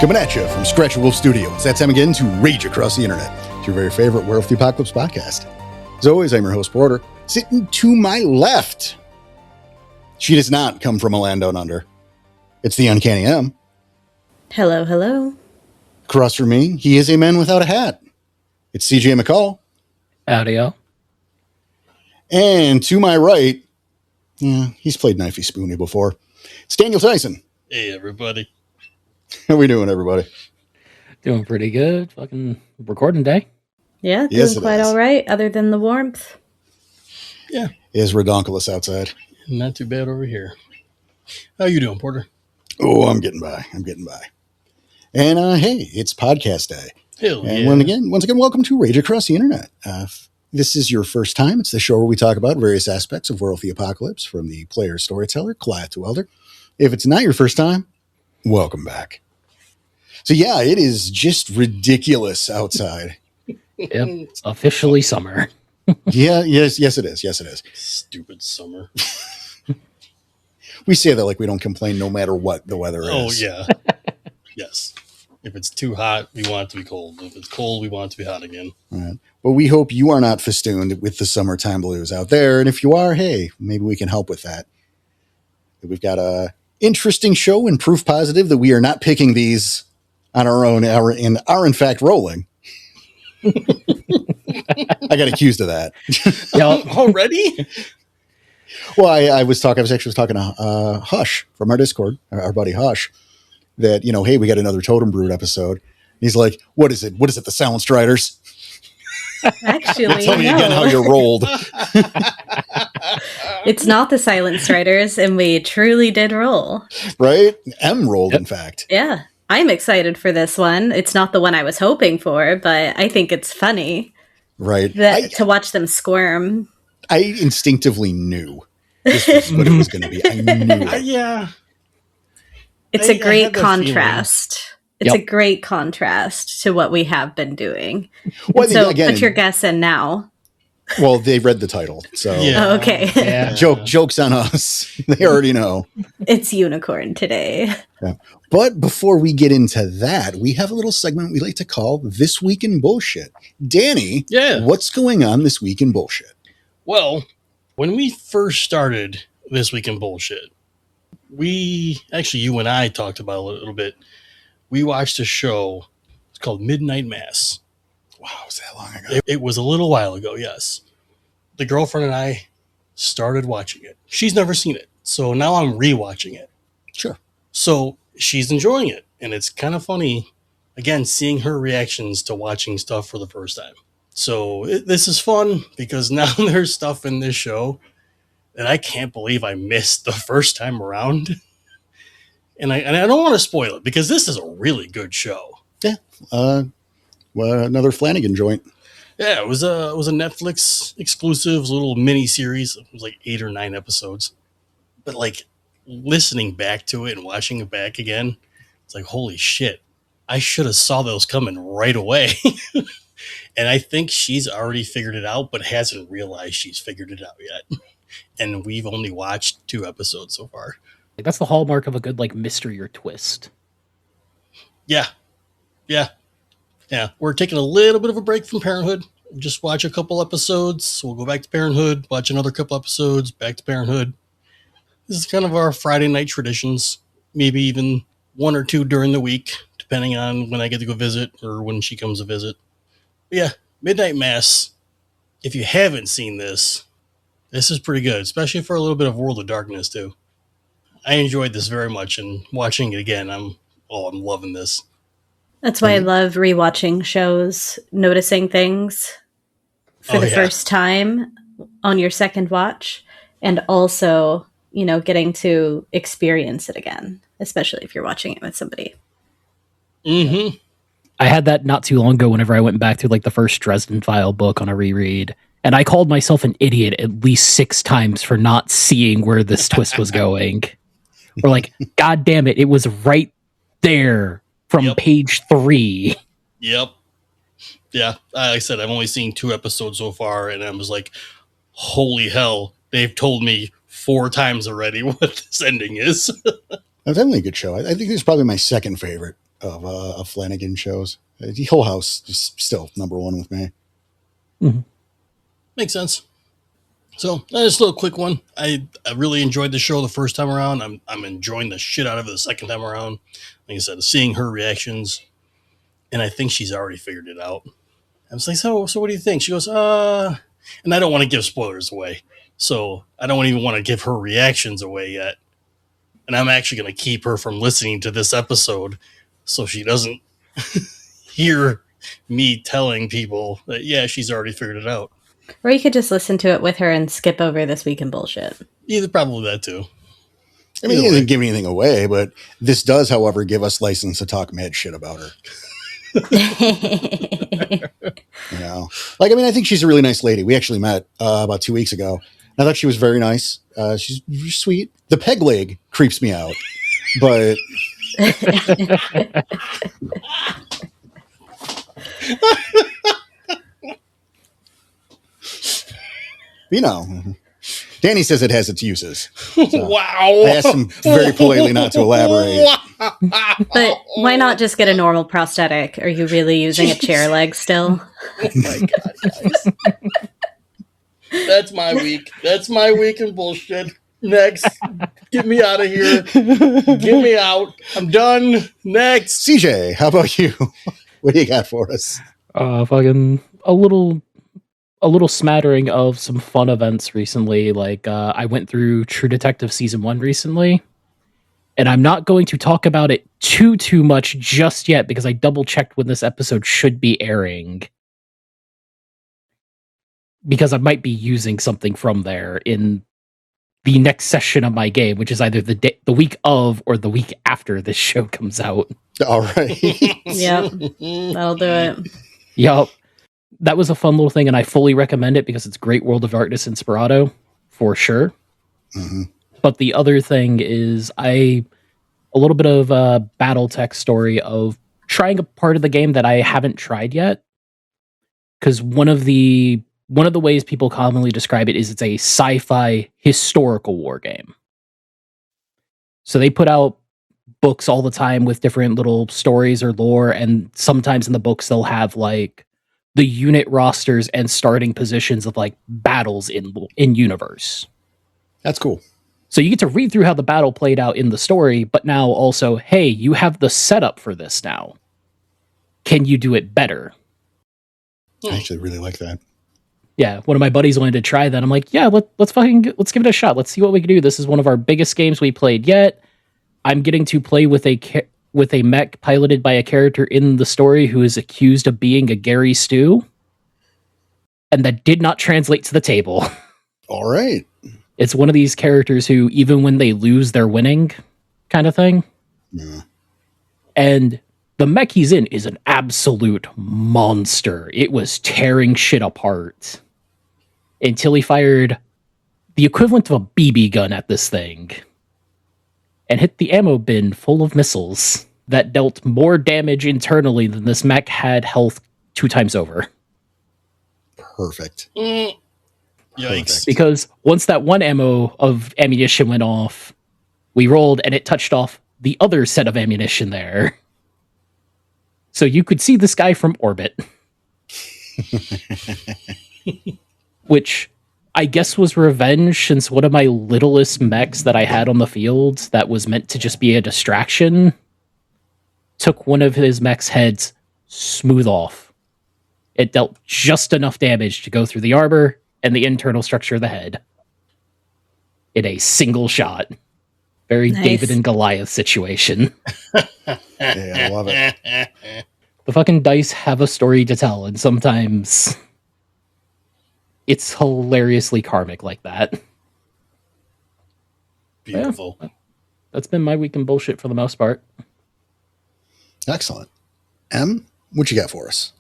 Coming at you from Scratch Wolf Studios. That's time again to Rage Across the Internet. It's your very favorite Werewolf the Apocalypse podcast. As always, I'm your host, Porter. Sitting to my left, she does not come from a land down under. It's the Uncanny M. Hello, hello. Across from me, he is a man without a hat. It's CJ McCall. Audio. And to my right, he's played Knifey Spoony before. It's Daniel Tyson. Hey, everybody. How we doing, everybody? Doing pretty good. Fucking recording day. Yeah, Yes, doing quite is. all right, other than the warmth. Yeah, It is redonkulous outside. not too bad over here. How you doing, Porter? Oh, I'm getting by. And hey, it's podcast day. Hell And yeah. once again, welcome to Rage Across the Internet. If this is your first time, it's the show where we talk about various aspects of Werewolf the Apocalypse, from the player storyteller, Goliath to Elder. If it's not your first time, welcome back. So yeah, it is just ridiculous outside. Yep. It's officially summer. Yes, it is. Stupid summer. We say that like we don't complain no matter what the weather Oh, is. yeah. Yes. If it's too hot, we want it to be cold. If it's cold, we want it to be hot again. Right. But we hope you are not festooned with the summertime blues out there. And if you are, hey, maybe we can help with that. We've got a interesting show and proof positive that we are not picking these on our own and are in fact rolling. I got accused of that. Yeah. Already? Well, I was actually talking to Hush from our Discord, our buddy Hush, that, hey, we got another Totem Brood episode. He's like, what is it? The Silent Striders? Actually, Tell me again how you're rolled. It's not the Silent Striders, and we truly did roll. Right? M rolled, in fact. Yeah, I'm excited for this one. It's not the one I was hoping for, but I think it's funny Right. to watch them squirm. I instinctively knew this was what it was going to be. I knew it. Yeah. It's I a great had that contrast. It's Yep. a great contrast to what we have been doing. Well, I think, So again, put your guess in now. well, they read the title, so Yeah. Oh, okay. Yeah. jokes on us. They already know. It's unicorn today. But before we get into that, we have a little segment we like to call This Week in Bullshit. Danny, Yeah. what's going on this week in bullshit? Well, when we first started This Week in Bullshit, you and I talked about it a little bit. We watched a show. It's called Midnight Mass. Wow, was that long ago? It was a little while ago, yes. The girlfriend and I started watching it. She's never seen it, so now I'm rewatching it. Sure. So she's enjoying it, and it's kind of funny, again, seeing her reactions to watching stuff for the first time. So this is fun because now there's stuff in this show that I can't believe I missed the first time around. And I don't want to spoil it because this is a really good show. Yeah. Well, another Flanagan joint. Yeah, it was a Netflix exclusive little mini series. It was like 8 or 9 episodes. But like listening back to it and watching it back again, it's like, holy shit, I should have saw those coming right away. And I think she's already figured it out, but hasn't realized she's figured it out yet. And we've only watched 2 episodes so far. That's the hallmark of a good mystery or twist. Yeah. We're taking a little bit of a break from Parenthood. Just watch a couple episodes. We'll go back to Parenthood, watch another couple episodes, back to Parenthood. This is kind of our Friday night traditions. Maybe even 1 or 2 during the week, depending on when I get to go visit or when she comes to visit. But yeah, Midnight Mass. If you haven't seen this is pretty good, especially for a little bit of World of Darkness too. I enjoyed this very much, and watching it again, I'm loving this. That's why I love rewatching shows, noticing things for the first time on your second watch, and also, getting to experience it again, especially if you're watching it with somebody. Mm-hmm. I had that not too long ago whenever I went back to the first Dresden File book on a reread. And I called myself an idiot at least 6 times for not seeing where this twist was going. Or God damn it, it was right there from page 3. Yep. Yeah, like I said, I've only seen 2 episodes so far, and I was like, holy hell, they've told me 4 times already what this ending is. That's definitely a good show. I think this is probably my second favorite of Flanagan shows. The Whole House is still number one with me. Mm-hmm. Makes sense. So just a little quick one. I really enjoyed the show the first time around. I'm enjoying the shit out of it the second time around. Like I said, seeing her reactions, and I think she's already figured it out. I was like, so what do you think? She goes, and I don't want to give spoilers away, so I don't even want to give her reactions away yet. And I'm actually going to keep her from listening to this episode so she doesn't hear me telling people that, yeah, she's already figured it out. Or you could just listen to it with her and skip over This Week in Bullshit. Either, probably that too. I mean, he doesn't give anything away, but this does, however, give us license to talk mad shit about her. You know, like, I mean, I think she's a really nice lady. We actually met about 2 weeks ago. I thought she was very nice. She's sweet. The peg leg creeps me out, but you know, Danny says it has its uses. So wow. I asked him very politely not to elaborate. But why not just get a normal prosthetic? Are you really using a chair leg still? Oh my God, guys. That's my week. That's my week in bullshit. Next. Get me out of here. Get me out. I'm done. Next. CJ, how about you? What do you got for us? Fucking a little smattering of some fun events recently. Like, I went through True Detective Season 1 recently, and I'm not going to talk about it too much just yet because I double-checked when this episode should be airing. Because I might be using something from there in the next session of my game, which is either the week of or the week after this show comes out. All right. Yep. That'll do it. Yup. That was a fun little thing, and I fully recommend it because it's great World of Darkness Inspirado, for sure. Mm-hmm. But the other thing is a little bit of a BattleTech story of trying a part of the game that I haven't tried yet. Because one of the ways people commonly describe it is it's a sci-fi historical war game. So they put out books all the time with different little stories or lore, and sometimes in the books they'll have like the unit rosters and starting positions of like battles in universe. That's cool. So you get to read through how the battle played out in the story, but now also, hey, you have the setup for this now. Can you do it better? I actually really like that. Yeah, one of my buddies wanted to try that. I'm like, yeah, let's give it a shot. Let's see what we can do. This is one of our biggest games we played yet. I'm getting to play with a mech piloted by a character in the story who is accused of being a Gary Stew, and that did not translate to the table. All right. It's one of these characters who, even when they lose, they're winning kind of thing. Yeah. And the mech he's in is an absolute monster. It was tearing shit apart until he fired the equivalent of a BB gun at this thing and hit the ammo bin full of missiles that dealt more damage internally than this mech had health 2 times over. Perfect. Yikes. Because once that one ammo of ammunition went off, we rolled and it touched off the other set of ammunition there. So you could see this guy from orbit. Which I guess was revenge, since one of my littlest mechs that I had on the field that was meant to just be a distraction took one of his mech's heads smooth off. It dealt just enough damage to go through the armor and the internal structure of the head in a single shot. Very nice. David and Goliath situation. Yeah, I love it. The fucking dice have a story to tell, and sometimes it's hilariously karmic like that. Beautiful. Yeah, that's been my week in bullshit for the most part. Excellent. Em, what you got for us?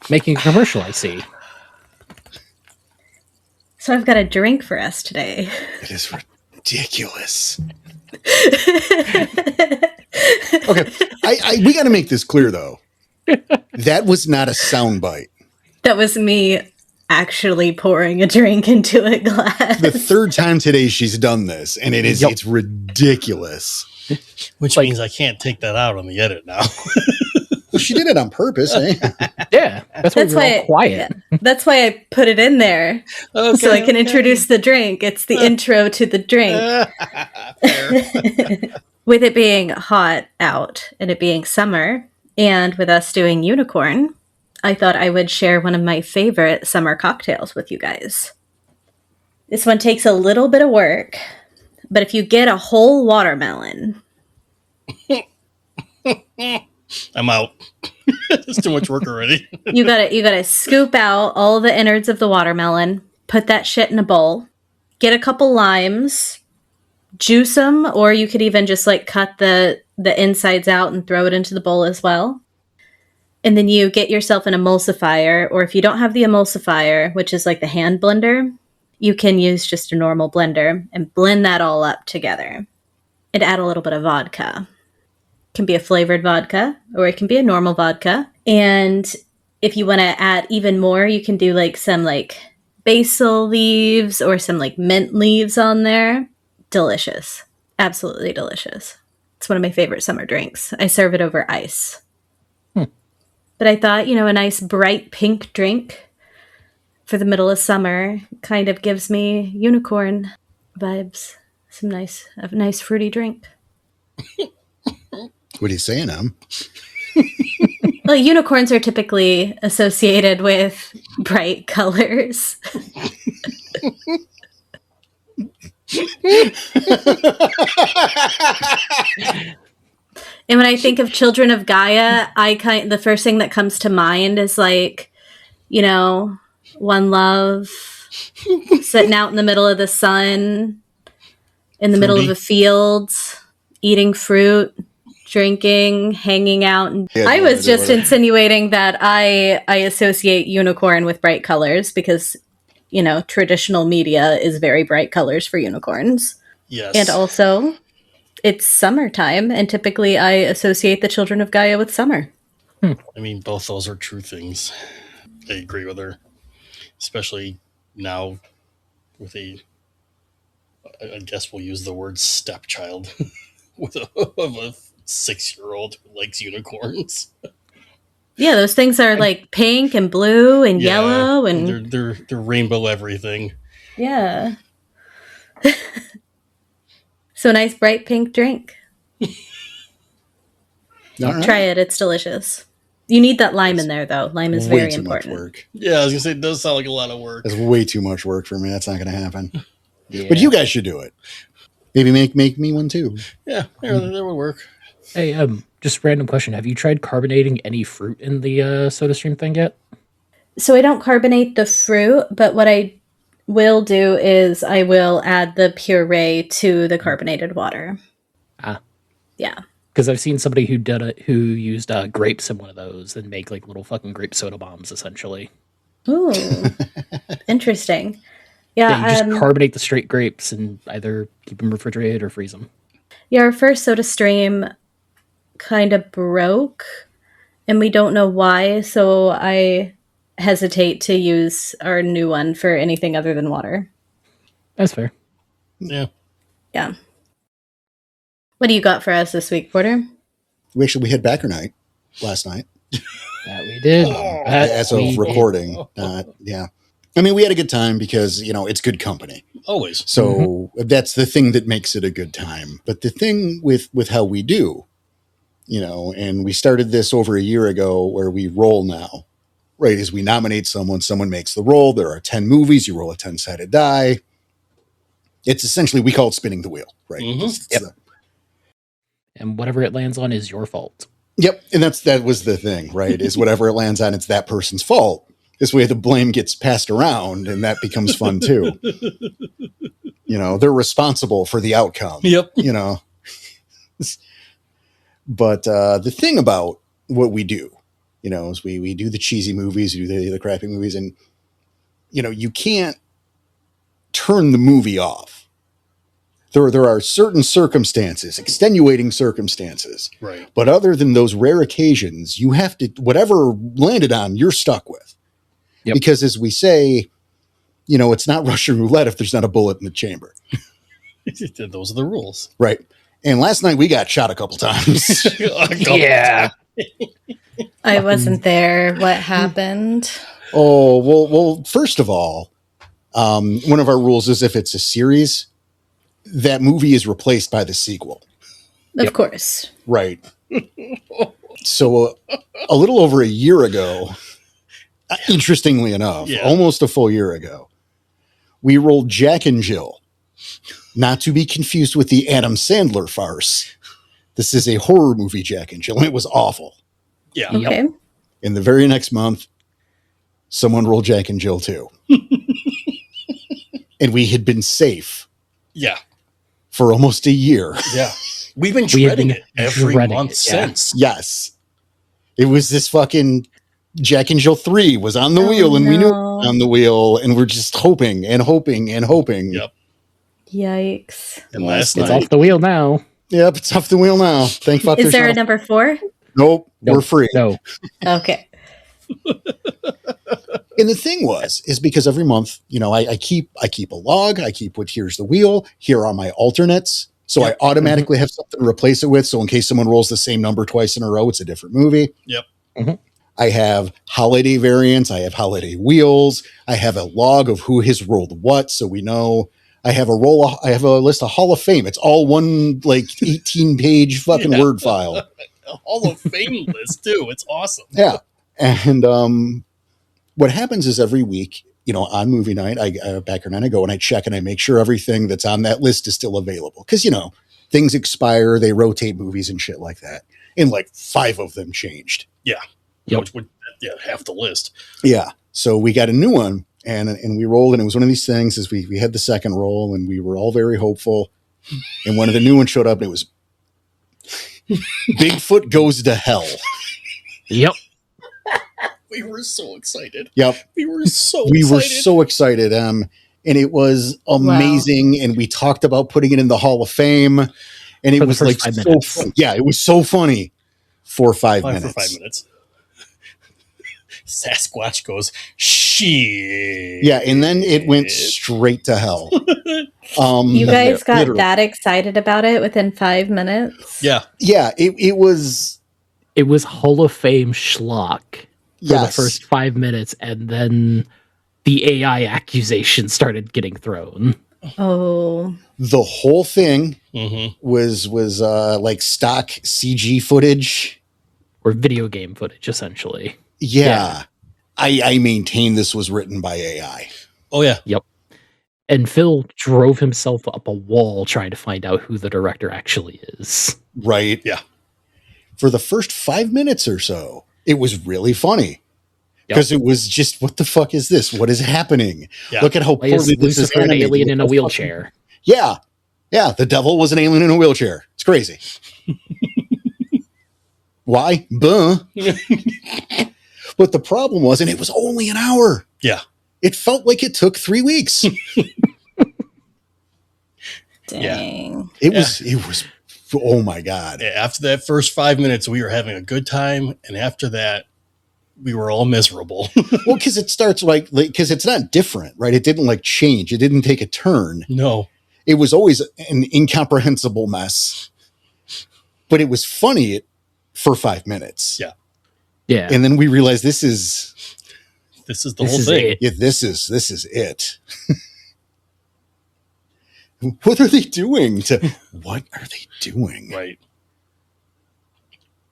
Making a commercial, I see. So I've got a drink for us today. It is ridiculous. Okay, we got to make this clear, though. That was not a soundbite. That was me actually pouring a drink into a glass. The third time today she's done this, and it's ridiculous. Which means I can't take that out on the edit now. Well, she did it on purpose, eh? Yeah, that's why we're all quiet. Yeah, that's why I put it in there, so I can introduce the drink. It's the intro to the drink. With it being hot out and it being summer, and with us doing unicorn, I thought I would share one of my favorite summer cocktails with you guys. This one takes a little bit of work, but if you get a whole watermelon... I'm out. It's too much work already. You gotta scoop out all the innards of the watermelon, put that shit in a bowl, get a couple limes, juice them, or you could even just like cut the insides out and throw it into the bowl as well. And then you get yourself an emulsifier, or if you don't have the emulsifier, which is like the hand blender, you can use just a normal blender and blend that all up together and add a little bit of vodka. It can be a flavored vodka, or it can be a normal vodka. And if you want to add even more, you can do like some like basil leaves or some like mint leaves on there. Delicious. Absolutely delicious. It's one of my favorite summer drinks. I serve it over ice. But I thought, a nice bright pink drink for the middle of summer kind of gives me unicorn vibes. A nice fruity drink. What are you saying, Well, unicorns are typically associated with bright colors. And when I think of Children of Gaia, the first thing that comes to mind is like, one love, sitting out in the middle of the sun, in the middle of a field, eating fruit, drinking, hanging out. I was just insinuating that I associate unicorn with bright colors because, traditional media is very bright colors for unicorns. Yes. And also, it's summertime, and typically I associate the Children of Gaia with summer. I mean, both those are true things. I agree with her. Especially now with I guess we'll use the word stepchild of a 6-year-old who likes unicorns. Yeah, those things are like pink and blue and yellow, and they're rainbow everything. Yeah. So a nice bright pink drink. Right. Try it; it's delicious. You need that lime in there, though. Lime is very important. Much work. Yeah, I was gonna say it does sound like a lot of work. It's way too much work for me. That's not going to happen. Yeah. But you guys should do it. Maybe make me one too. Yeah, that would work. Hey, just random question. Have you tried carbonating any fruit in the SodaStream thing yet? So I don't carbonate the fruit, but what I will do is I will add the puree to the carbonated water. Ah. Yeah. Because I've seen somebody who used grapes in one of those and make like little fucking grape soda bombs, essentially. Ooh. Interesting. Yeah, you just carbonate the straight grapes and either keep them refrigerated or freeze them. Yeah, our first SodaStream kind of broke, and we don't know why, so I hesitate to use our new one for anything other than water. That's fair. Yeah. Yeah. What do you got for us this week, Porter? We had backer night last night. That we did. As of recording. Yeah. I mean, we had a good time because, it's good company. Always. So that's the thing that makes it a good time. But the thing with how we do, and we started this over a year ago where we roll now, right? Is we nominate someone makes the roll. There are 10 movies. You roll a 10-sided die. It's essentially, we call it spinning the wheel, right? Yep. And whatever it lands on is your fault. Yep. And that was the thing, right? Is whatever it lands on, it's that person's fault. This way the blame gets passed around, and that becomes fun too. They're responsible for the outcome. Yep. But the thing about what we do, is we do the cheesy movies, we do the crappy movies, and, you can't turn the movie off. There are certain circumstances, extenuating circumstances. Right. But other than those rare occasions, you have to, whatever landed on, you're stuck with. Because as we say, it's not Russian roulette if there's not a bullet in the chamber. Those are the rules. Right. And last night we got shot a couple times. Yeah. I wasn't there. What happened? Oh, well, first of all, one of our rules is if it's a series, that movie is replaced by the sequel. Of course. Right. So a little over a year ago, interestingly enough, almost a full year ago, we rolled Jack and Jill, not to be confused with the Adam Sandler farce. This is a horror movie, Jack and Jill, and it was awful. Yeah. Okay. In the very next month, someone rolled Jack and Jill too. And we had been safe. Yeah. For almost a year. Yeah. We've been dreading it every month since. Yes. It was this fucking Jack and Jill 3 was on the wheel, and we knew it was on the wheel, and we're just hoping and hoping and hoping. Yep. Yikes. And last It's night, off the wheel now. Yep, it's off the wheel now. Thank fuck. Is there a number 4? Nope, we're free. No. Okay. And the thing is because every month, I keep a log. I keep here's the wheel. Here are my alternates. So I automatically have something to replace it with. So in case someone rolls the same number twice in a row, it's a different movie. Yep. Mm-hmm. I have holiday variants. I have holiday wheels. I have a log of who has rolled what. So we know I have a list of Hall of Fame. It's all one 18-page fucking Word file. A Hall of Fame list too. It's awesome. Yeah. And what happens is every week, on movie night, Backer and I go and I check and I make sure everything that's on that list is still available. Because, things expire, they rotate movies and shit like that. And 5 of them changed. Yeah. Yep. Which would half the list. Yeah. So we got a new one and we rolled, and it was one of these things as we had the second roll and we were all very hopeful. And one of the new ones showed up and it was Bigfoot Goes to Hell. Yep. We were so excited. Yep. We were so excited. And it was amazing. Wow. And we talked about putting it in the Hall of Fame. And it was so funny. Yeah, it was so funny for 5 minutes. For 5 minutes. Sasquatch goes, shit. Yeah, and then it went straight to hell. You guys got that excited about it within 5 minutes? Yeah. Yeah, it was... It was Hall of Fame schlock for the first 5 minutes, and then the AI accusation started getting thrown. Oh. The whole thing was stock CG footage. Or video game footage, essentially. Yeah. I maintain this was written by AI. Oh, yeah. Yep. And Phil drove himself up a wall trying to find out who the director actually is. Right. Yeah. For the first 5 minutes or so, it was really funny. Because it was just, what the fuck is this? What is happening? Yeah. Look at how poorly this is an animated. alien in a wheelchair. Yeah. Yeah, the devil was an alien in a wheelchair. It's crazy. Why? Buh. But the problem was, and it was only an hour. Yeah. It felt like it took 3 weeks. Dang. It was, oh my God. Yeah, after that first 5 minutes, we were having a good time. And after that, we were all miserable. Well, because it starts because it's not different, right? It didn't change. It didn't take a turn. No. It was always an incomprehensible mess. But it was funny for 5 minutes. Yeah. Yeah. And then we realized this is the whole thing. Yeah, this is it. What are they doing? What are they doing? Right.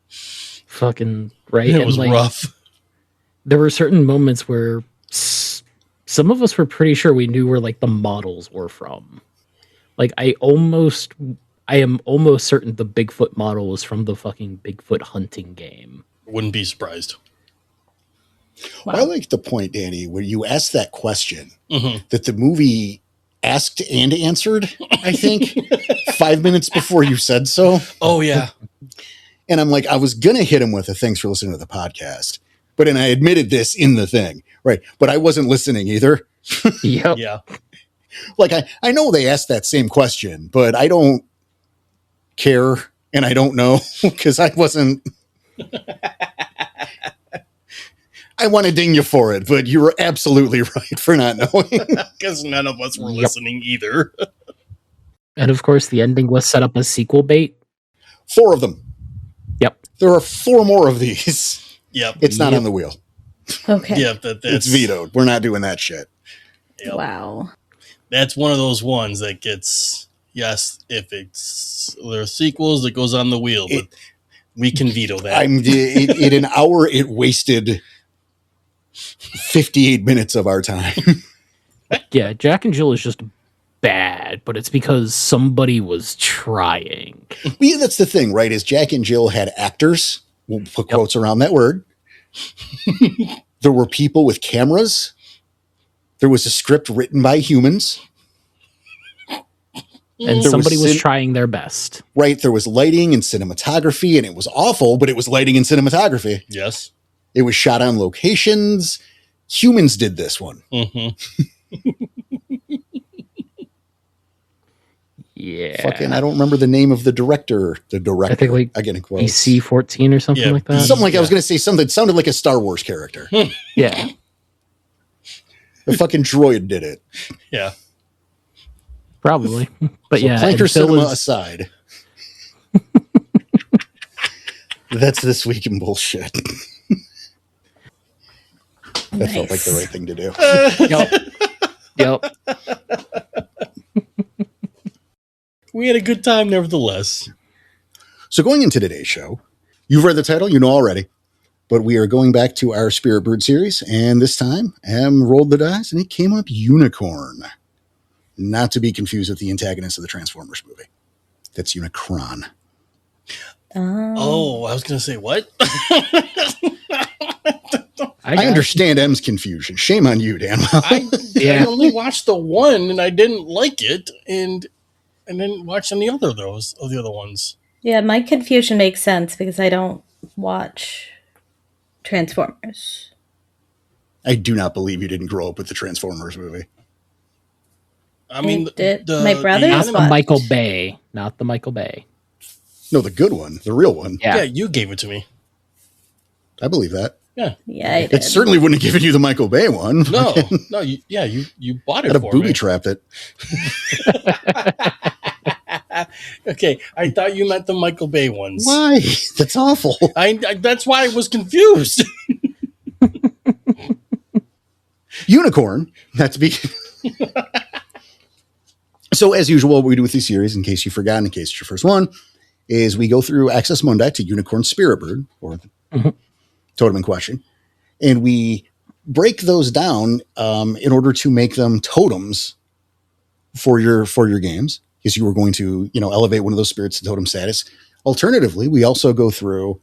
Fucking right. It was rough. There were certain moments where some of us were pretty sure we knew where the models were from. I am almost certain the Bigfoot model was from the fucking Bigfoot hunting game. Wouldn't be surprised. Wow. I like the point, Danny, where you asked that question that the movie asked and answered, I think, 5 minutes before you said so. Oh, yeah. And I'm like, I was going to hit him with a thanks for listening to the podcast. But then I admitted this in the thing. Right. But I wasn't listening either. Yep. Yeah. I know they asked that same question, but I don't care. And I don't know because I wasn't I want to ding you for it, but you were absolutely right for not knowing. Because none of us were listening either. And of course, the ending was set up as sequel bait. 4 of them. Yep. There are 4 more of these. Yep. It's not on the wheel. Okay. Yep. It's vetoed. We're not doing that shit. Yep. Wow. That's one of those ones that gets, yes, if there's sequels, it goes on the wheel, but we can veto that. In an hour, it wasted 58 minutes of our time. Yeah, Jack and Jill is just bad, but it's because somebody was trying. Yeah, that's the thing, right? Is Jack and Jill had actors. We'll put quotes around that word. There were people with cameras. There was a script written by humans. And somebody was trying their best. Right. There was lighting and cinematography, and it was awful, but it was lighting and cinematography. Yes. It was shot on locations. Humans did this one. Yeah. Fucking, I don't remember the name of the director. I think like again, quotes. PC-14 or something like that. Something like I was going to say something that sounded like a Star Wars character. Yeah. The fucking droid did it. Yeah. Probably. But so yeah. Planker cinema aside. That's this week in bullshit. That felt like the right thing to do. Yep. We had a good time nevertheless. So going into today's show, you've read the title, you know already, but we are going back to our Spirit Brood series, and this time Em rolled the dice and it came up Unicorn. Not to be confused with the antagonist of the Transformers movie. That's Unicron. Oh, I was going to say what? I understand M's confusion. Shame on you, Dan. I only watched the one and I didn't like it, and didn't watch any other of the other ones. Yeah, my confusion makes sense because I don't watch Transformers. I do not believe you didn't grow up with the Transformers movie. I mean, my brothers not watched. the Michael Bay. Not the Michael Bay. No, the good one, the real one. Yeah, you gave it to me. I believe that. Yeah, I did. It certainly wouldn't have given you the Michael Bay one. No, you bought it. I'd have for booby me. trapped it. Okay, I thought you meant the Michael Bay ones. Why? That's awful. That's why I was confused. Unicorn. That's be. So as usual, what we do with these series, in case you've forgotten, in case it's your first one, is we go through Access Mundi to Unicorn Spirit Brood, or the totem in question, and we break those down in order to make them totems for your games, because you were going to elevate one of those spirits to totem status. Alternatively, we also go through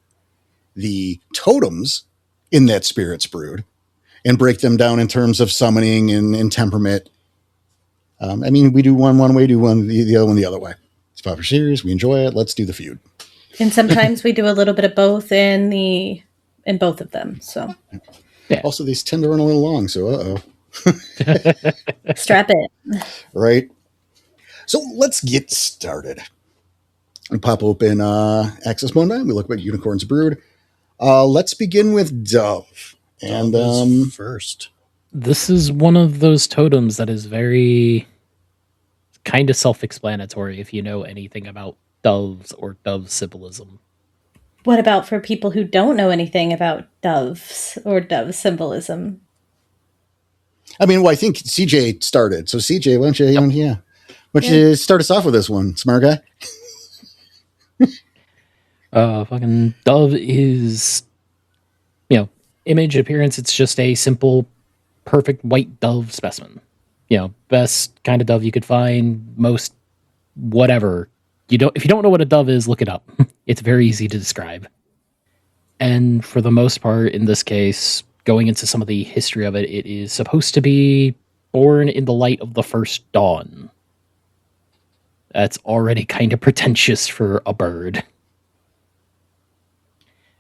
the totems in that Spirit's Brood and break them down in terms of summoning and temperament. We do one way, do one the other one the other way. It's popular series. We enjoy it. Let's do the feud. And sometimes we do a little bit of both in both of them. So Also, these tend to run a little long. So, strap it. Right. So let's get started. We pop open Access Mundi. We look at Unicorn's Brood. Let's begin with Dove. And first. This is one of those totems that is very kind of self-explanatory if you know anything about doves or dove symbolism. What about for people who don't know anything about doves or dove symbolism? I think CJ started. So CJ, why don't you start us off with this one, smart guy? Fucking dove is, image appearance. It's just a simple, perfect white dove specimen. Best kind of dove you could find. Most whatever. If you don't know what a dove is, look it up. It's very easy to describe. And for the most part, in this case, going into some of the history of it, it is supposed to be born in the light of the first dawn. That's already kind of pretentious for a bird.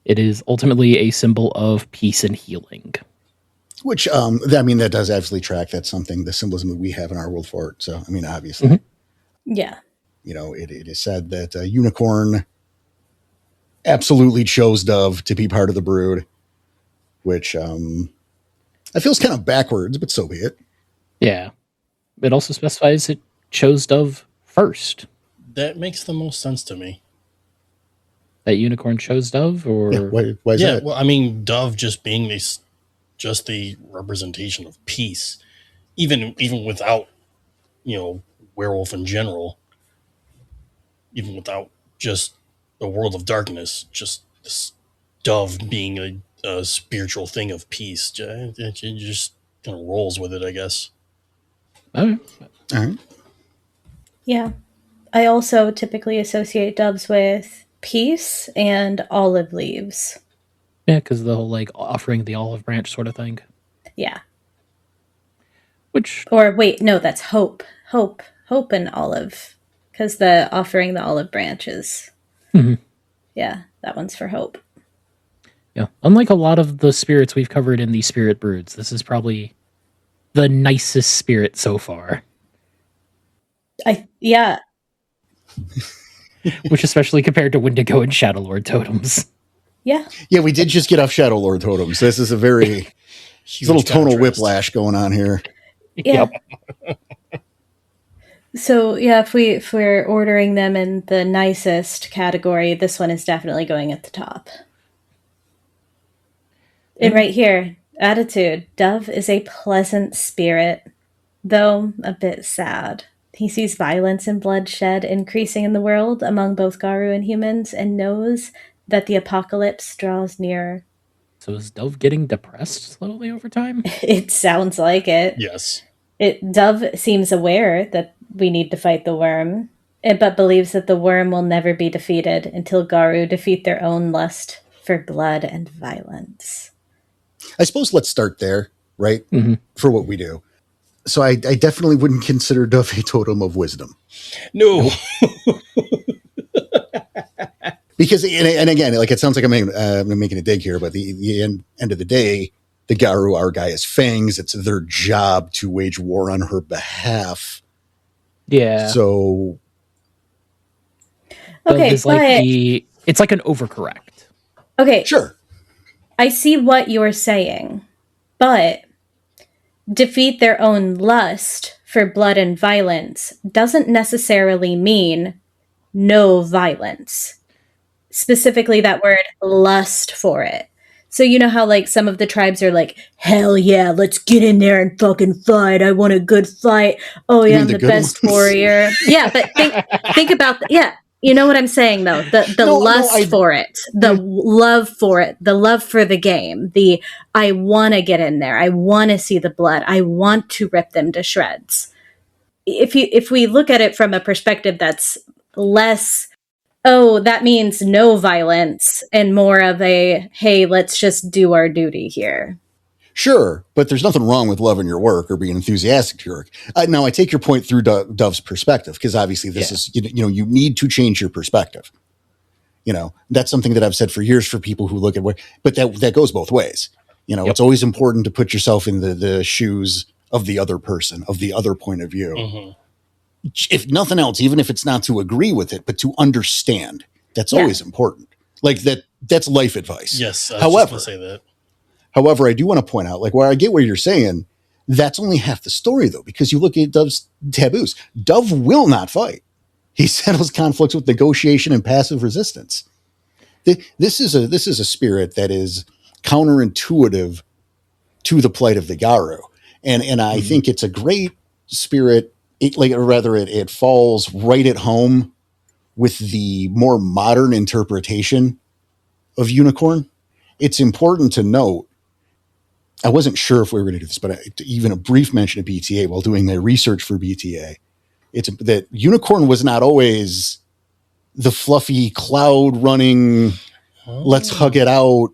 It is ultimately a symbol of peace and healing. Which, that does absolutely track. That's something, the symbolism that we have in our world for it. So, obviously. Yeah. It is said that Unicorn absolutely chose Dove to be part of the brood. which I feel is kind of backwards, but so be it. Yeah. It also specifies it chose Dove first. That makes the most sense to me. That unicorn chose Dove, or why is that? Well, I mean, Dove just being just the representation of peace, even without, werewolf in general, even without just a world of darkness, just this dove being a spiritual thing of peace. It just kind of rolls with it, I guess. Okay. All right. Yeah. I also typically associate doves with peace and olive leaves. Yeah, because the whole like offering the olive branch sort of thing. Yeah. Or wait, no, that's hope. Hope and olive. Because the offering the olive branches. Mm-hmm. Yeah, that one's for hope. Yeah. Unlike a lot of the spirits we've covered in the Spirit Broods, this is probably the nicest spirit so far. Yeah. Which especially compared to Wendigo and Shadowlord totems. Yeah. Yeah, we did just get off Shadowlord totems. This is a very little tonal whiplash going on here. Yeah. Yep. So yeah, if we're ordering them in the nicest category, this one is definitely going at the top. And right here, attitude. Dove is a pleasant spirit, though a bit sad. He sees violence and bloodshed increasing in the world among both Garu and humans and knows that the apocalypse draws nearer. So is Dove getting depressed slowly over time? It sounds like it. Yes. Dove seems aware that we need to fight the worm, but believes that the worm will never be defeated until Garu defeat their own lust for blood and violence. I suppose let's start there, right? Mm-hmm. For what we do. So I definitely wouldn't consider Dove a totem of wisdom. No. Because, and again, like it sounds like I'm making a dig here, but the end of the day, the Garu are Gaia's fangs. It's their job to wage war on her behalf. Yeah. So. Okay, it's like an overcorrect. Okay. Sure. I see what you're saying, but defeat their own lust for blood and violence doesn't necessarily mean no violence. Specifically that word lust for it. So you know how like some of the tribes are like, hell yeah, let's get in there and fucking fight. I want a good fight. Oh yeah, I'm the best warrior. Yeah, but think about yeah. You know what I'm saying though? The lust for it, the love for it, the love for the game, I want to get in there. I want to see the blood. I want to rip them to shreds. If we look at it from a perspective that's less, oh, that means no violence, and more of a, hey, let's just do our duty here. Sure, but there's nothing wrong with loving your work or being enthusiastic to your work. Now, I take your point through Dove's perspective, because obviously this is, you need to change your perspective. That's something that I've said for years for people who look at what, but that goes both ways. It's always important to put yourself in the shoes of the other person, of the other point of view. Mm-hmm. If nothing else, even if it's not to agree with it, but to understand, that's always important. Like that's life advice. Yes. I was just going to say that. However, I do want to point out, like, where I get what you're saying, that's only half the story, though, because you look at Dove's taboos. Dove will not fight. He settles conflicts with negotiation and passive resistance. This is a spirit that is counterintuitive to the plight of the Garu, and I think it's a great spirit. It falls right at home with the more modern interpretation of unicorn. It's important to note. I wasn't sure if we were going to do this, but even a brief mention of BTA while doing my research for BTA, it's that unicorn was not always the fluffy cloud running, let's hug it out.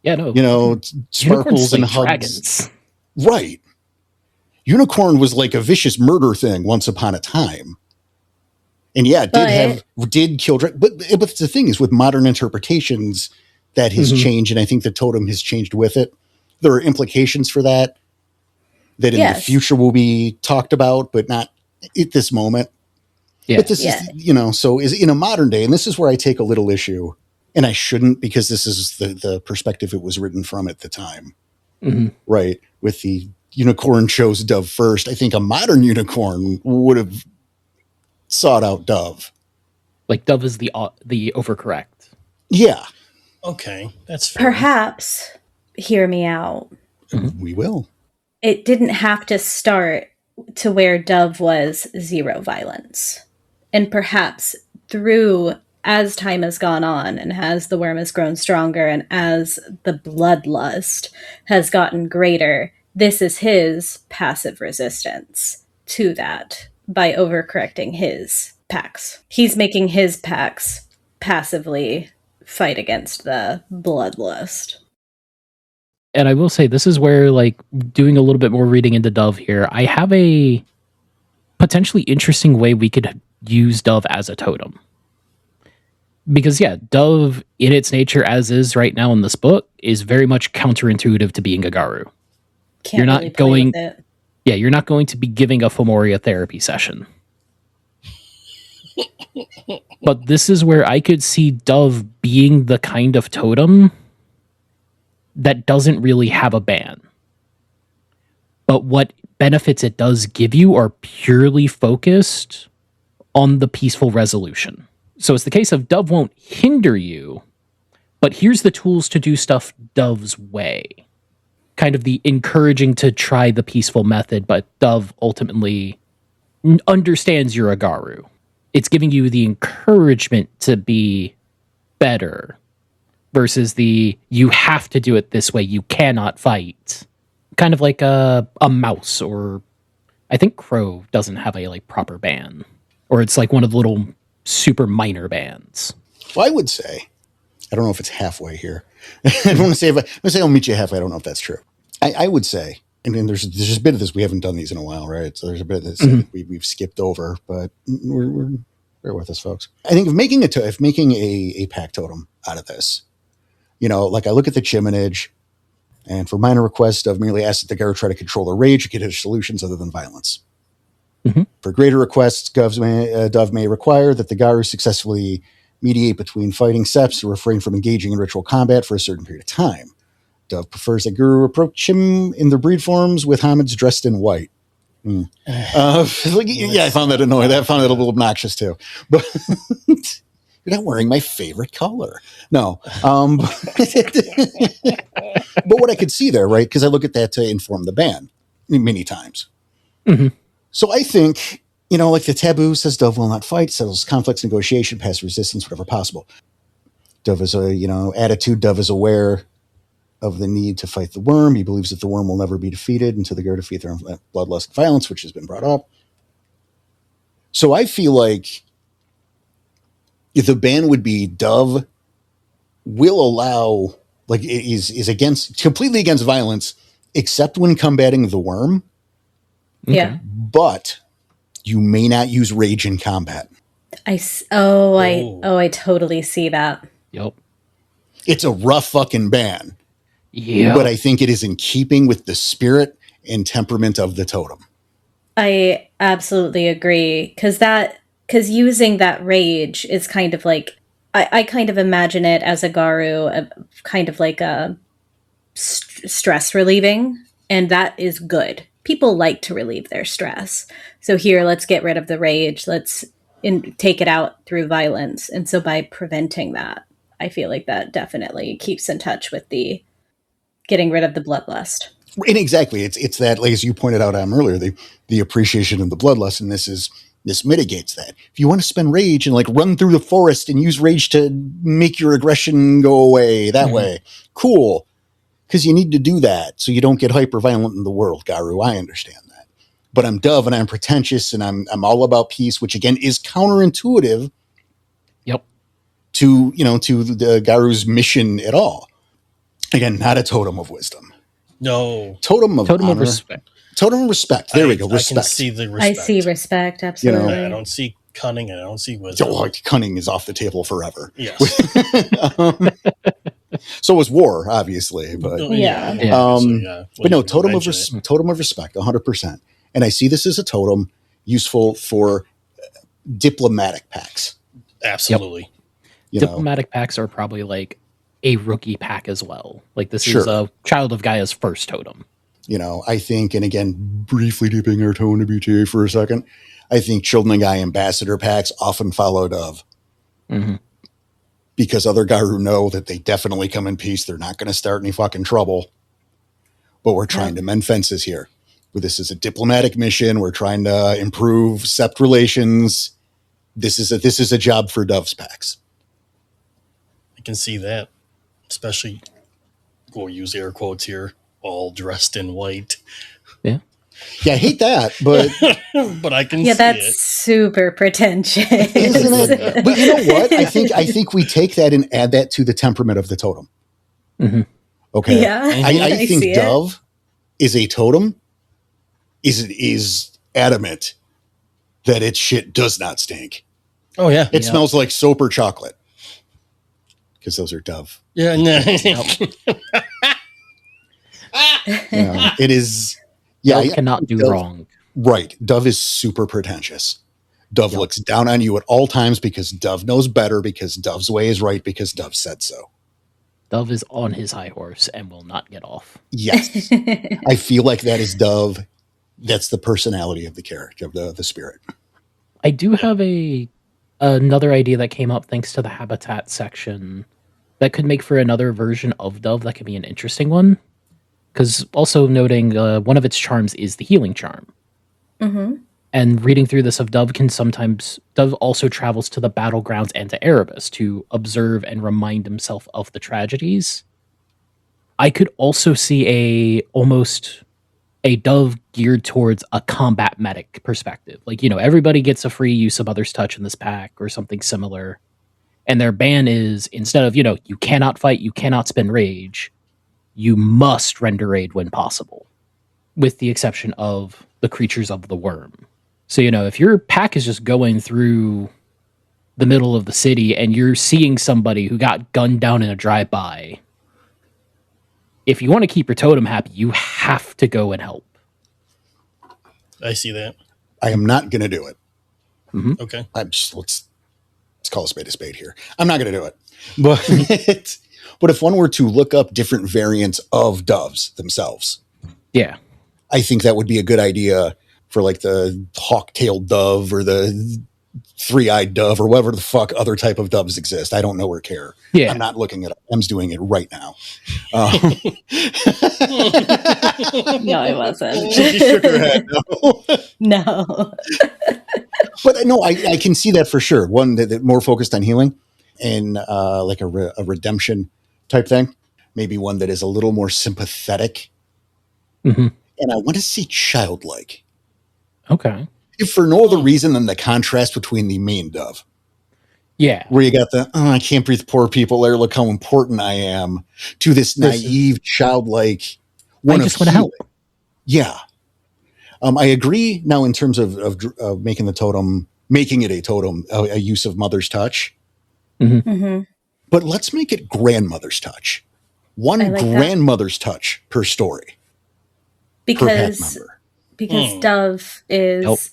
Yeah, no. Sparkles and hugs. Dragons. Right. Unicorn was like a vicious murder thing once upon a time. And yeah, it did kill dragons. But the thing is, with modern interpretations, that has changed, and I think the totem has changed with it. There are implications for that in the future will be talked about, but not at this moment. Yeah. But this is, so is in a modern day, and this is where I take a little issue. and I shouldn't because this is the perspective it was written from at the time, right? With the unicorn chose Dove first. I think a modern unicorn would have sought out Dove. Like Dove is the overcorrect. Yeah. Okay, that's fair. Perhaps, hear me out. We will. It didn't have to start to where Dove was 0 violence. And perhaps through, as time has gone on and as the worm has grown stronger and as the bloodlust has gotten greater, this is his passive resistance to that by overcorrecting his packs. He's making his packs passively fight against the bloodlust. And I will say, this is where, like, doing a little bit more reading into Dove here, I have a potentially interesting way we could use Dove as a totem. Because, yeah, Dove, in its nature as is right now in this book, is very much counterintuitive to being a Garu. You're not really going... Yeah, you're not going to be giving a Fomoria therapy session. But this is where I could see Dove being the kind of totem that doesn't really have a ban. But what benefits it does give you are purely focused on the peaceful resolution. So it's the case of Dove won't hinder you, but here's the tools to do stuff Dove's way. Kind of the encouraging to try the peaceful method, but Dove ultimately understands you're a Garu. It's giving you the encouragement to be better versus the you have to do it this way, you cannot fight. Kind of like a mouse, or I think Crow doesn't have a like proper ban. Or it's like one of the little super minor bans. Well, I would say, I don't know if it's halfway here. I don't want to say, I'll meet you halfway. I don't know if that's true. I would say, I mean, there's just a bit of this. We haven't done these in a while, right? So there's a bit of this we've skipped over, but we're bear with us, folks. I think if making a pack totem out of this, like I look at the Chiminage, and for minor requests, Dove merely asks that the Garu try to control their rage or get his solutions other than violence. For greater requests, Dove may require that the Garu successfully mediate between fighting septs or refrain from engaging in ritual combat for a certain period of time. Dove prefers that Guru approach him in their breed forms with homage dressed in white. I found that annoying. I found that a little obnoxious too. But you're not wearing my favorite color. No. But what I could see there, right? Because I look at that to inform the ban many times. So I think, like the taboo says Dove will not fight, settles conflicts, negotiation, pass resistance, whatever possible. Dove is attitude. Dove is aware of the need to fight the worm. He believes that the worm will never be defeated until the Garu defeat their own bloodlust and violence, which has been brought up. So I feel like if the ban would be Dove will allow, like, is completely against violence, except when combating the worm. Yeah. But you may not use rage in combat. I totally see that. Yep. It's a rough fucking ban. Yeah. But I think it is in keeping with the spirit and temperament of the totem. I absolutely agree. Because using that rage is kind of like, I kind of imagine it as a Garu, kind of like a stress relieving. And that is good. People like to relieve their stress. So here, let's get rid of the rage. Let's take it out through violence. And so by preventing that, I feel like that definitely keeps in touch with the getting rid of the bloodlust. And exactly. It's that, like, as you pointed out earlier, the appreciation of the bloodlust, and this mitigates that. If you want to spend rage and like run through the forest and use rage to make your aggression go away that way, cool. Because you need to do that so you don't get hyper violent in the world, Garu. I understand that. But I'm Dove and I'm pretentious and I'm all about peace, which again is counterintuitive. Yep. To the Garu's mission at all. Again, not a totem of wisdom. No. Totem of respect. Totem of respect. There we go. Respect. I can see the respect. I see respect, absolutely. I don't see cunning and I don't see wisdom. Cunning is off the table forever. Yes. So is war, obviously. But but no, totem of respect, 100%. And I see this as a totem useful for diplomatic pacts. Absolutely. Diplomatic packs are probably like a rookie pack as well. Like this is a Child of Gaia's first totem. I think, and again, briefly dipping our toe into BTA for a second, I think Children of Gaia ambassador packs often follow Dove. Mm-hmm. Because other Garu know that they definitely come in peace. They're not going to start any fucking trouble. But we're trying to mend fences here. This is a diplomatic mission. We're trying to improve Sept relations. This is a job for Dove's packs. I can see that, especially, we'll use air quotes here, all dressed in white. Yeah. Yeah, I hate that, but but I can see it. Yeah, that's super pretentious. Isn't it? But you know what? I think we take that and add that to the temperament of the totem. Mm-hmm. Okay. Yeah. I think Dove is a totem is adamant that its shit does not stink. Oh yeah. It smells like soap or chocolate. Because those are Dove. Yeah, no. It is. Yeah, Dove cannot do wrong. Right. Dove is super pretentious. Dove looks down on you at all times because Dove knows better, because Dove's way is right, because Dove said so. Dove is on his high horse and will not get off. Yes. I feel like that is Dove. That's the personality of the character, of the spirit. I do have another idea that came up thanks to the habitat section that could make for another version of Dove that could be an interesting one. Because also noting one of its charms is the healing charm. Mm-hmm. And reading through this of Dove Dove also travels to the battlegrounds and to Erebus to observe and remind himself of the tragedies. I could also see almost a Dove geared towards a combat medic perspective. Like, everybody gets a free use of Mother's Touch in this pack or something similar. And their ban is, instead of, you cannot fight, you cannot spend rage, you must render aid when possible, with the exception of the creatures of the worm. So, if your pack is just going through the middle of the city and you're seeing somebody who got gunned down in a drive-by, if you want to keep your totem happy, you have to go and help. I see that. I am not going to do it. Mm-hmm. Okay. Let's call a spade here. I'm not going to do it. But if one were to look up different variants of Doves themselves, yeah, I think that would be a good idea for like the hawk-tailed dove or the three-eyed dove or whatever the fuck other type of doves exist. I don't know or care. Yeah. I'm not looking it up. Em's doing it right now. No, I wasn't. She shook her head. No. But no, I can see that for sure. One that more focused on healing and like a redemption type thing. Maybe one that is a little more sympathetic. Mm-hmm. And I want to see childlike. Okay. If for no other reason than the contrast between the main Dove. Yeah. Where you got the, I can't breathe poor people there, look how important I am, to this naive, childlike one. I just want to help. Yeah. I agree now in terms of making the totem, making it a totem, a use of Mother's Touch. Mm-hmm. Mm-hmm. But let's make it Grandmother's Touch. One Grandmother's Touch per story. Because Dove is,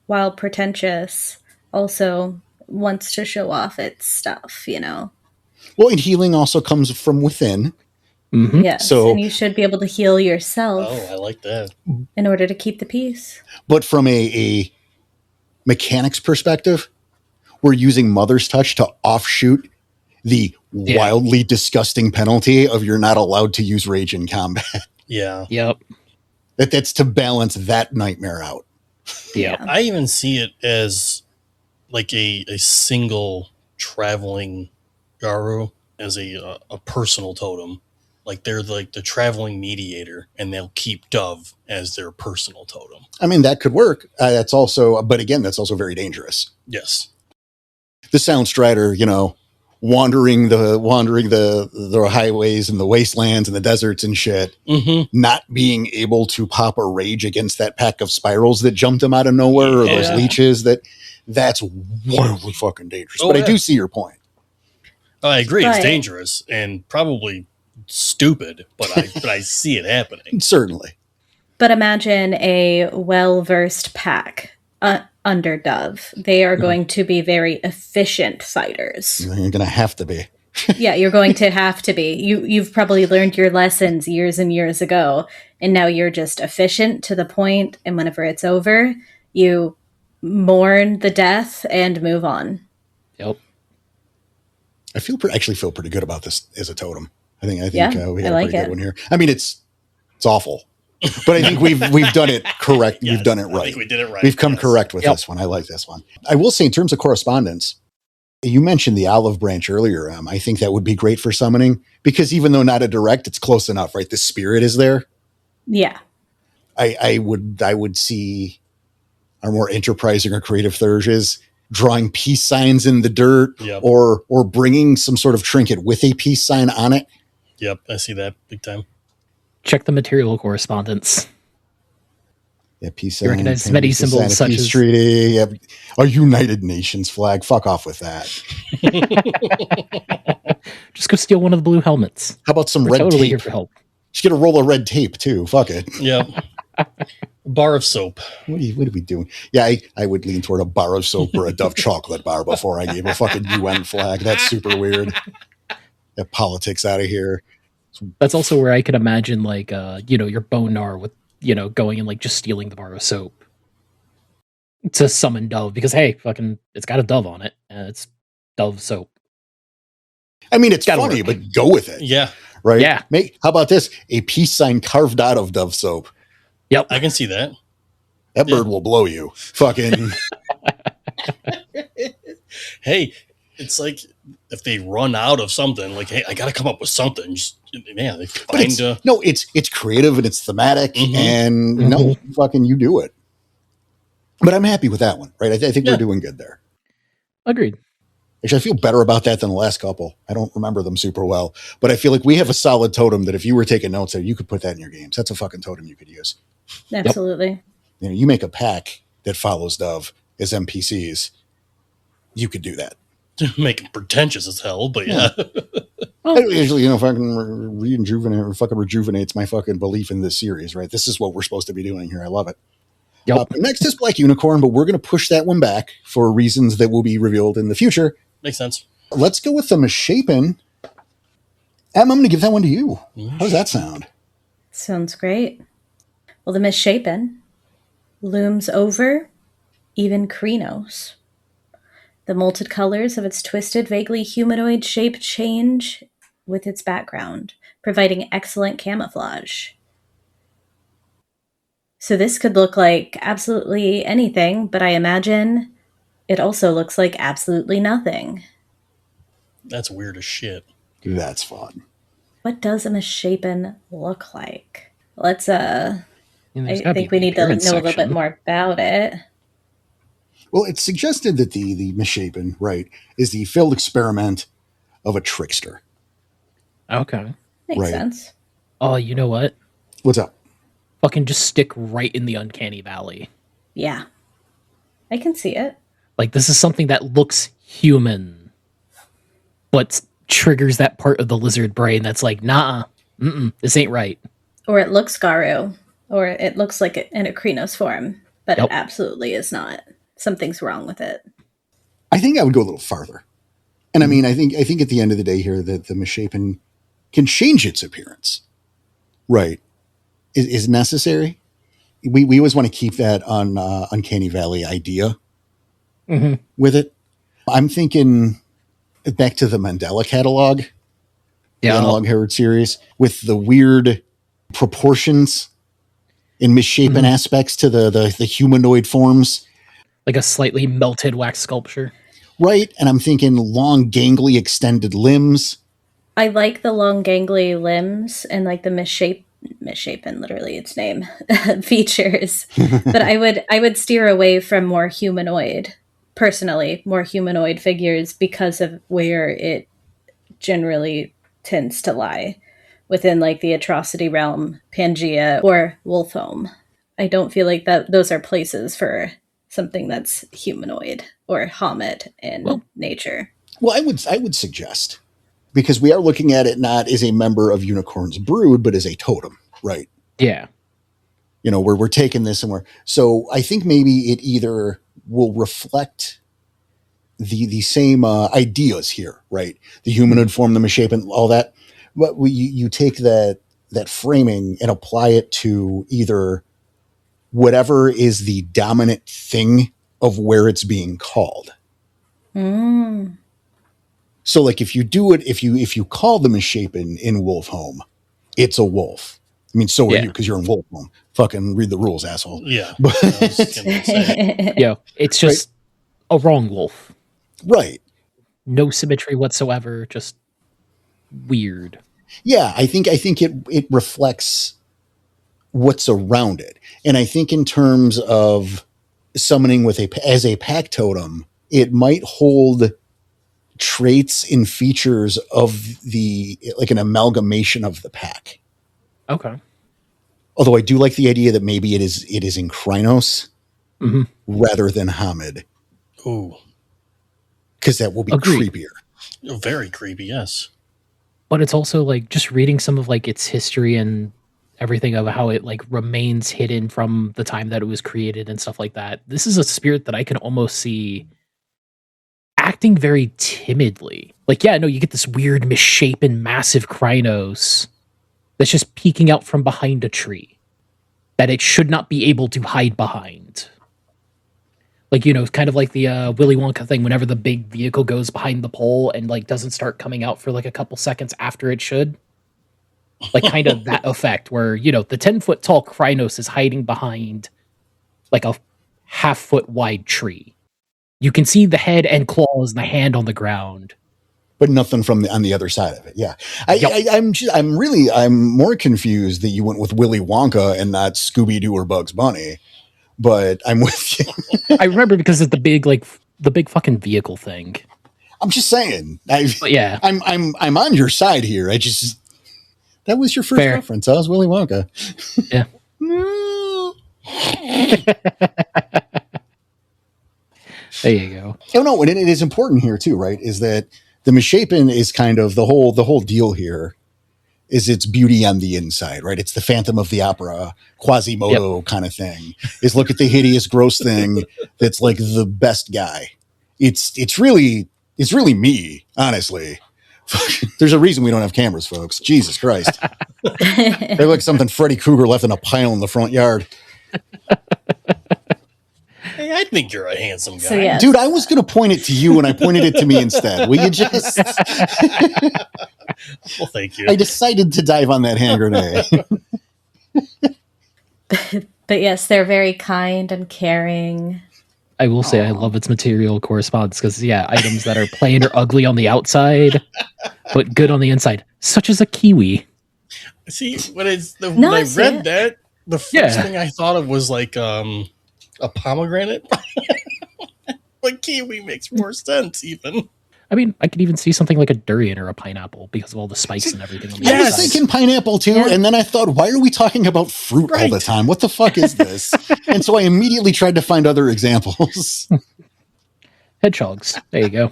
while pretentious, also wants to show off its stuff, Well, and healing also comes from within. Mm-hmm. Yes, so, and you should be able to heal yourself. Oh, I like that. In order to keep the peace. But from a mechanics perspective, we're using Mother's Touch to offshoot the wildly disgusting penalty of you're not allowed to use rage in combat. Yeah. Yep. That's to balance that nightmare out. Yeah. I even see it as like a single traveling Garu as a personal totem. Like they're like the traveling mediator, and they'll keep Dove as their personal totem. I mean, that could work. That's also very dangerous. Yes. The Sound Strider, wandering the highways and the wastelands and the deserts and shit, not being able to pop a rage against that pack of spirals that jumped him out of nowhere or those leeches, that's wildly fucking dangerous. But I do see your point. I agree. It's dangerous and probably stupid, but I see it happening. Certainly. But imagine a well-versed pack under Dove. They are going to be very efficient fighters. You're going to have to be. Yeah, you're going to have to be. You've probably learned your lessons years and years ago, and now you're just efficient to the point, and whenever it's over, you mourn the death and move on. Yep. I actually feel pretty good about this as a totem. I think we had a pretty good one here. I mean, it's awful, but I think we've done it correct. Yes, we've done it right. I think we did it right. We've come correct with this one. I like this one. I will say, in terms of correspondence, you mentioned the olive branch earlier. I think that would be great for summoning because even though not a direct, it's close enough, right? The spirit is there. Yeah. I would see our more enterprising or creative Thurges drawing peace signs in the dirt, or bringing some sort of trinket with a peace sign on it. Yep, I see that big time. Check the material correspondence. Yeah, peace sign. You recognize many symbols such as treaty, a United Nations flag. Fuck off with that. Just go steal one of the blue helmets. How about some red totally tape? Here for help. Just get a roll of red tape too. Fuck it. Yeah. Bar of soap. What are we doing? Yeah, I would lean toward a bar of soap or a Dove chocolate bar before I gave a fucking UN flag. That's super weird. Get politics out of here. That's also where I could imagine, like, your Bonar with, going and, like, just stealing the bar of soap to summon Dove. Because, hey, fucking, it's got a Dove on it. And it's Dove soap. I mean, it's funny, but go with it. Yeah. Right? Yeah. How about this? A peace sign carved out of Dove soap. Yep. I can see that. That bird will blow you. Fucking. Hey, it's like if they run out of something, like, hey, I got to come up with something. They find. It's creative and it's thematic, and fucking you do it. But I'm happy with that one, right? I think we're doing good there. Agreed. Actually, I feel better about that than the last couple. I don't remember them super well, but I feel like we have a solid totem that if you were taking notes there, you could put that in your games. That's a fucking totem you could use. Absolutely. Yep. You make a pack that follows Dove as NPCs. You could do that. Make it pretentious as hell, but yeah. Usually, fucking rejuvenates my fucking belief in this series, right? This is what we're supposed to be doing here. I love it. Yep. Next is Black Unicorn, but we're going to push that one back for reasons that will be revealed in the future. Makes sense. Let's go with the Misshapen. Em, I'm going to give that one to you. How does that sound? Sounds great. Well, the Misshapen looms over even Krynos. The molted colors of its twisted, vaguely humanoid shape change with its background, providing excellent camouflage. So this could look like absolutely anything, but I imagine it also looks like absolutely nothing. That's weird as shit. That's fun. What does a Misshapen look like? Let's I think we need to know a little bit more about it. Well, it's suggested that the Misshapen, right, is the failed experiment of a trickster. Okay. Makes sense. Oh, you know what? What's up? Fucking just stick right in the uncanny valley. Yeah. I can see it. Like, this is something that looks human, but triggers that part of the lizard brain that's like, nah, this ain't right. Or it looks Garu, or it looks like it in a Krynos form, but it absolutely is not. Something's wrong with it. I think I would go a little farther. And I mean, I think at the end of the day here that the Misshapen can change its appearance. Right. Is necessary. We always want to keep that on Uncanny Valley idea with it. I'm thinking back to the Mandela catalog, the Analog Herald series, with the weird proportions and misshapen aspects to the humanoid forms. Like a slightly melted wax sculpture. Right. And I'm thinking long, gangly, extended limbs. I like the long, gangly limbs and like the misshapen, literally its name, features. But I would steer away from more humanoid figures because of where it generally tends to lie within like the atrocity realm, Pangea, or Wolfholm. I don't feel like that those are places for something that's humanoid or Homet in nature. Well, I would suggest, because we are looking at it not as a member of Unicorn's brood, but as a totem, right? Yeah. We're taking this and so I think maybe it either will reflect the same ideas here, right? The humanoid form, the misshapen, all that. But you take that framing and apply it to either whatever is the dominant thing of where it's being called. Mm. So like if you do it, if you call the misshapen in Wolfhome, it's a wolf. I mean, so are you, because you're in Wolfhome. Fucking read the rules, asshole. Yeah. But yeah, it's just a wrong wolf. Right. No symmetry whatsoever, just weird. Yeah, I think it reflects what's around it. And I think in terms of summoning as a pack totem, it might hold traits and features of like an amalgamation of the pack. Okay. Although I do like the idea that maybe it is in Krynos rather than Hamid. Ooh. Because that will be creepier. Very creepy, yes. But it's also like just reading some of like its history and everything of how it like remains hidden from the time that it was created and stuff like that. This is a spirit that I can almost see acting very timidly. Like, yeah, no, you get this weird misshapen massive Krynos that's just peeking out from behind a tree that it should not be able to hide behind. Like, you know, kind of like the Willy Wonka thing, whenever the big vehicle goes behind the pole and like doesn't start coming out for like a couple seconds after it should. Like kind of that effect where, you know, the 10-foot tall Krynos is hiding behind like a half-foot wide tree. You can see the head and claws and the hand on the ground. But nothing on the other side of it. Yeah. I'm more confused that you went with Willy Wonka and not Scooby-Doo or Bugs Bunny. But I'm with you. I remember because it's the big fucking vehicle thing. I'm just saying. Yeah. I'm on your side here. That was your first reference. I was Willy Wonka. Yeah. There you go. Oh no, and it is important here too, right? Is that the misshapen is kind of the whole deal here is its beauty on the inside, right? It's the Phantom of the Opera, Quasimodo kind of thing. Is look at the hideous, gross thing that's like the best guy. It's really me, honestly. There's a reason we don't have cameras, folks. Jesus Christ. They look like something Freddy Krueger left in a pile in the front yard. Hey, I think you're a handsome guy. So, yes. Dude, I was going to point it to you and I pointed it to me instead. Will you just... Well, thank you. I decided to dive on that hand grenade. But yes, they're very kind and caring. I will say I love its material correspondence because, items that are plain or ugly on the outside, but good on the inside, such as a kiwi. See, when I read that, the first thing I thought of was like a pomegranate. Like kiwi makes more sense, even. I mean, I could even see something like a durian or a pineapple because of all the spikes and everything on the I was thinking pineapple too, and then I thought, why are we talking about fruit all the time? What the fuck is this? And so I immediately tried to find other examples. Hedgehogs. There you go.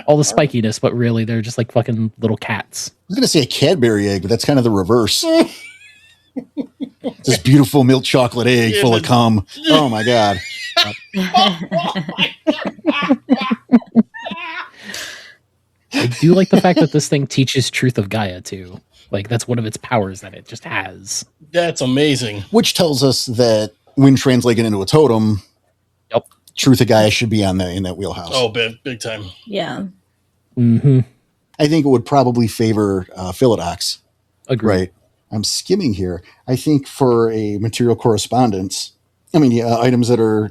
All the spikiness, but really they're just like fucking little cats. I was going to say a Cadbury egg, but that's kind of the reverse. This beautiful milk chocolate egg full of cum. Oh my God. I do like the fact that this thing teaches truth of Gaia too. Like that's one of its powers that it just has. That's amazing. Which tells us that when translating into a totem, truth of Gaia should be in that wheelhouse. Oh, big time. Yeah. Mm-hmm. I think it would probably favor Philodox. Agreed. Right. I'm skimming here. I think for a material correspondence, I mean, items that are,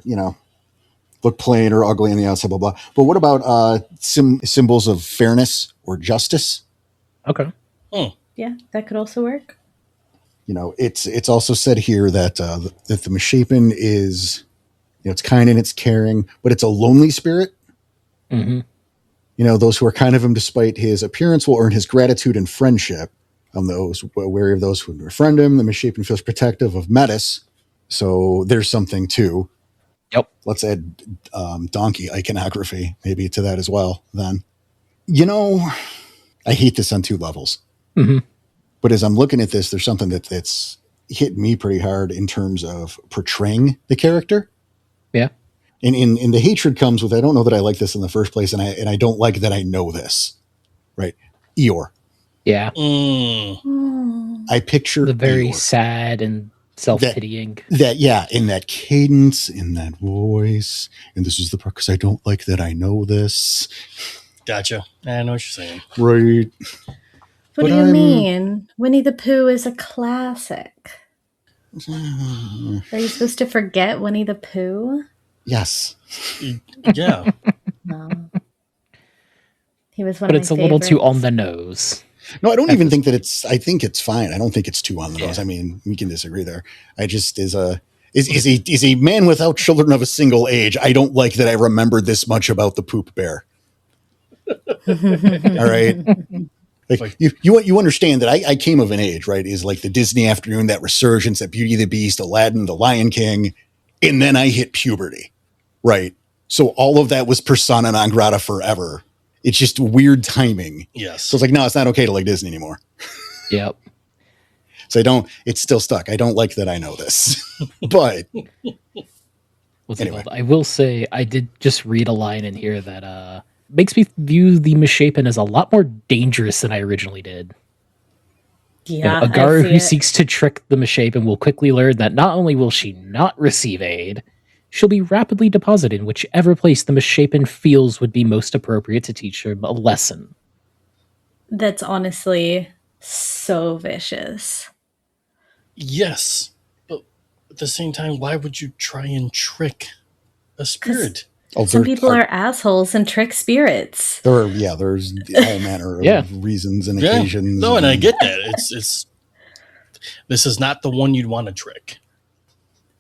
look plain or ugly on the outside, blah, blah. But what about symbols of fairness or justice? Okay. Yeah, that could also work. It's also said here that the misshapen is, it's kind and it's caring, but it's a lonely spirit. Mm-hmm. Those who are kind of him despite his appearance will earn his gratitude and friendship. Those wary of those who befriend him. The misshapen feels protective of Metis. So there's something too. Yep. Let's add donkey iconography maybe to that as well. Then, I hate this on two levels. Mm-hmm. But as I'm looking at this, there's something that's hit me pretty hard in terms of portraying the character. Yeah. And the hatred comes with, I don't know that I like this in the first place, and I don't like that I know this. Right. Eeyore. Yeah. I picture the very Eeyore. sad and self-pitying. That in that cadence, in that voice, and this is the part, because I don't like that I know this. Gotcha. I know what you're saying. Right. What do you mean? Winnie the Pooh is a classic. Are you supposed to forget Winnie the Pooh? Yes. Yeah. No. He was one but of it's my a little too favorites. on the nose. No, I don't even think that it's. I think it's fine. I don't think it's too on the nose. Yeah. I mean, we can disagree there. I just is a man without children of a single age. I don't like that I remembered this much about the poop bear. All right. Like you understand that I came of an age, right? Is like the Disney afternoon, that resurgence, that Beauty and the Beast, Aladdin, the Lion King, and then I hit puberty, right? So all of that was persona non grata forever. It's just weird timing. Yes. So it's like, no, it's not okay to like Disney anymore. Yep. So it's still stuck. I don't like that I know this, but Anyway. I will say I did just read a line in here that makes me view the Misshapen as a lot more dangerous than I originally did. Yeah, a Garu who seeks to trick the Misshapen will quickly learn that not only will she not receive aid, she'll be rapidly deposited in whichever place the Misshapen feels would be most appropriate to teach her a lesson. That's honestly so vicious. Yes, but at the same time, why would you try and trick a spirit? Some people are assholes and trick spirits. There's all manner of reasons and occasions. No, and I get that. It's this is not the one you'd want to trick.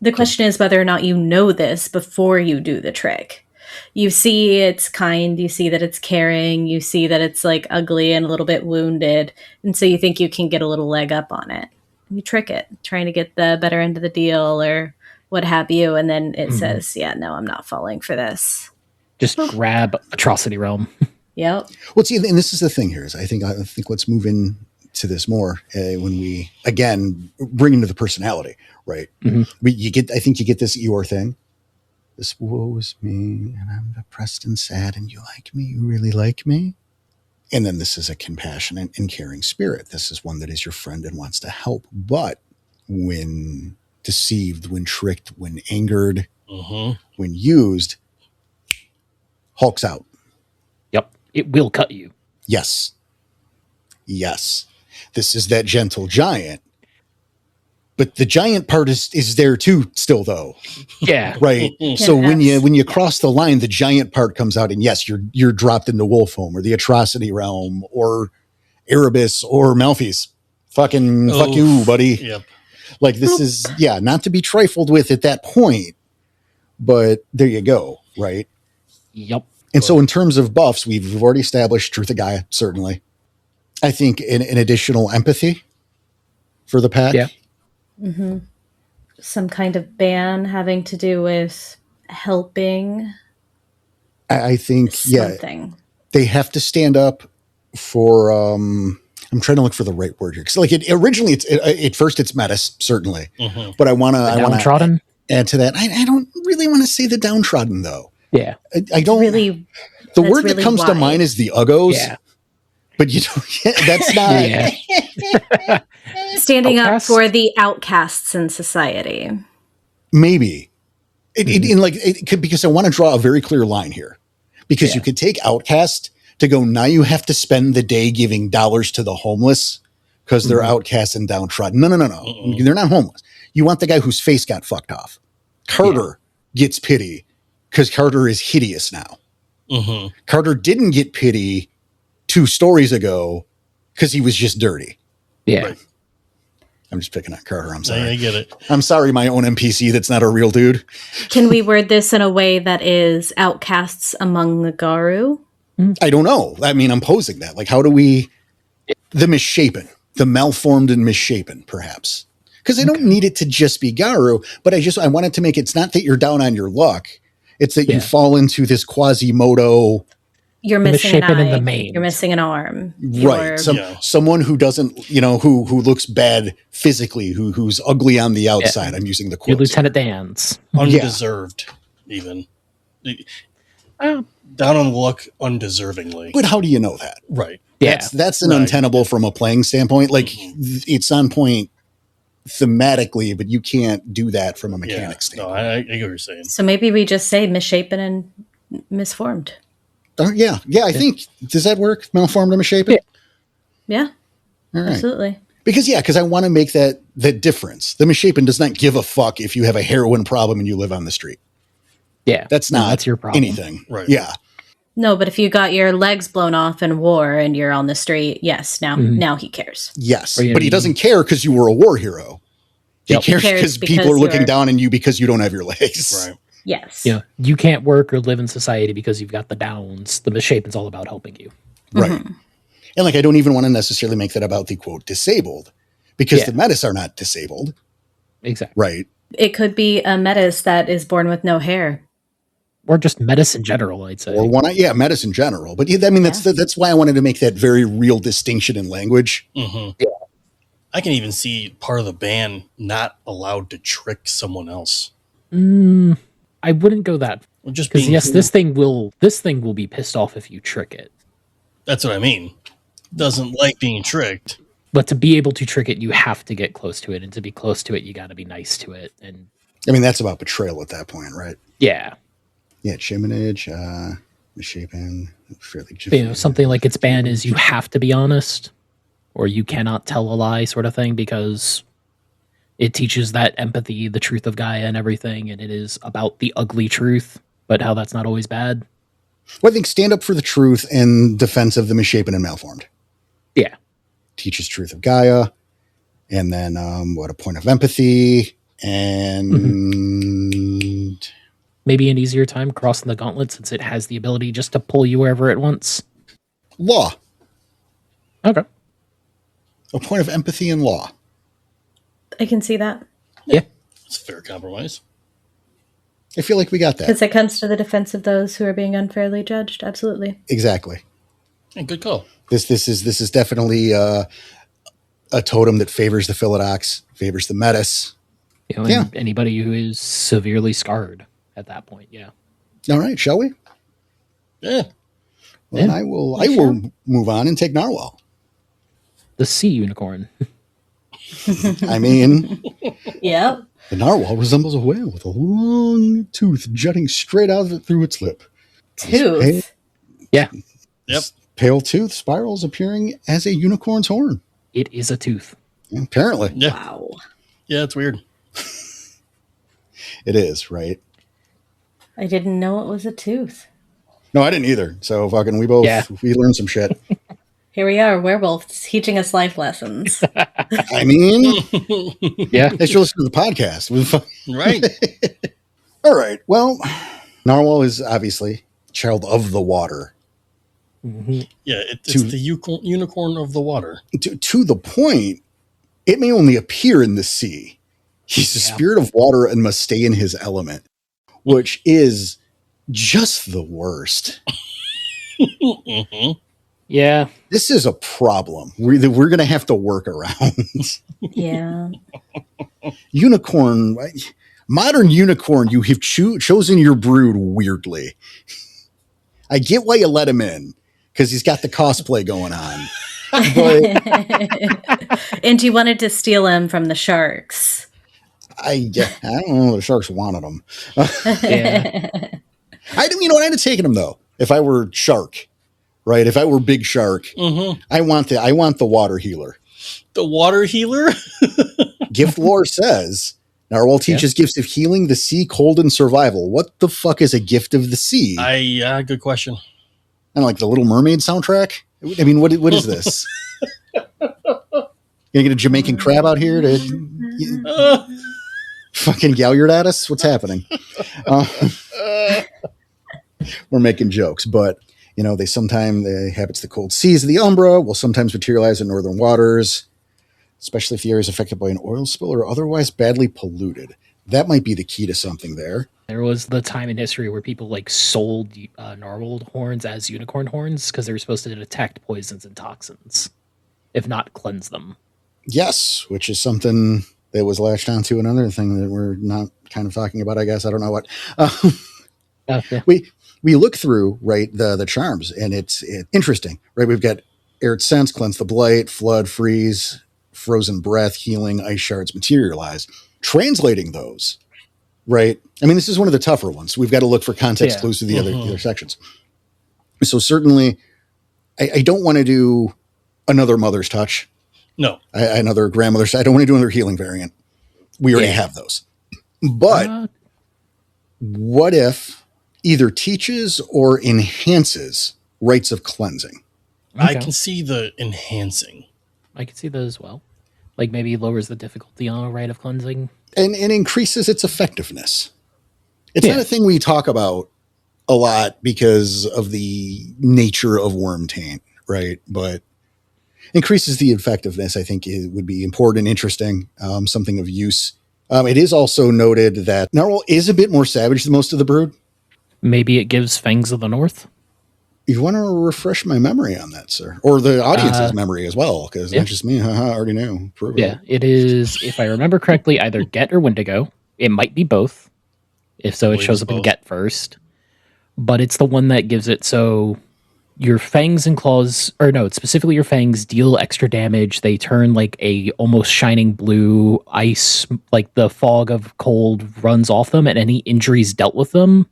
The question is whether or not you know this before you do the trick. You see it's kind, you see that it's caring, you see that it's like ugly and a little bit wounded, and so you think you can get a little leg up on it. You trick it, trying to get the better end of the deal or what have you, and then it says, yeah, no, I'm not falling for this. Just grab Atrocity Realm. Yep. Well, see, and this is the thing here is I think let's move in to this more when we again bring into the personality, right? Mm-hmm. I think you get this Eeyore thing. This woe is me, and I'm depressed and sad, and you like me, you really like me. And then this is a compassionate and caring spirit. This is one that is your friend and wants to help. But when deceived, when tricked, when angered, when used, hulks out. Yep. It will cut you. Yes. This is that gentle giant. But the giant part is there too still, though. Yeah. Right. So when you cross the line, the giant part comes out, and yes, you're dropped into Wolfhome or the Atrocity Realm or Erebus or Malphys. Fuck you, buddy. Yep. Like this is not to be trifled with at that point, but there you go, right? Yep. And so in terms of buffs, we've already established Truth of Gaia, certainly. I think an additional empathy for the pack. Yeah. Mm-hmm. Some kind of ban having to do with helping. I think, something. They have to stand up for, I'm trying to look for the right word here. Cause like originally at first it's Metis, certainly, but I want to add to that. I don't really want to say the downtrodden though. Yeah. I don't really, the word that comes to mind is the uggos. Yeah. But that's not standing up for the outcasts in society. Maybe because I want to draw a very clear line here, because you could take outcast to go, now you have to spend the day giving dollars to the homeless because they're outcasts and downtrodden. No. They're not homeless. You want the guy whose face got fucked off. Carter gets pity because Carter is hideous now. Carter didn't get pity 2 stories ago because he was just dirty. Yeah. Right. I'm just picking on Carter. I'm sorry. I get it. I'm sorry, my own NPC that's not a real dude. Can we word this in a way that is outcasts among the Garu? I don't know. I mean, I'm posing that. Like, how do we... The misshapen. The malformed and misshapen, perhaps. Because I don't need it to just be Garu, but I wanted to make it's not that you're down on your luck. It's that you fall into this Quasimodo... You're missing an eye. In the main. You're missing an arm. Right. Someone who doesn't, who looks bad physically, who's ugly on the outside. I'm using the quotes. You're Lieutenant Dan's. Undeserved. even. Down on luck undeservingly. But how do you know that? Right. Yeah. That's an untenable from a playing standpoint. Like, it's on point thematically, but you can't do that from a mechanics standpoint. No, I get what you're saying. So maybe we just say misshapen and misformed. Yeah, I think, does that work? Malformed and misshapen? Yeah. All right. Absolutely. Because I want to make that difference. The misshapen does not give a fuck if you have a heroin problem and you live on the street. Yeah. That's your problem. Anything. Right. Yeah. No, but if you got your legs blown off in war and you're on the street, yes, now he cares. Yes. Or, but he doesn't care because you were a war hero. He cares because people are looking down on you because you don't have your legs. Right. Yes. Yeah. You can't work or live in society because you've got the downs. The misshapen's all about helping you. Right. Mm-hmm. And like, I don't even want to necessarily make that about the quote disabled, because the metis are not disabled. Exactly. Right. It could be a metis that is born with no hair. Or just metis in general, I'd say. Or metis in general. But I mean, that's why I wanted to make that very real distinction in language. Mm-hmm. Yeah. I can even see part of the band not allowed to trick someone else. I wouldn't go that. Just because this thing will be pissed off if you trick it. That's what I mean. Doesn't like being tricked. But to be able to trick it, you have to get close to it, and to be close to it, you got to be nice to it. And I mean, that's about betrayal at that point, right? Yeah. Yeah, chiminage, misshapen, fairly. Something like its ban is you have to be honest, or you cannot tell a lie, sort of thing, because it teaches that empathy, the truth of Gaia, and everything, and it is about the ugly truth, but how that's not always bad. Well, I think stand up for the truth in defense of the misshapen and malformed. Yeah. Teaches truth of Gaia, and then a point of empathy, and maybe an easier time crossing the gauntlet since it has the ability just to pull you wherever it wants. Law. Okay. A point of empathy and law. I can see that. Yeah. It's a fair compromise. I feel like we got that. Because it comes to the defense of those who are being unfairly judged. Absolutely. Exactly. And good call. This is definitely a totem that favors the Philodox, favors the metis. Anybody who is severely scarred at that point. Yeah. All right, shall we? Yeah. Well, then I will move on and take Narwhal. The sea unicorn. I mean, yep. The narwhal resembles a whale with a long tooth jutting straight out of it through its lip. Tooth? Yeah. Yep. Pale tooth spirals appearing as a unicorn's horn. It is a tooth. Apparently. Yeah. Wow. Yeah, it's weird. It is, right? I didn't know it was a tooth. No, I didn't either. So fucking we learned some shit. Here we are, werewolves, teaching us life lessons. I mean, yeah. They should listen to the podcast. Right. All right. Well, Narwhal is obviously child of the water. Mm-hmm. Yeah, it's the unicorn of the water. To the point, it may only appear in the sea. He's the spirit of water and must stay in his element, which is just the worst. Mm-hmm. Yeah. This is a problem we're going to have to work around. Yeah. Unicorn, modern unicorn, you have chosen your brood weirdly. I get why you let him in, because he's got the cosplay going on. But, and you wanted to steal him from the sharks. I don't know. The sharks wanted him. Yeah. I'd have taken him though. If I were shark, right? If I were big shark, I want the water healer. The water healer. Gift lore says Narwhal teaches gifts of healing, the sea, cold, and survival. What the fuck is a gift of the sea? Good question. And like the Little Mermaid soundtrack. I mean, what is this? Gonna get a Jamaican crab out here to fucking galliard at us? What's happening? We're making jokes, but they sometimes inhabits the cold seas of the Umbra, will sometimes materialize in northern waters, especially if the area is affected by an oil spill or otherwise badly polluted. That might be the key to something there. There was the time in history where people sold narwhal horns as unicorn horns because they were supposed to detect poisons and toxins, if not cleanse them. Yes, which is something that was latched onto another thing that we're not kind of talking about, I guess. I don't know what. Yeah. We look through, right, the charms, and it's interesting, right? We've got Arid Sense, Cleanse the Blight, Flood, Freeze, Frozen Breath, Healing, Ice Shards, Materialize. Translating those, right? I mean, this is one of the tougher ones. We've got to look for context clues to the other sections. So certainly, I don't want to do another Mother's Touch. No. Another Grandmother's. I don't want to do another healing variant. We already have those. But what if either teaches or enhances rites of cleansing? Okay. I can see the enhancing. I can see that as well. Like maybe lowers the difficulty on a rite of cleansing. And increases its effectiveness. It's not a thing we talk about a lot because of the nature of worm taint, right? But increases the effectiveness, I think it would be important, interesting, something of use. It is also noted that Narwhal is a bit more savage than most of the brood. Maybe it gives Fangs of the North? You want to refresh my memory on that, sir? Or the audience's memory as well, because not just me. I already knew. It is, if I remember correctly, either Get or Wendigo. It might be both. If so, it shows up in Get first. But it's the one that gives it so your fangs and claws, or no, it's specifically your fangs deal extra damage. They turn like a almost shining blue ice, like the fog of cold runs off them, and any injuries dealt with them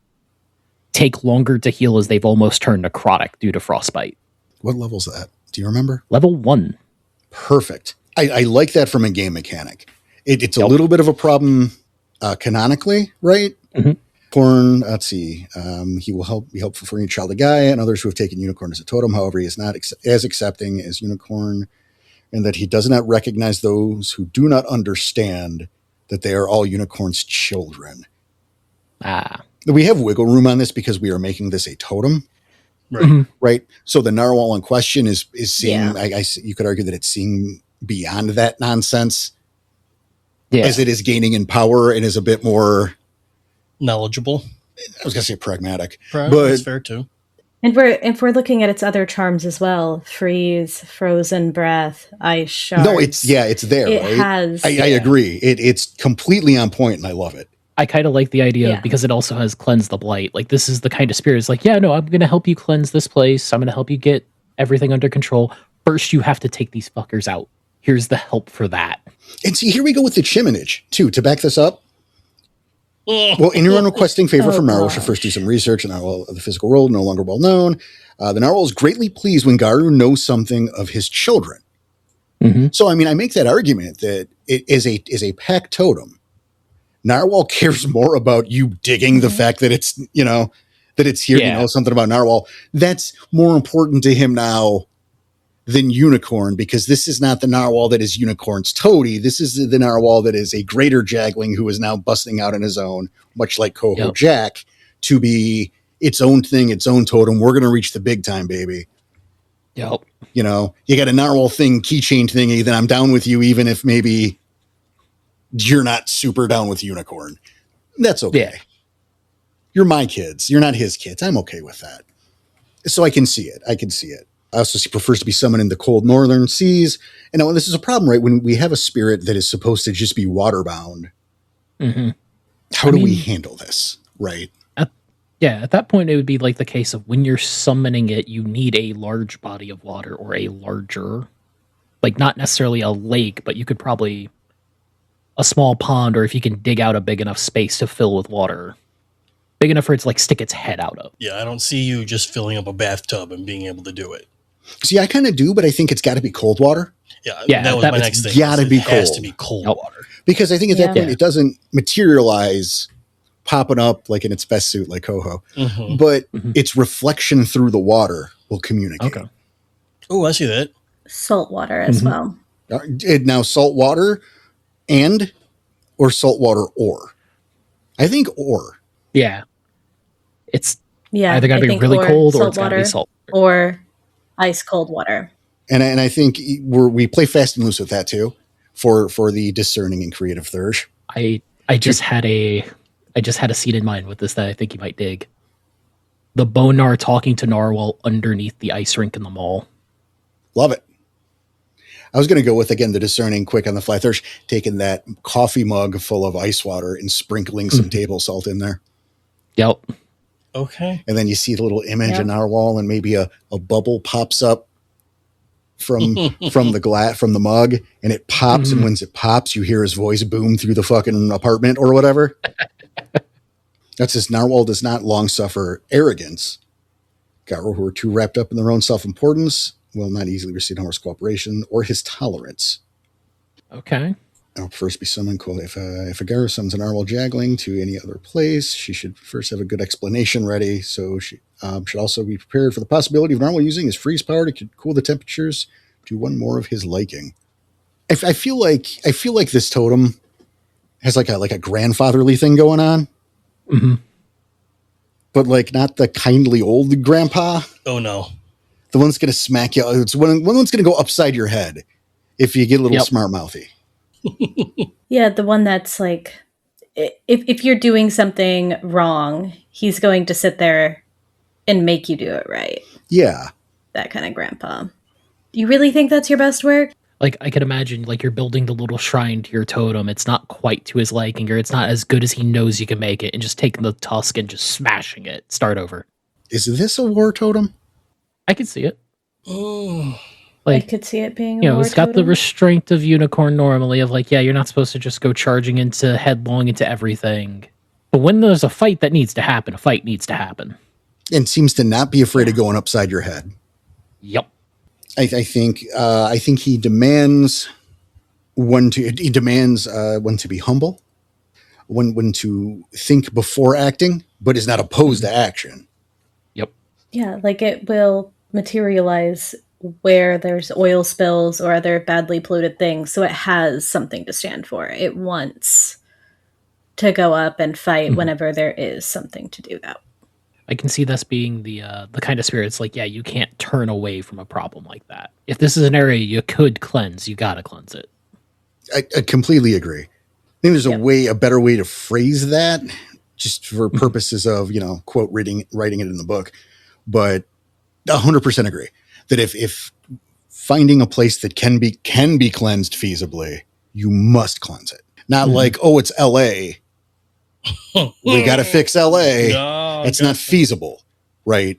take longer to heal as they've almost turned necrotic due to frostbite. What level's that? Do you remember? Level 1. Perfect. I like that from a game mechanic. It's a little bit of a problem canonically, right? Mm-hmm. Corn, let's see. He will be helpful for any child of Gaia and others who have taken unicorn as a totem. However, he is not as accepting as unicorn, and that he does not recognize those who do not understand that they are all unicorn's children. We have wiggle room on this because we are making this a totem. Right. Mm-hmm. Right. So the narwhal in question is seeing, you could argue that it's seeing beyond that nonsense as it is gaining in power and is a bit more knowledgeable. I was going to say pragmatic, but that's fair too. And if we're looking at its other charms as well, freeze, frozen breath, ice shards. No, it's there. It right? has. I agree. It's completely on point, and I love it. I kind of like the idea because it also has cleanse the blight. Like this is the kind of spirit. It's like, I'm going to help you cleanse this place. I'm going to help you get everything under control. First, you have to take these fuckers out. Here's the help for that. And see, here we go with the chiminage too to back this up. Well, anyone requesting favor from Narwhal should first do some research on the physical world, no longer well known. The Narwhal is greatly pleased when Garu knows something of his children. Mm-hmm. So, I mean, I make that argument that it is a pack totem. Narwhal cares more about you digging the fact that it's, that it's here, something about Narwhal. That's more important to him now than Unicorn, because this is not the Narwhal that is Unicorn's toady. This is the Narwhal that is a greater Jagling who is now busting out on his own, much like Coho Jack, to be its own thing, its own totem. We're going to reach the big time, baby. Yep. You got a Narwhal thing, keychain thingy, then I'm down with you, even if maybe you're not super down with Unicorn. That's okay. Yeah. You're my kids. You're not his kids. I'm okay with that. So I can see it. I also he prefers to be summoned in the cold northern seas. And now this is a problem, right? When we have a spirit that is supposed to just be waterbound, how do we handle this, right? At that point, it would be like the case of when you're summoning it, you need a large body of water or a larger, like not necessarily a lake, but you could probably a small pond, or if you can dig out a big enough space to fill with water. Big enough for it to like stick its head out of. Yeah, I don't see you just filling up a bathtub and being able to do it. See, I kind of do, but I think it's got to be cold water. Yeah, that was my next thing. Got to be cold. It has to be cold water. Because I think at that point it doesn't materialize popping up like in its best suit like Coho. Mm-hmm. But its reflection through the water will communicate. Okay. Oh, I see that. Salt water as well. Now, salt water or saltwater ore. I think ore. Yeah. It's either got to be really cold or it's got to be salt. Or ice cold water. And I think we play fast and loose with that too for the discerning and creative Thurge. I just had a seed in mind with this that I think you might dig. The Bonar talking to Narwhal underneath the ice rink in the mall. Love it. I was going to go with, again, the discerning quick on the fly Thurge, taking that coffee mug full of ice water and sprinkling some table salt in there. Yep. Okay. And then you see the little image of Narwhal, and maybe a bubble pops up from the mug, and it pops, and when it pops, you hear his voice boom through the fucking apartment or whatever. That's just Narwhal does not long suffer arrogance. Garu, who are too wrapped up in their own self-importance, will not easily receive Homer's cooperation or his tolerance. Okay. I'll first be summoned. If a Garu summons a Narwhal Jagling to any other place, she should first have a good explanation ready. So she should also be prepared for the possibility of Narwhal using his freeze power to cool the temperatures to one more of his liking. I feel like this totem has like a grandfatherly thing going on. Mm-hmm. But like not the kindly old grandpa. Oh no. The one's going to smack you. It's one's going to go upside your head if you get a little smart mouthy. Yeah, the one that's like, if you're doing something wrong, he's going to sit there and make you do it right. Yeah. That kind of grandpa. You really think that's your best work? Like, I could imagine, like, you're building the little shrine to your totem. It's not quite to his liking, or it's not as good as he knows you can make it, and just taking the tusk and just smashing it. Start over. Is this a war totem? I could see it. Oh. Like, I could see it being a war it's got totem. the restraint of unicorn normally, of like, yeah, you're not supposed to just go charging into headlong into everything. But when there's a fight that needs to happen, a fight needs to happen. And seems to not be afraid of going upside your head. Yep. I think he demands one to be humble, one to think before acting, but is not opposed to action. Yep. Yeah, like it will materialize where there's oil spills or other badly polluted things, so it has something to stand for. It wants to go up and fight whenever there is something to do that. I can see this being the kind of spirit. It's like, yeah, you can't turn away from a problem like that. If this is an area you could cleanse, you gotta cleanse it. I completely agree. I think there's a better way to phrase that, just for purposes of, quote, writing it in the book. But 100% agree that if finding a place that can be cleansed feasibly, you must cleanse it. Not like, oh, it's LA. We got to fix LA. No, it's not feasible, right?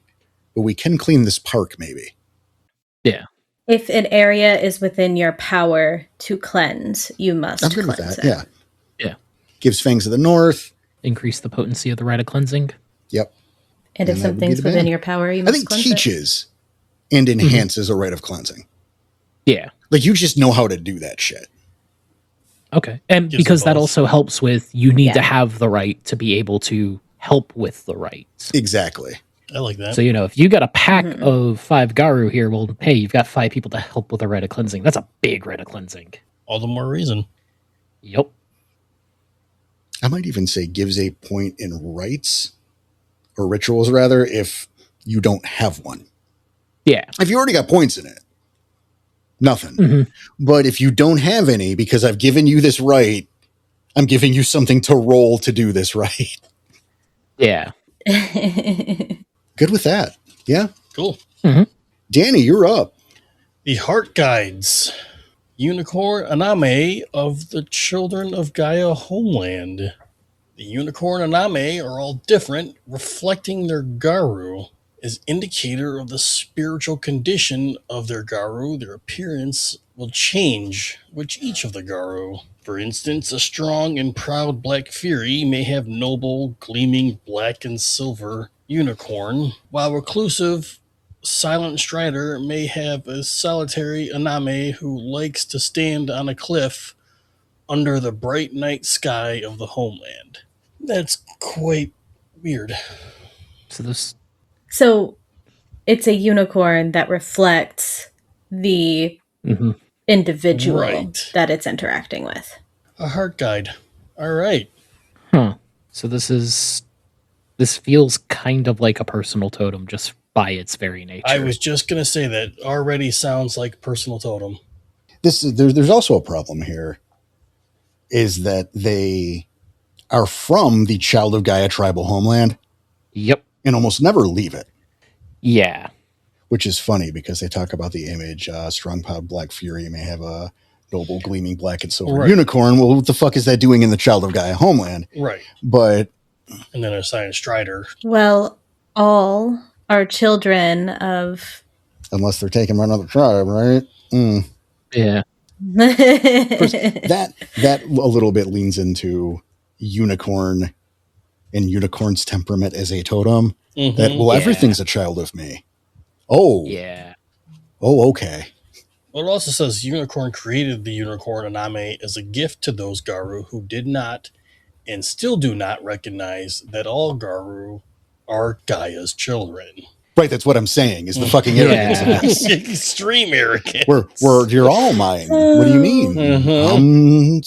But we can clean this park, maybe. Yeah. If an area is within your power to cleanse, you must I'm good cleanse with that. it. Yeah. Gives Fangs of the North. Increase the potency of the rite of cleansing. Yep. And if something's within your power, you must cleanse it. I think teaches and enhances a rite of cleansing. Yeah. Like, you just know how to do that shit. Okay. And because that also helps with, you need to have the right to be able to help with the rites. Exactly. I like that. So, if you got a pack of 5 Garu here, well, hey, you've got 5 people to help with a rite of cleansing. That's a big rite of cleansing. All the more reason. Yep. I might even say gives a point in rites, or rituals rather, if you don't have one. Yeah. If you already got points in it, nothing. But if you don't have any, because I've given you this right, I'm giving you something to roll to do this right. Yeah. Good with that. Yeah. Cool. Danny, you're up. The Heart Guides. Unicorn Aname of the Children of Gaia Homeland. The Unicorn Aname are all different, reflecting their Garu. As indicator of the spiritual condition of their Garu, their appearance will change with each of the Garu. For instance, a strong and proud Black Fury may have noble, gleaming black and silver unicorn, while reclusive Silent Strider may have a solitary Aname who likes to stand on a cliff under the bright night sky of the homeland. That's quite weird. So it's a unicorn that reflects the individual that it's interacting with. A heart guide. All right. Huh. So this feels kind of like a personal totem just by its very nature. I was just going to say that already sounds like personal totem. There's also a problem here, is that they are from the Child of Gaia tribal homeland. Yep. And almost never leave it. Yeah. Which is funny because they talk about the image, strong powered Black Fury may have a noble gleaming black and silver unicorn. Well, what the fuck is that doing in the Child of Gaia homeland? Right. But... And then a Silent Strider. Well, all are children of... Unless they're taken by another tribe, right? Yeah. First, that a little bit leans into unicorn and unicorn's temperament as a totem. That, well, everything's a child of me. Oh. Yeah. Oh, okay. Well, it also says Unicorn created the unicorn Aname as a gift to those Garu who did not and still do not recognize that all Garu are Gaia's children. Right, that's what I'm saying, is the fucking arrogance of this. Extreme arrogance. You're all mine. What do you mean? I'm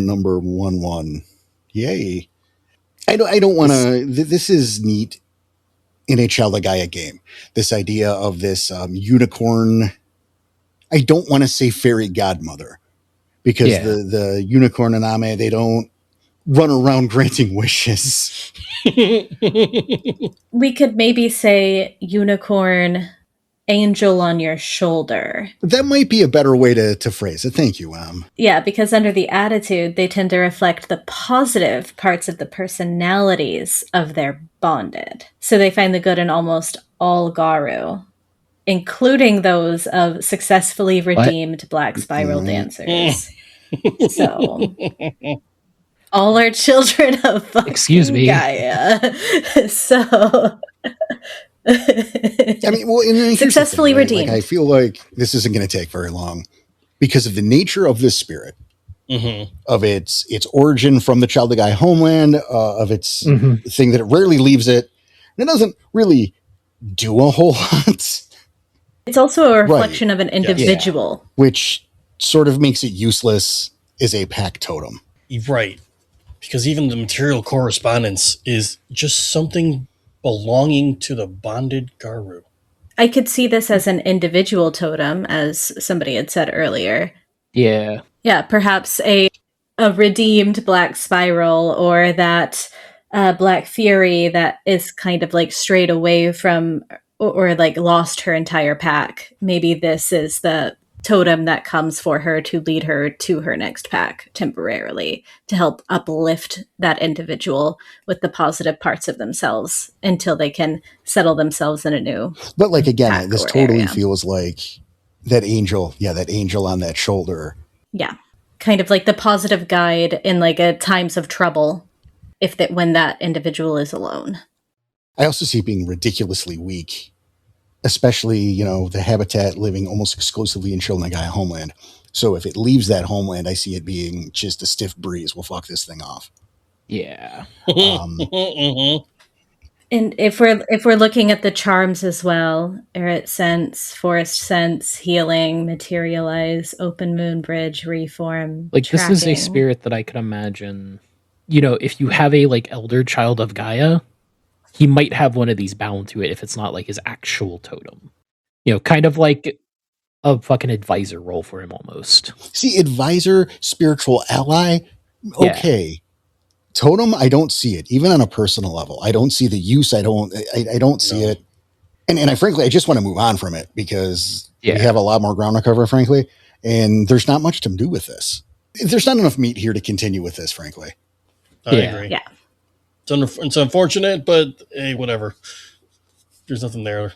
number one. Yay. I don't want to... This is neat in a Child of Gaia game. This idea of this unicorn... I don't want to say fairy godmother, because the unicorn Aname, they don't run around granting wishes. We could maybe say unicorn angel on your shoulder. That might be a better way to phrase it. Thank you, Yeah, because under the attitude, they tend to reflect the positive parts of the personalities of their bonded. So they find the good in almost all Garu, including those of successfully redeemed Black Spiral dancers. So... all are children of fucking Gaia. So... I mean, well, successfully redeemed. Like, I feel like this isn't going to take very long because of the nature of this spirit, of its origin from the Child of Gaia homeland, of its thing that it rarely leaves it. And it doesn't really do a whole lot. It's also a reflection of an individual, which sort of makes it useless as a pack totem. Right, because even the material correspondence is just something belonging to the bonded Garu. I could see this as an individual totem, as somebody had said earlier. Yeah. Yeah, perhaps a redeemed Black Spiral, or that Black Fury that is kind of like strayed away from, or like lost her entire pack. Maybe this is the totem that comes for her to lead her to her next pack temporarily, to help uplift that individual with the positive parts of themselves until they can settle themselves in a new... But like, again, this totally area. feels like that angel on that shoulder. Yeah, kind of like the positive guide in like a times of trouble, when that individual is alone. I also see it being ridiculously weak, especially, the habitat living almost exclusively in Child of Gaia homeland. So if it leaves that homeland, I see it being just a stiff breeze. We'll fuck this thing off. Yeah. And if we're looking at the charms as well, Erit Sense, Forest Sense, Healing, Materialize, Open Moon Bridge, Reform, like tracking. This is a spirit that I could imagine, if you have a like elder Child of Gaia, he might have one of these bound to it if it's not like his actual totem. Kind of like a fucking advisor role for him almost. See, advisor, spiritual ally, okay. Yeah. Totem, I don't see it, even on a personal level. I don't see the use. I don't see it. And I frankly, I just want to move on from it because we have a lot more ground to cover, frankly. And there's not much to do with this. There's not enough meat here to continue with this, frankly. I agree. Yeah. It's unfortunate, but hey, whatever. There's nothing there.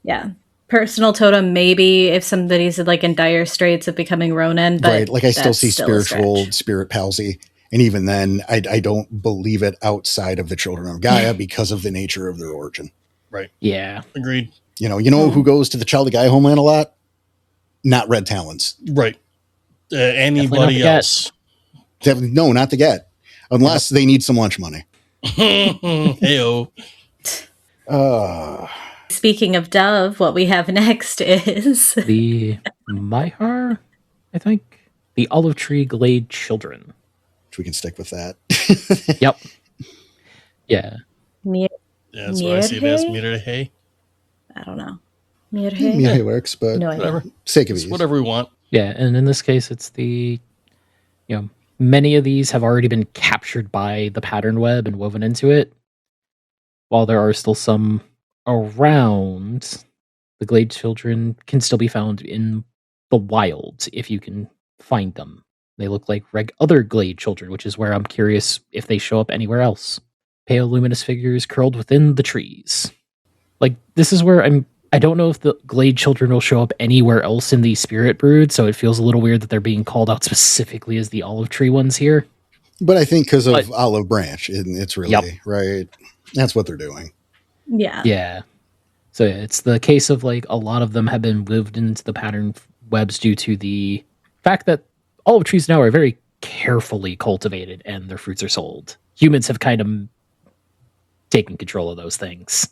Yeah. Personal totem, maybe if somebody's like in dire straits of becoming Ronin. But right. Like I still see spiritual spirit palsy. And even then, I don't believe it outside of the Children of Gaia because of the nature of their origin. Right. Yeah. Agreed. You know who goes to the Child of Gaia homeland a lot? Not Red Talons. Right. Anybody else? No, not the Get. Unless they need some lunch money. Heyo. Speaking of Dove, what we have next is the Maihar, I think. The Olive Tree Glade Children. Which we can stick with that. Yep. Yeah. Yeah, that's why I see it as Mirhe. I don't know. Mirhe works, but no whatever. Sake of ease. Whatever we want. Yeah, and in this case, it's the, many of these have already been captured by the pattern web and woven into it. While there are still some around, the Glade Children can still be found in the wild if you can find them. They look like other Glade Children, which is where I'm curious if they show up anywhere else. pale luminous figures curled within the trees. Like, this is where I don't know if the Glade children will show up anywhere else in the Spirit Brood, so it feels a little weird that they're being called out specifically as the olive tree ones here. But I think because of Olive Branch, it's really, right? That's what they're doing. Yeah. Yeah. So it's the case of, like, a lot of them have been moved into the pattern webs due to the fact that olive trees now are very carefully cultivated and their fruits are sold. Humans have kind of taken control of those things.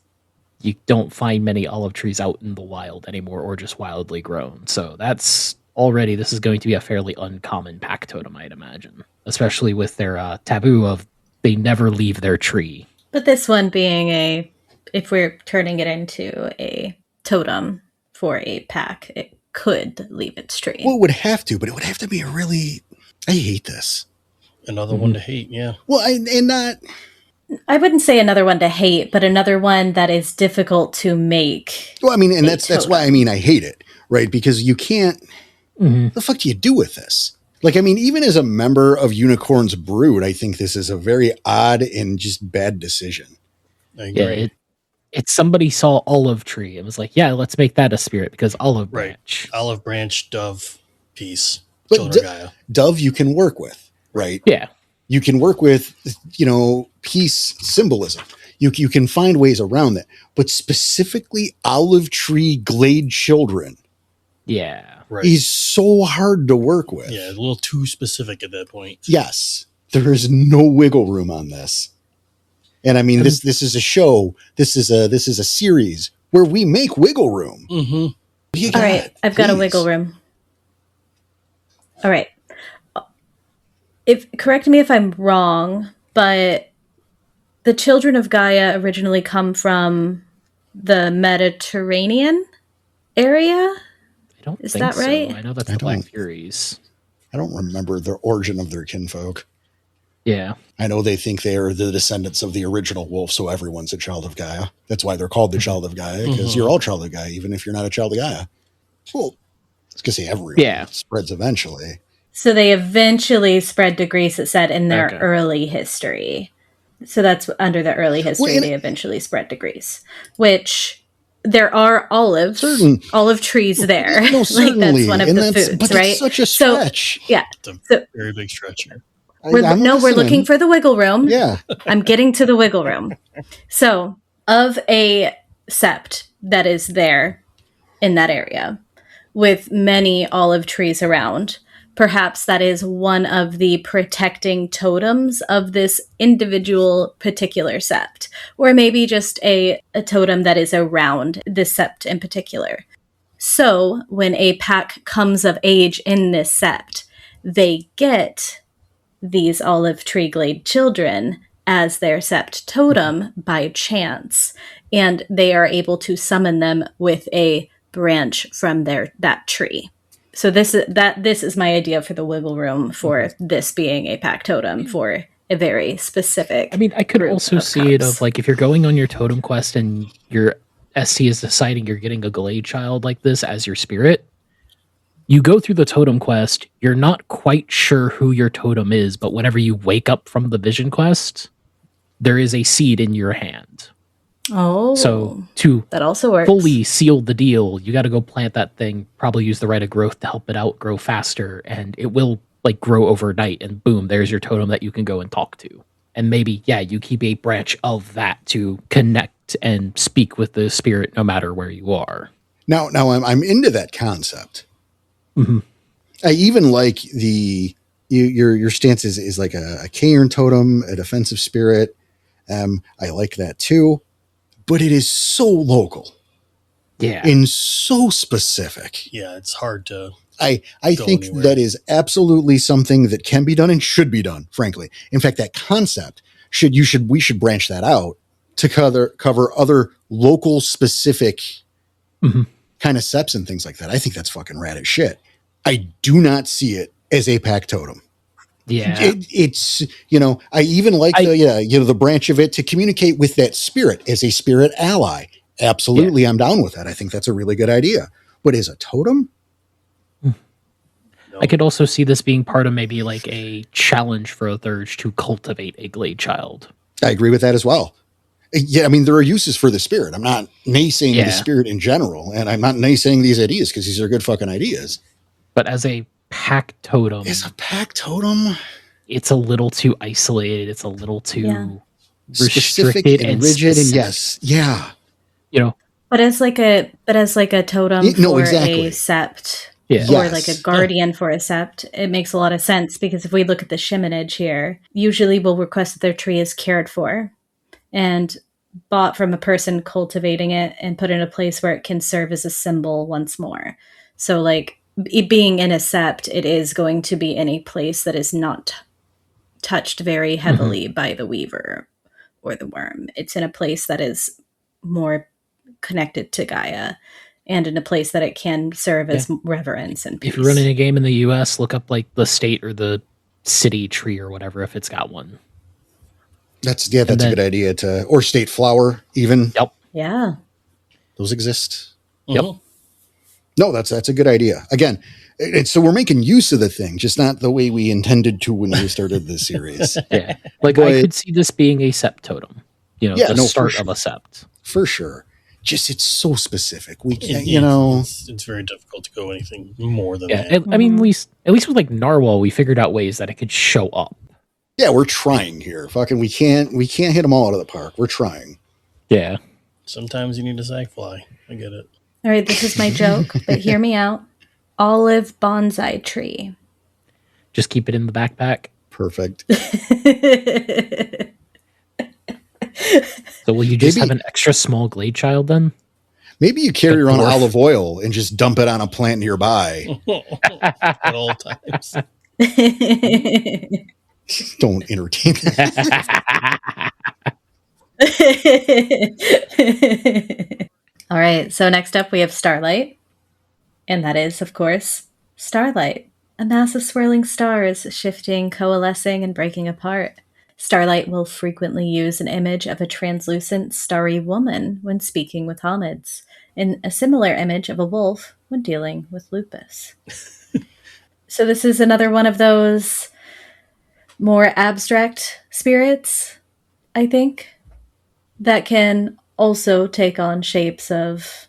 You don't find many olive trees out in the wild anymore or just wildly grown. So this is going to be a fairly uncommon pack totem, I'd imagine. Especially with their taboo of they never leave their tree. But this one being if we're turning it into a totem for a pack, it could leave its tree. Well, it would have to, but it would have to be I hate this. Another one to hate, yeah. Well, I wouldn't say another one to hate, but another one that is difficult to make. Well, I mean, and that's why I hate it, right? Because you can't. What the fuck do you do with this? Like, I mean, even as a member of Unicorn's Brood, I think this is a very odd and just bad decision. I agree. Yeah, it's somebody saw olive tree and was like, yeah, let's make that a spirit because olive branch. Right. Olive branch, dove, peace, but children Gaia. Dove you can work with, right? Yeah. You can work with, peace symbolism. You can find ways around that. But specifically olive tree glade children. Yeah. Right. Is so hard to work with. Yeah, a little too specific at that point. Yes. There is no wiggle room on this. And I mean, this is a show. This is a series where we make wiggle room. Mm-hmm. All right, I've got a wiggle room. All right. Correct me if I'm wrong, but the children of Gaia originally come from the Mediterranean area. I don't Is think that right? So. I know that's the Black Furies. I don't remember the origin of their kinfolk. Yeah. I know they think they are the descendants of the original wolf, so everyone's a child of Gaia. That's why they're called the child of Gaia, because you're all child of Gaia, even if you're not a child of Gaia. Well, I was going to say everyone. Yeah. It spreads eventually. So they eventually spread to Greece, it said, in their early history. So that's under the early history, they eventually spread to Greece, which... There are olive trees there. No, certainly. Like that's one of the foods, but right? It's such a stretch. So, yeah. It's a very big stretch here. We're looking for the wiggle room. Yeah. I'm getting to the wiggle room. So, of a sept that is there in that area with many olive trees around, perhaps that is one of the protecting totems of this individual particular sept, or maybe just a totem that is around this sept in particular. So when a pack comes of age in this sept, they get these olive tree glade children as their sept totem by chance, and they are able to summon them with a branch from that tree. So this is my idea for the wiggle room for this being a pack totem for a very specific. I mean, I could also see it of like if you're going on your totem quest and your ST is deciding you're getting a glade child like this as your spirit. You go through the totem quest, you're not quite sure who your totem is, but whenever you wake up from the vision quest, there is a seed in your hand. Oh, so that also works. Fully seal the deal, you got to go plant that thing, probably use the rite of growth to help it out grow faster, and it will like grow overnight, and boom, there's your totem that you can go and talk to. And maybe, you keep a branch of that to connect and speak with the spirit no matter where you are. Now I'm into that concept. Mm-hmm. I even like your stance is like a cairn totem, a defensive spirit. I like that too. But it is so local. Yeah. And so specific. Yeah, it's hard to I think anywhere. That is absolutely something that can be done and should be done, frankly. In fact, that concept we should branch that out to cover other local specific kind of septs and things like that. I think that's fucking rad as shit. I do not see it as a pack totem. Yeah, it's I even like the branch of it to communicate with that spirit as a spirit ally. Absolutely, I'm down with that. I think that's a really good idea. But as a totem, I could also see this being part of maybe like a challenge for a Thurge to cultivate a glade child. I agree with that as well. Yeah, I mean, there are uses for the spirit. I'm not naysaying the spirit in general, and I'm not naysaying these ideas because these are good fucking ideas. But as a pack totem, it's a little too isolated. It's a little too specific restricted and rigid. And yes, yeah, But as like a totem for a sept, or like a guardian for a sept, it makes a lot of sense because if we look at the Shimonage here, usually we'll request that their tree is cared for and bought from a person cultivating it and put in a place where it can serve as a symbol once more. So like it being in a sept, it is going to be in a place that is not touched very heavily by the weaver or the worm. It's in a place that is more connected to Gaia and in a place that it can serve as reverence and peace. If you're running a game in the US, look up like the state or the city tree or whatever if it's got one. That's a good idea or state flower even. Yep. Yeah. Those exist. Yep. No, that's a good idea. Again, so we're making use of the thing, just not the way we intended to when we started this series. Yeah. Like I could see this being a sept totem. The start of a sept. For sure. Just it's so specific. We can't, it's very difficult to go anything more than that. I mean, at least with like Narwhal, we figured out ways that it could show up. Yeah, we're trying here. Fucking, we can't hit them all out of the park. We're trying. Yeah. Sometimes you need a sack fly. I get it. All right, this is my joke, but hear me out. Olive bonsai tree. Just keep it in the backpack. Perfect. So will you just have an extra small glade child then? Maybe you carry around olive oil and just dump it on a plant nearby. At all times. Don't entertain that. All right, so next up we have Starlight. And that is, of course, Starlight. A mass of swirling stars, shifting, coalescing, and breaking apart. Starlight will frequently use an image of a translucent, starry woman when speaking with Homids, and a similar image of a wolf when dealing with lupus. So this is another one of those more abstract spirits, I think, that can also take on shapes of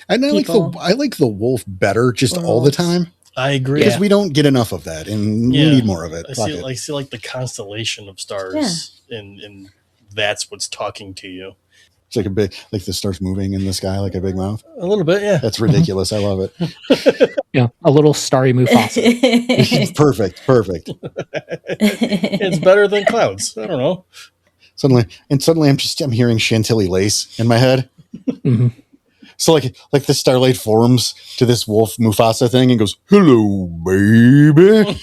and I like the wolf better just all the time. I agree. Because we don't get enough of that, and we need more of it. I see like the constellation of stars, and that's what's talking to you. It's like like the stars moving in the sky like a big mouth. A little bit, yeah. That's ridiculous. I love it. A little starry Mufasa. Perfect. It's better than clouds. I don't know. Suddenly I'm hearing Chantilly lace in my head. Mm-hmm. So like the Starlight forms to this wolf Mufasa thing and goes, "Hello, baby."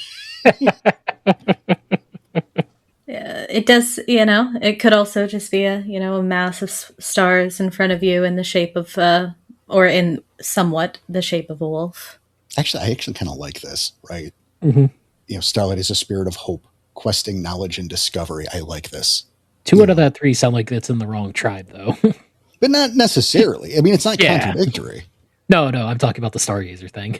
Yeah, it does. It could also just be a mass of stars in front of you in the shape of, or in somewhat the shape of a wolf. Actually, I kind of like this, right? Mm-hmm. Starlight is a spirit of hope, questing knowledge and discovery. I like this. 2 out of that 3 sound like it's in the wrong tribe, though. But not necessarily. I mean, it's not contradictory. No, I'm talking about the Stargazer thing.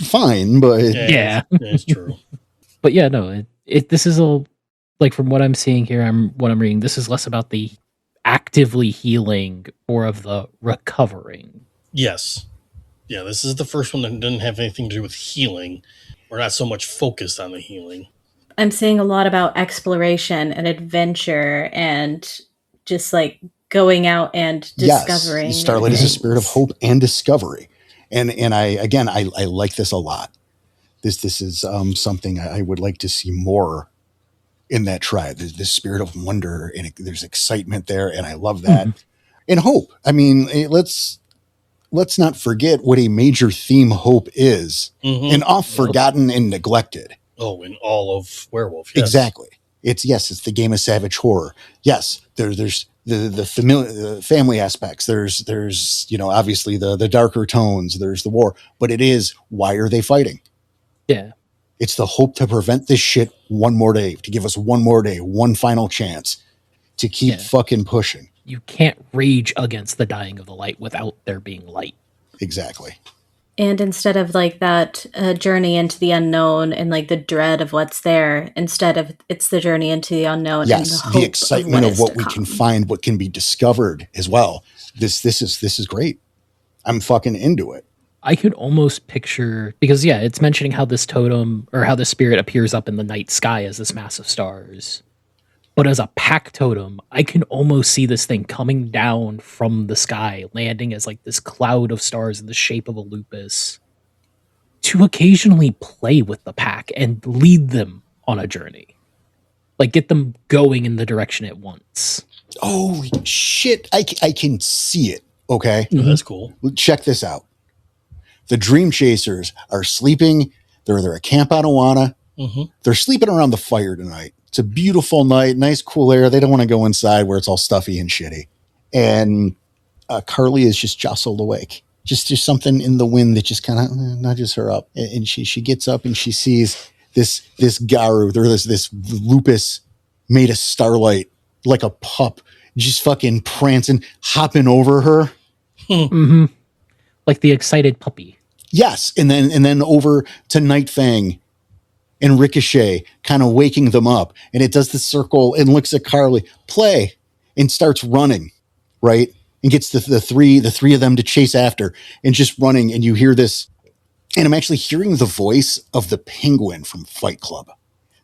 Fine, but... Yeah. It's true. But yeah, no, this is like from what I'm seeing here, what I'm reading, this is less about the actively healing or of the recovering. Yes. Yeah, this is the first one that didn't have anything to do with healing. We're not so much focused on the healing. I'm seeing a lot about exploration and adventure and just like going out and discovering. Yes, Starlight is a spirit of hope and discovery. And I like this a lot. This is something I would like to see more in that tribe. There's this spirit of wonder and there's excitement there. And I love that. Mm-hmm. And hope. I mean, let's not forget what a major theme hope is, and oft forgotten and neglected. Oh, in all of Werewolf. Yes. Exactly. It's the game of savage horror. Yes. There's the family aspects. There's obviously the darker tones. There's the war, but it is, why are they fighting? Yeah. It's the hope to prevent this shit one more day, to give us one more day, one final chance to keep fucking pushing. You can't rage against the dying of the light without there being light. Exactly. And instead of like that journey into the unknown and like the dread of what's there, instead of it's the journey into the unknown and the hope the excitement of what we come. can find, what can be discovered as well. This is great. I'm fucking into it. I could almost picture, because it's mentioning how this totem or how this spirit appears up in the night sky as this mass of stars. But as a pack totem, I can almost see this thing coming down from the sky, landing as like this cloud of stars in the shape of a lupus, to occasionally play with the pack and lead them on a journey. Like get them going in the direction it wants. Oh, shit. I can see it. Okay. Oh, that's cool. Check this out. The Dream Chasers are sleeping. They're at Camp Anawana. Mm-hmm. They're sleeping around the fire tonight. It's a beautiful night, nice cool air. They don't want to go inside where it's all stuffy and shitty. And Carly is just jostled awake. Just something in the wind that just kind of nudges her up. And she gets up and she sees this Garu, this lupus made of starlight, like a pup, just fucking prancing, hopping over her. Mm-hmm. Like the excited puppy. Yes. And then over to Night Fang and Ricochet, kind of waking them up. And it does the circle and looks at Carly, play, and starts running, right? And gets the three of them to chase after and just running. And you hear this, and I'm actually hearing the voice of the penguin from Fight Club.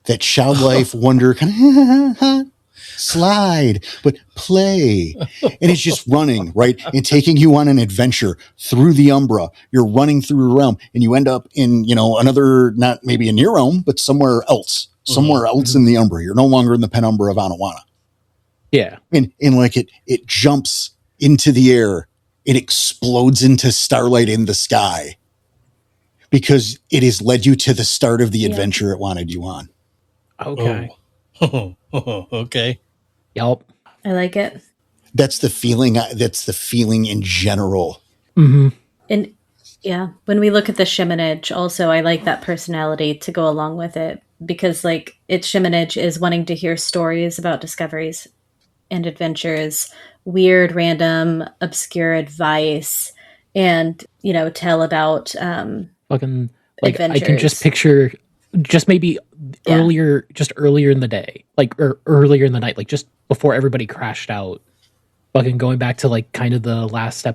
That child life wonder kind of slide, but play. And it's just running, right? And taking you on an adventure through the Umbra. You're running through a realm and you end up in, another, not maybe in your realm, but somewhere else in the Umbra. You're no longer in the penumbra of Anawana. Yeah. And like it jumps into the air. It explodes into starlight in the sky because it has led you to the start of the adventure it wanted you on. Okay. Oh. Okay. Yep. I like it. That's the feeling. That's the feeling in general. Mm-hmm. And when we look at the Shimonage, also, I like that personality to go along with it because, like, its Shimonage is wanting to hear stories about discoveries and adventures, weird, random, obscure advice, and tell about fucking like adventures. I can just picture just maybe earlier in the day, or earlier in the night, like just before everybody crashed out, fucking going back to like kind of the last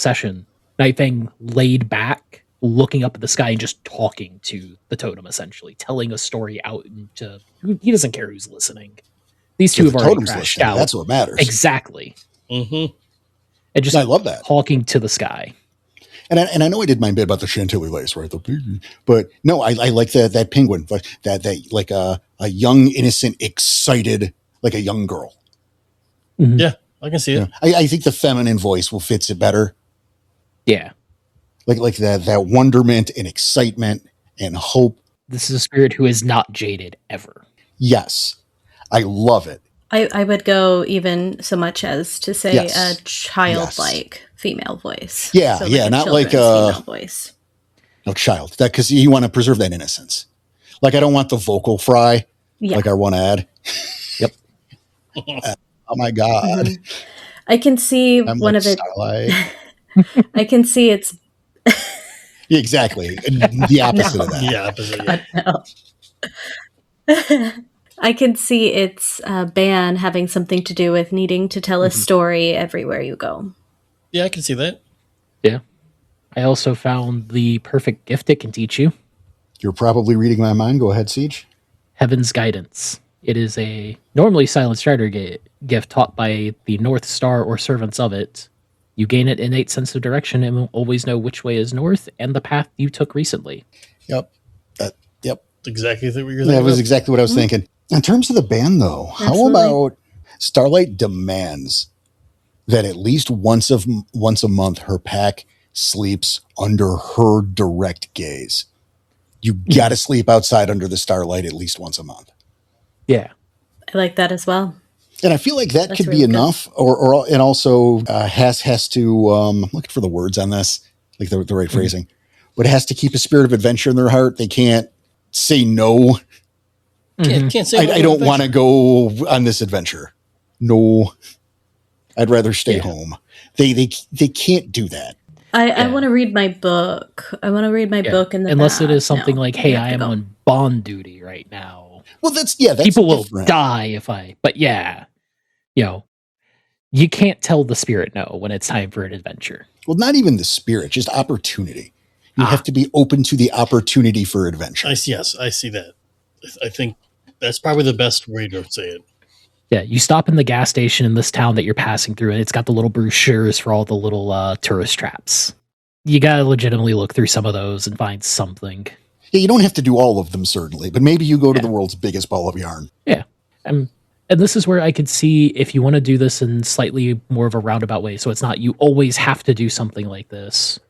session, Night Fang laid back, looking up at the sky and just talking to the totem, essentially telling a story out into, he doesn't care who's listening. These two have already crashed out. That's what matters. Exactly. Mm-hmm. And just I love that, talking to the sky. And I know I did my bit about the Chantilly lace, right? But no, I like that penguin, but that like a young, innocent, excited, like a young girl. Mm-hmm. Yeah, I can see it. I think the feminine voice will fits it better. Yeah, like that wonderment and excitement and hope. This is a spirit who is not jaded ever. Yes, I love it. I would go even so much as to say a childlike female voice. Yeah, so not like a female voice. No, child. That because you want to preserve that innocence. Like I don't want the vocal fry. Yeah. Like our one ad. Yep. Oh my god. Mm-hmm. I can see I'm one like of it. Starlight. I can see it's exactly the opposite of that. Yeah, opposite. Yeah. I can see its ban having something to do with needing to tell a story everywhere you go. Yeah, I can see that. Yeah. I also found the perfect gift it can teach you. You're probably reading my mind. Go ahead, Siege. Heaven's Guidance. It is a normally silent starter gift taught by the North Star or servants of it. You gain an innate sense of direction and will always know which way is north and the path you took recently. Yep. Yep. Exactly what you're thinking. That was exactly what I was thinking. In terms of the band, though, how about Starlight demands that at least once a month her pack sleeps under her direct gaze. You got to sleep outside under the starlight at least once a month. Yeah. I like that as well. And I feel like that could really be enough, and also has to. I'm looking for the words on this, like the right phrasing, but it has to keep a spirit of adventure in their heart. They can't say no. Can't say I don't want to go on this adventure. No, I'd rather stay home. They can't do that. I want to read my book. I want to read my book in the unless it is bath. something No, like, hey, you have I to am go. on bond duty right now. Well, that's people will different. die if I. But yeah, you know, you can't tell the spirit no when it's time for an adventure. Well, not even the spirit, just opportunity. You have to be open to the opportunity for adventure. Yes, I see that. I think that's probably the best way to say it. Yeah, you stop in the gas station in this town that you're passing through, and it's got the little brochures for all the little tourist traps. You gotta legitimately look through some of those and find something. Yeah, you don't have to do all of them, certainly, but maybe you go to the world's biggest ball of yarn. Yeah. And this is where I could see if you want to do this in slightly more of a roundabout way. So it's not you always have to do something like this.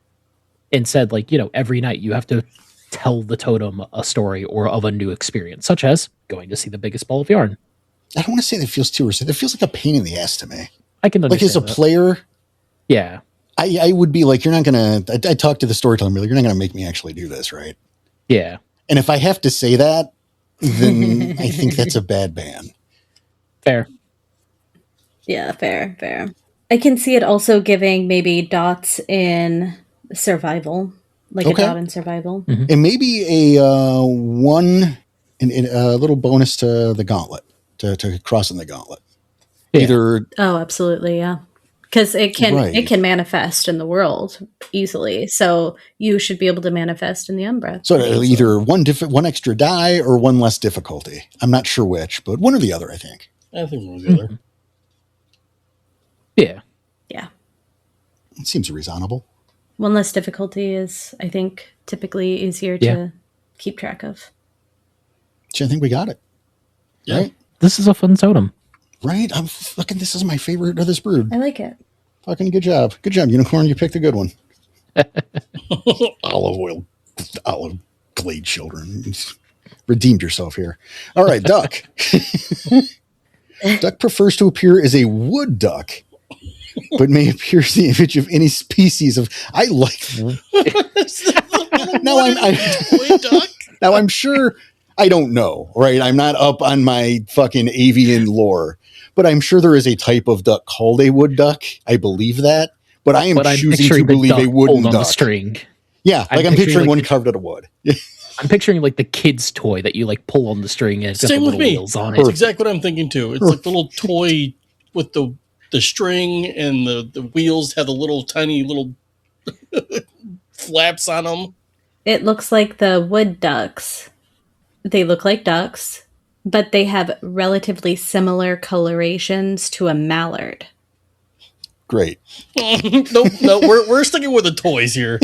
Instead, like, every night you have to tell the totem a story or of a new experience, such as going to see the biggest ball of yarn. I don't want to say that feels too restrictive. It feels like a pain in the ass to me. I can understand. Like, as a player, yeah, I would be like, you're not going to, I talk to the storyteller and be like, you're not going to make me actually do this, right? Yeah. And if I have to say that, then I think that's a bad ban. Fair. Yeah, fair. I can see it also giving maybe dots in survival, like a dot in survival. Mm-hmm. And maybe a little bonus to the gauntlet, to crossing the gauntlet. Yeah. Either. Oh, absolutely. Yeah. Because it can manifest in the world easily. So you should be able to manifest in the Umbra. So either one extra die or one less difficulty. I'm not sure which, but one or the other, I think. I think one or the other. Yeah. Yeah. It seems reasonable. One less difficulty is, I think, typically easier to keep track of. So I think we got it. Yeah. Right? This is a fun totem. Right? This is my favorite of this brood. I like it. Fucking good job. Good job, Unicorn. You picked a good one. Olive glade children. Redeemed yourself here. All right, Duck. Duck prefers to appear as a wood duck, but may appear as the image of any species of. I like. Now I'm sure. I don't know, right? I'm not up on my fucking avian lore, but I'm sure there is a type of duck called a wood duck. I believe that, but I am choosing to believe a wooden duck. On the string. Yeah, I'm picturing one carved out of wood. I'm picturing like the kid's toy that you like pull on the string and it's got the little wheels on it. That's exactly what I'm thinking too. It's like the little toy with the string and the wheels have the little tiny little flaps on them. It looks like the wood ducks. They look like ducks, but they have relatively similar colorations to a mallard. Great. No, we're sticking with the toys here.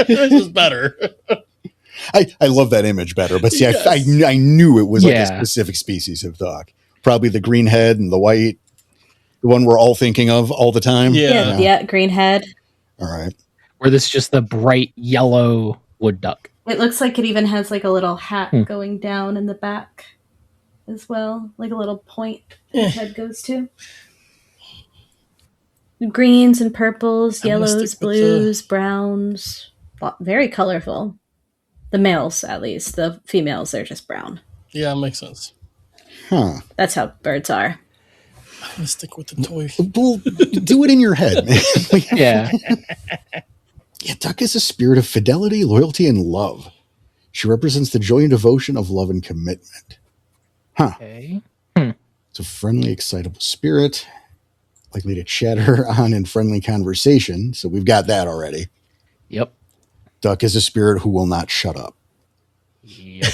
This is better. I love that image better, but see, yes. I knew it was like a specific species of duck. Probably the green head and the white, the one we're all thinking of all the time. Yeah, green head. All right. Or this is just the bright yellow wood duck. It looks like it even has like a little hat going down in the back as well, like a little point his head goes to. Greens and purples, yellows, blues, browns. Very colorful. The males, at least. The females, they're just brown. Yeah, makes sense. Huh. That's how birds are. I'm going to stick with the toy. Well, do it in your head, man. Yeah. Yeah, Duck is a spirit of fidelity, loyalty, and love. She represents the joy and devotion of love and commitment. Huh. Okay. It's a friendly, excitable spirit, likely to chatter on in friendly conversation. So we've got that already. Yep. Duck is a spirit who will not shut up. Yep.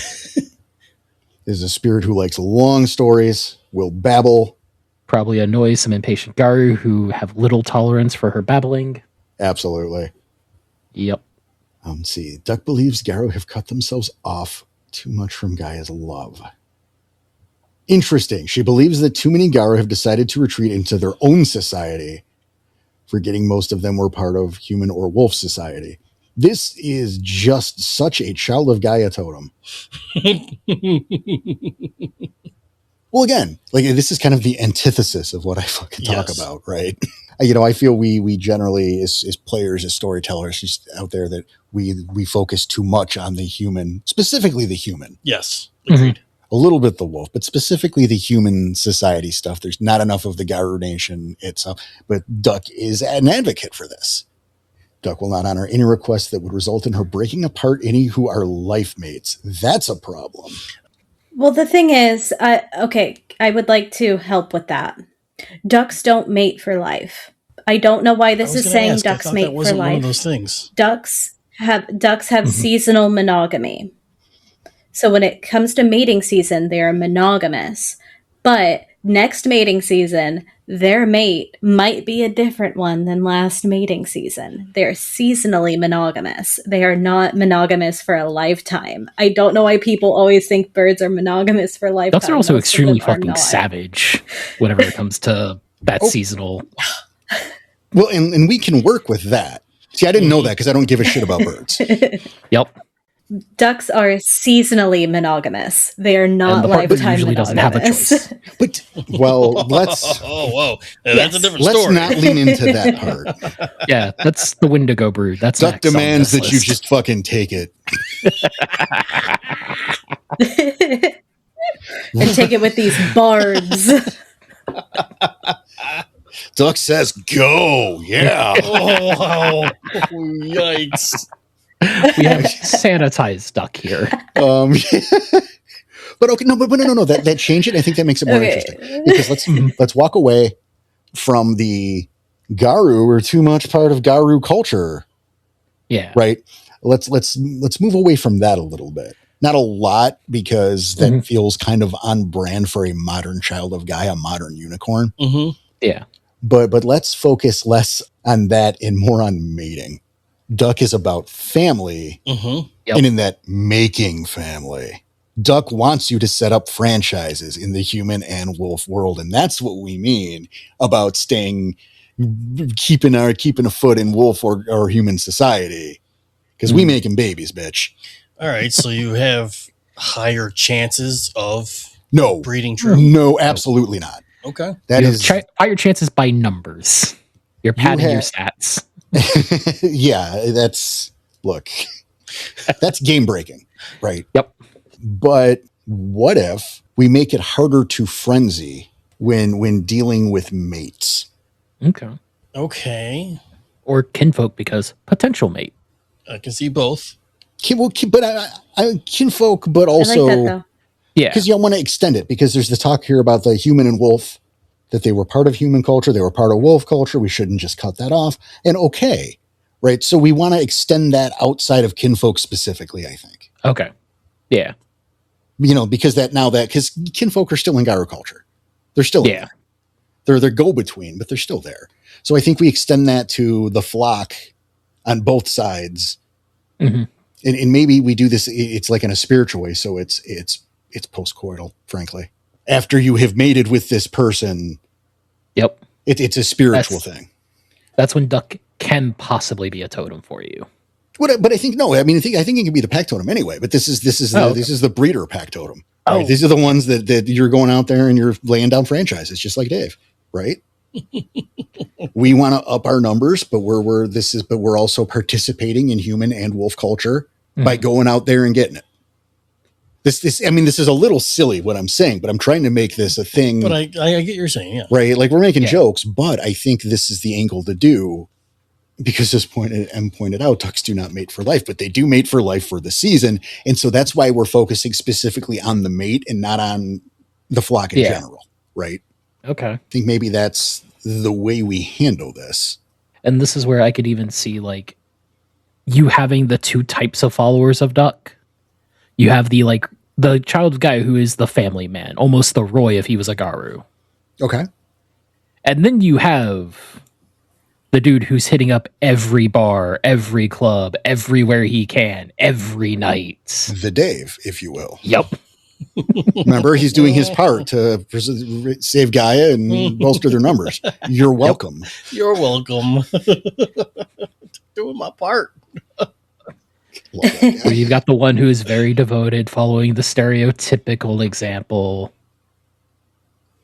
Is a spirit who likes long stories, will babble. Probably annoys some impatient Garu who have little tolerance for her babbling. Absolutely. Yep. Let's see. Duck believes Garu have cut themselves off too much from Gaia's love. Interesting. She believes that too many Garu have decided to retreat into their own society, forgetting most of them were part of human or wolf society. This is just such a child of Gaia totem. Well, again, like this is kind of the antithesis of what I fucking talk about, right? I feel we generally, as players, as storytellers, just out there, that we focus too much on the human, specifically the human. Yes, agreed. a little bit the wolf, but specifically the human society stuff. There's not enough of the Garu Nation itself, but Duck is an advocate for this. Duck will not honor any request that would result in her breaking apart any who are life mates. That's a problem. Well, the thing is, I would like to help with that. Ducks don't mate for life. I don't know why this is saying ducks mate for life. One of those things. Ducks have seasonal monogamy. So when it comes to mating season, they are monogamous. But next mating season, their mate might be a different one than last mating season. They're seasonally monogamous. They are not monogamous for a lifetime. I don't know why people always think birds are monogamous for a lifetime. Ducks are also extremely fucking savage whenever it comes to that seasonal. Well, and we can work with that. See, I didn't know that because I don't give a shit about birds. Yep. Ducks are seasonally monogamous. They are not lifetime usually monogamous. Doesn't have a choice. But let's. Oh, whoa! That's a different story. Let's not lean into that part. Yeah, that's the Wendigo brood. That's Duck demands that you just fucking take it and take it with these bards. Duck says, "Go, yeah." Oh, yikes! We have sanitized Duck here. But okay, no. That change it. I think that makes it more interesting because let's walk away from the Garu. We're too much part of Garu culture. Yeah. Right. Let's move away from that a little bit. Not a lot because that feels kind of on brand for a modern child of Gaia, modern unicorn. Mm-hmm. Yeah. But let's focus less on that and more on mating. Duck is about family, and in that making family. Duck wants you to set up franchises in the human and wolf world, and that's what we mean about keeping a foot in wolf or human society, because we making babies, bitch. All right, so you have higher chances of breeding true? No, absolutely not. Okay, that is higher chances by numbers. You're padding your stats. Yeah, that's game breaking, right? Yep. But what if we make it harder to frenzy when dealing with mates? Okay. Or kinfolk because potential mate. I can see both. But I kinfolk, but also I like that, though. Yeah, because you want to extend it because there's the talk here about the human and wolf, that they were part of human culture, they were part of wolf culture. We shouldn't just cut that off. And right? So we want to extend that outside of kinfolk specifically, I think. Okay. Yeah. Because kinfolk are still in Garu culture. They're still there. They're go-between, but they're still there. So I think we extend that to the flock on both sides. Mm-hmm. And maybe we do this, it's like in a spiritual way. So it's post-coital, frankly. After you have mated with this person. Yep. It's a spiritual thing. That's when Duck can possibly be a totem for you. But I think no. I mean, I think it can be the pack totem anyway. But this is the breeder pack totem. Right? These are the ones that you're going out there and you're laying down franchises, just like Dave, right? We want to up our numbers, but we're also participating in human and wolf culture by going out there and getting it. This is a little silly what I'm saying, but I'm trying to make this a thing. But I get what you're saying, yeah. Right? Like we're making jokes, but I think this is the angle to do. Because as pointed out, ducks do not mate for life, but they do mate for life for the season. And so that's why we're focusing specifically on the mate and not on the flock in general, right? Okay. I think maybe that's the way we handle this. And this is where I could even see, like, you having the two types of followers of Duck. You have the child guy who is the family man, almost the Roy if he was a Garu. Okay. And then you have the dude who's hitting up every bar, every club, everywhere he can, every night. The Dave, if you will. Yep. Remember, he's doing his part to save Gaia and bolster their numbers. You're welcome. Yep. You're welcome. Doing my part. So you've got the one who is very devoted, following the stereotypical example,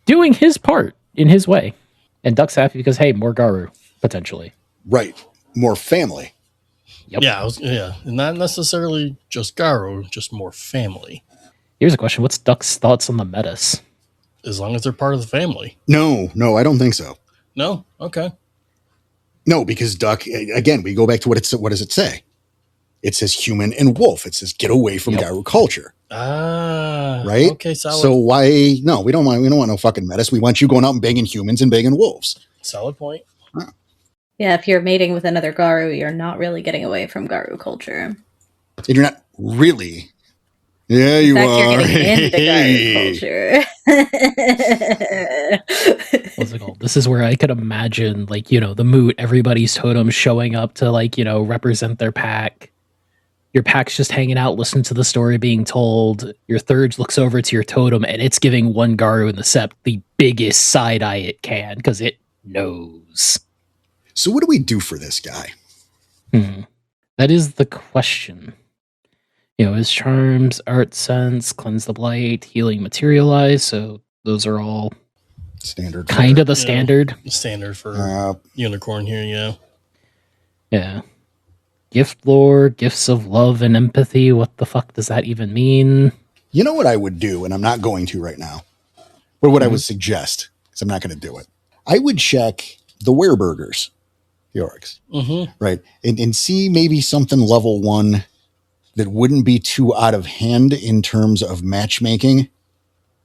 doing his part in his way. And Duck's happy because, hey, more Garu. Potentially. Right. More family. Yep. Yeah. And not necessarily just Garu, just more family. Here's a question. What's Duck's thoughts on the metis? As long as they're part of the family. No, I don't think so. No? Okay. No, because Duck, again, we go back to what does it say? It says human and wolf. It says get away from Garu culture. Right? Okay, solid. So why? No, we don't want no fucking metis. We want you going out and banging humans and banging wolves. Solid point. Huh. Yeah, if you're mating with another Garu, you're not really getting away from Garu culture. And you're not really. Yeah, you In fact, are. You're getting into Garu culture. What's it called? This is where I could imagine, like, the moot, everybody's totem showing up to, like, represent their pack. Your pack's just hanging out, listening to the story being told. Your third looks over to your totem, and it's giving one Garu in the sept the biggest side eye it can, because it knows. So what do we do for this guy? That is the question. His charms, art sense, cleanse the blight, healing materialize. So those are all standard. Kind of the standard. Standard for unicorn here, yeah. Yeah. Gift lore, gifts of love and empathy. What the fuck does that even mean? You know what I would do, and I'm not going to right now, but what I would suggest, because I'm not going to do it. I would check the Wereburgers, the orcs, right? And see maybe something level 1 that wouldn't be too out of hand in terms of matchmaking.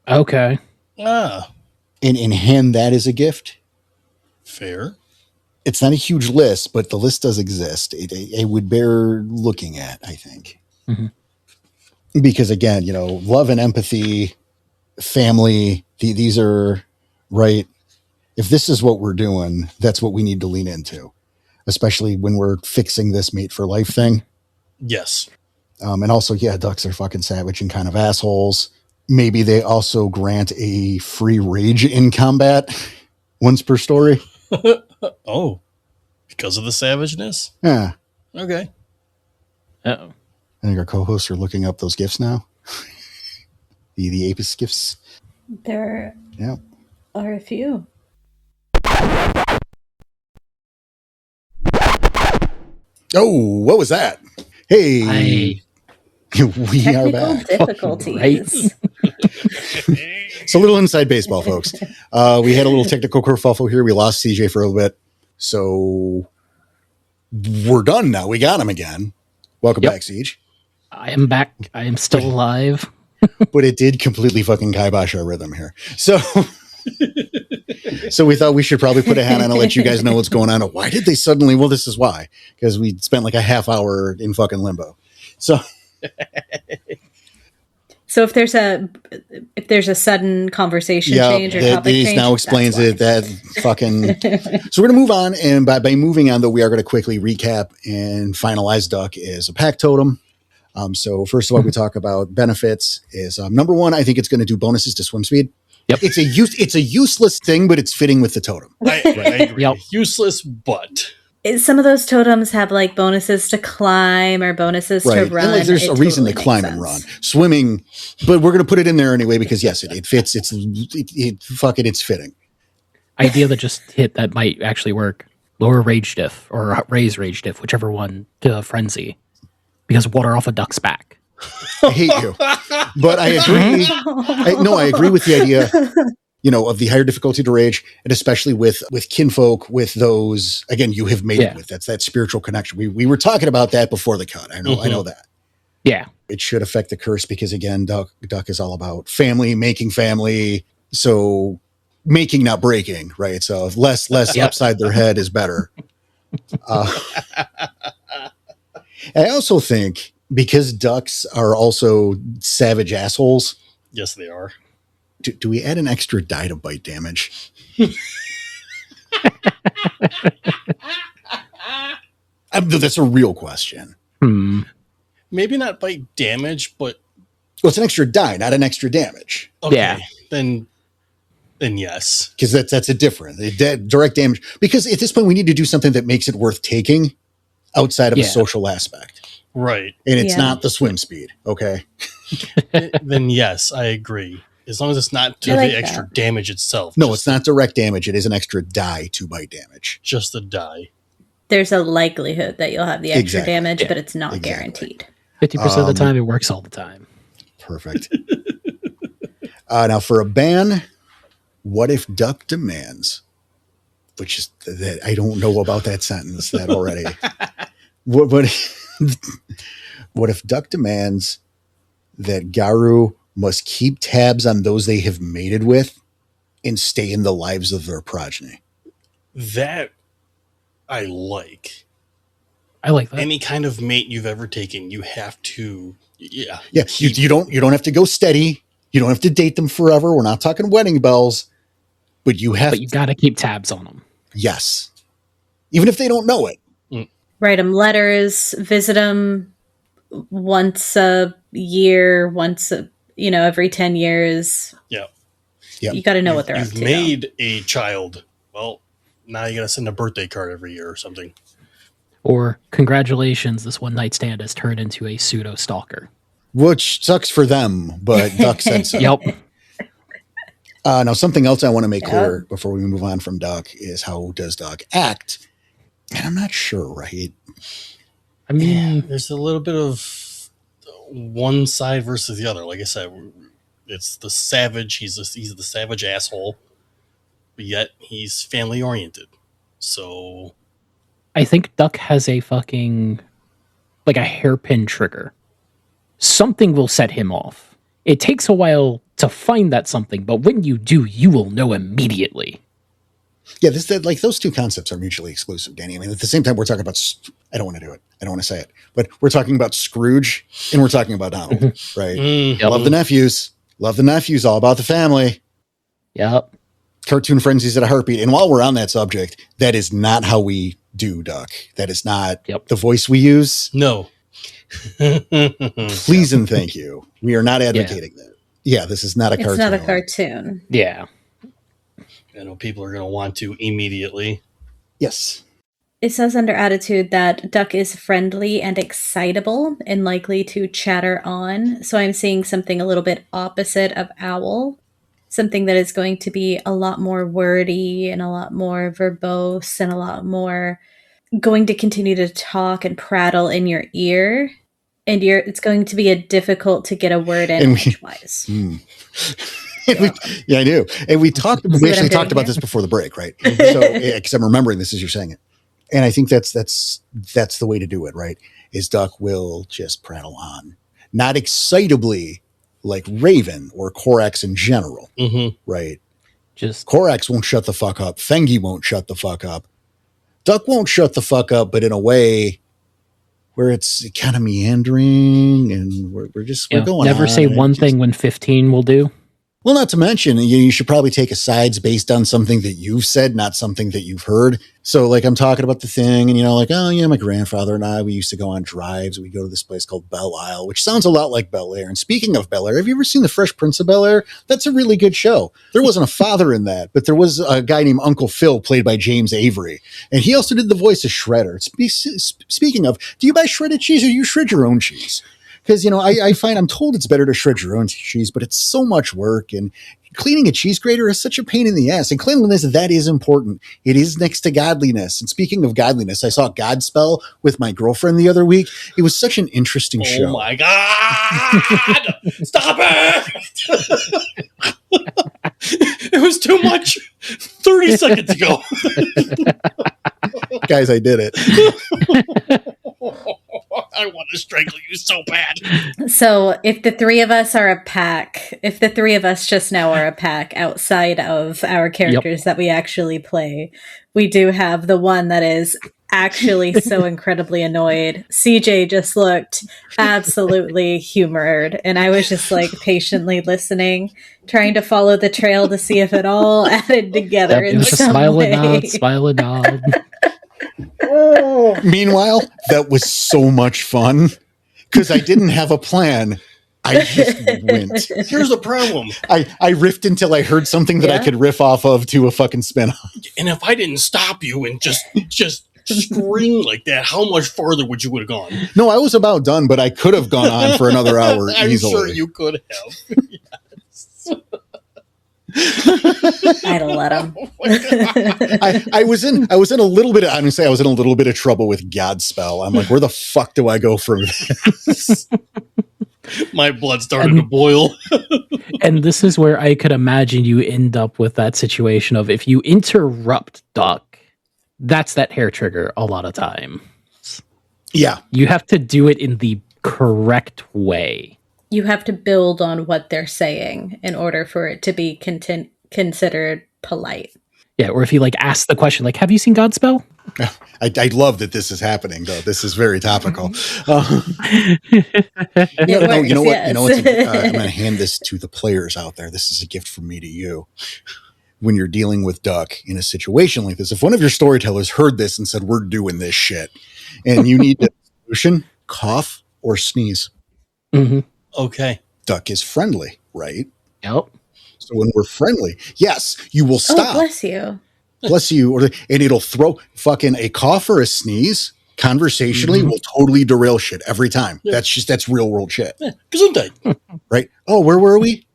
Okay. And hand that as a gift. Fair. It's not a huge list, but the list does exist. It would bear looking at, I think. Because again, love and empathy, family, these are, right? If this is what we're doing, that's what we need to lean into, especially when we're fixing this mate for life thing. Yes. And also, ducks are fucking savage and kind of assholes. Maybe they also grant a free rage in combat once per story. Oh, because of the savageness? Yeah. Okay. Uh-oh. I think our co-hosts are looking up those gifts now. the Apis gifts. There are a few. Oh, what was that? Hey, we are back. Difficulties. Right? It's a little inside baseball, folks. We had a little technical kerfuffle here. We lost CJ for a little bit. So we're done now. We got him again. Welcome back, Siege. I am back. I am still alive. But it did completely fucking kibosh our rhythm here. So we thought we should probably put a hat on and let you guys know what's going on. Why did they suddenly? Well, this is why. Because we spent like a half hour in fucking limbo. So if there's a sudden conversation change or topic change, now explains it. That fucking. So we're gonna move on, and by moving on, though, we are going to quickly recap and finalize Duck as a pack totem. So first of all, we talk about benefits. Is number one, I think it's going to do bonuses to swim speed. Yep. It's a useless thing, but it's fitting with the totem. I agree. Yep. Useless, but. Some of those totems have like bonuses to climb or bonuses to run. And like there's a reason to climb and run. Swimming, but we're going to put it in there anyway because yes, it fits. It's fitting. Idea that just hit that might actually work. Lower rage diff or raise rage diff, whichever one, to frenzy, because water off a duck's back. I hate you, but I agree. I agree with the idea. Of the higher difficulty to rage, and especially with kinfolk, with those, again, you have made it with. That's that spiritual connection. We were talking about that before the cut. I know that. Yeah. It should affect the curse because, again, Duck is all about family, making family. So making, not breaking, right? So less upside their head is better. I also think because ducks are also savage assholes. Yes, they are. Do we add an extra die to bite damage? That's a real question. Maybe not bite damage, but... Well, it's an extra die, not an extra damage. Okay, yeah. Then yes. Because that's a different. Direct damage. Because at this point, we need to do something that makes it worth taking outside of a social aspect. Right. And it's not the swim speed, okay? Then yes, I agree. As long as it's not to the extra damage itself. No, it's not direct damage. It is an extra die to bite damage. Just a die. There's a likelihood that you'll have the extra damage, but it's not guaranteed. 50% of the time, it works all the time. Perfect. Now for a ban, what if Duck demands? Which is that I don't know about that sentence that already. what if Duck demands that Garu must keep tabs on those they have mated with and stay in the lives of their progeny? That I like. I like that. Any kind of mate you've ever taken, you have to, Yeah. You don't have to go steady. You don't have to date them forever. We're not talking wedding bells, but you got to keep tabs on them. Yes, even if they don't know it. Write them letters, visit them once a year, every 10 years. Yeah. You got to know what they're up to. You've made a child. Well, now you got to send a birthday card every year or something. Or, congratulations, this one night stand has turned into a pseudo stalker. Which sucks for them, but Duck said so. Yep. Now, something else I want to make clear before we move on from Duck is how does Duck act? And I'm not sure, right? I mean, there's a little bit of one side versus the other. Like I said, it's the savage. He's the savage asshole, but yet he's family oriented. So I think Duck has a fucking like a hairpin trigger. Something will set him off. It takes a while to find that something, but when you do, you will know immediately. Yeah, those two concepts are mutually exclusive, Danny. I mean, at the same time, we're talking about. I don't want to do it. I don't want to say it, but we're talking about Scrooge and we're talking about Donald, right? Yep. Love the nephews. All about the family. Yep. Cartoon frenzies at a heartbeat. And while we're on that subject, that is not how we do Duck. That is not the voice we use. No. Please and thank you. We are not advocating that. Yeah, this is not a cartoon. It's not a cartoon. Yeah. I know people are going to want to immediately. Yes. It says under attitude that Duck is friendly and excitable and likely to chatter on. So I'm seeing something a little bit opposite of Owl. Something that is going to be a lot more wordy and a lot more verbose and a lot more going to continue to talk and prattle in your ear. And it's going to be difficult to get a word in edgewise. Yeah, I knew. And we actually talked about this before the break, right? So, because I'm remembering this as you're saying it. And I think that's the way to do it, right? Is Duck will just prattle on. Not excitably like Raven or Korax in general, right? Just Korax won't shut the fuck up. Fengi won't shut the fuck up. Duck won't shut the fuck up, but in a way where it's kind of meandering and we're going never on. say one thing when 15 will do. Well, not to mention, you should probably take a sides based on something that you've said, not something that you've heard. So, like, I'm talking about the thing, and, oh, yeah, my grandfather and I, we used to go on drives. We go to this place called Belle Isle, which sounds a lot like Bel Air. And speaking of Bel Air, have you ever seen The Fresh Prince of Bel Air? That's a really good show. There wasn't a father in that, but there was a guy named Uncle Phil, played by James Avery. And he also did the voice of Shredder. Speaking of, do you buy shredded cheese or do you shred your own cheese? Because, I find I'm told it's better to shred your own cheese, but it's so much work. And cleaning a cheese grater is such a pain in the ass. And cleanliness, that is important. It is next to godliness. And speaking of godliness, I saw Godspell with my girlfriend the other week. It was such an interesting show. Oh, my God! Stop it! It was too much 30 seconds ago. Guys, I did it. I want to strangle you so bad. So if the three of us are a pack, if the three of us just now are a pack outside of our characters that we actually play, we do have the one that is actually so incredibly annoyed. CJ just looked absolutely humored, and I was just like patiently listening, trying to follow the trail to see if it all added together in some way. Smile and nod. Meanwhile, that was so much fun because I didn't have a plan. I just went. Here's the problem. I riffed until I heard something that I could riff off of to a fucking spin-off. And if I didn't stop you and just scream like that, how much farther would you have gone? No, I was about done, but I could have gone on for another hour easily. I'm sure you could have. Yes. I'd have let him. I was in a little bit of, honestly, I was in a little bit of trouble with Godspell. I'm like, where the fuck do I go from this? My blood started to boil. And this is where I could imagine you end up with that situation of if you interrupt Duck, that's that hair trigger a lot of time. Yeah. You have to do it in the correct way. You have to build on what they're saying in order for it to be considered polite. Yeah, or if he like asks the question, like, "Have you seen Godspell?" I love that this is happening, though. This is very topical. It works, you know what? yes. You know what? I'm going to hand this to the players out there. This is a gift from me to you. When you're dealing with Duck in a situation like this, if one of your storytellers heard this and said, "We're doing this shit," and you need a solution, cough or sneeze. Mm-hmm. Okay. Duck is friendly, right? Yep. So when we're friendly, yes, you will stop. Oh, bless you. Bless you. And it'll throw fucking a cough or a sneeze conversationally will totally derail shit every time. Yeah. That's real world shit. Yeah. Gesundheit. Right? Oh, where were we?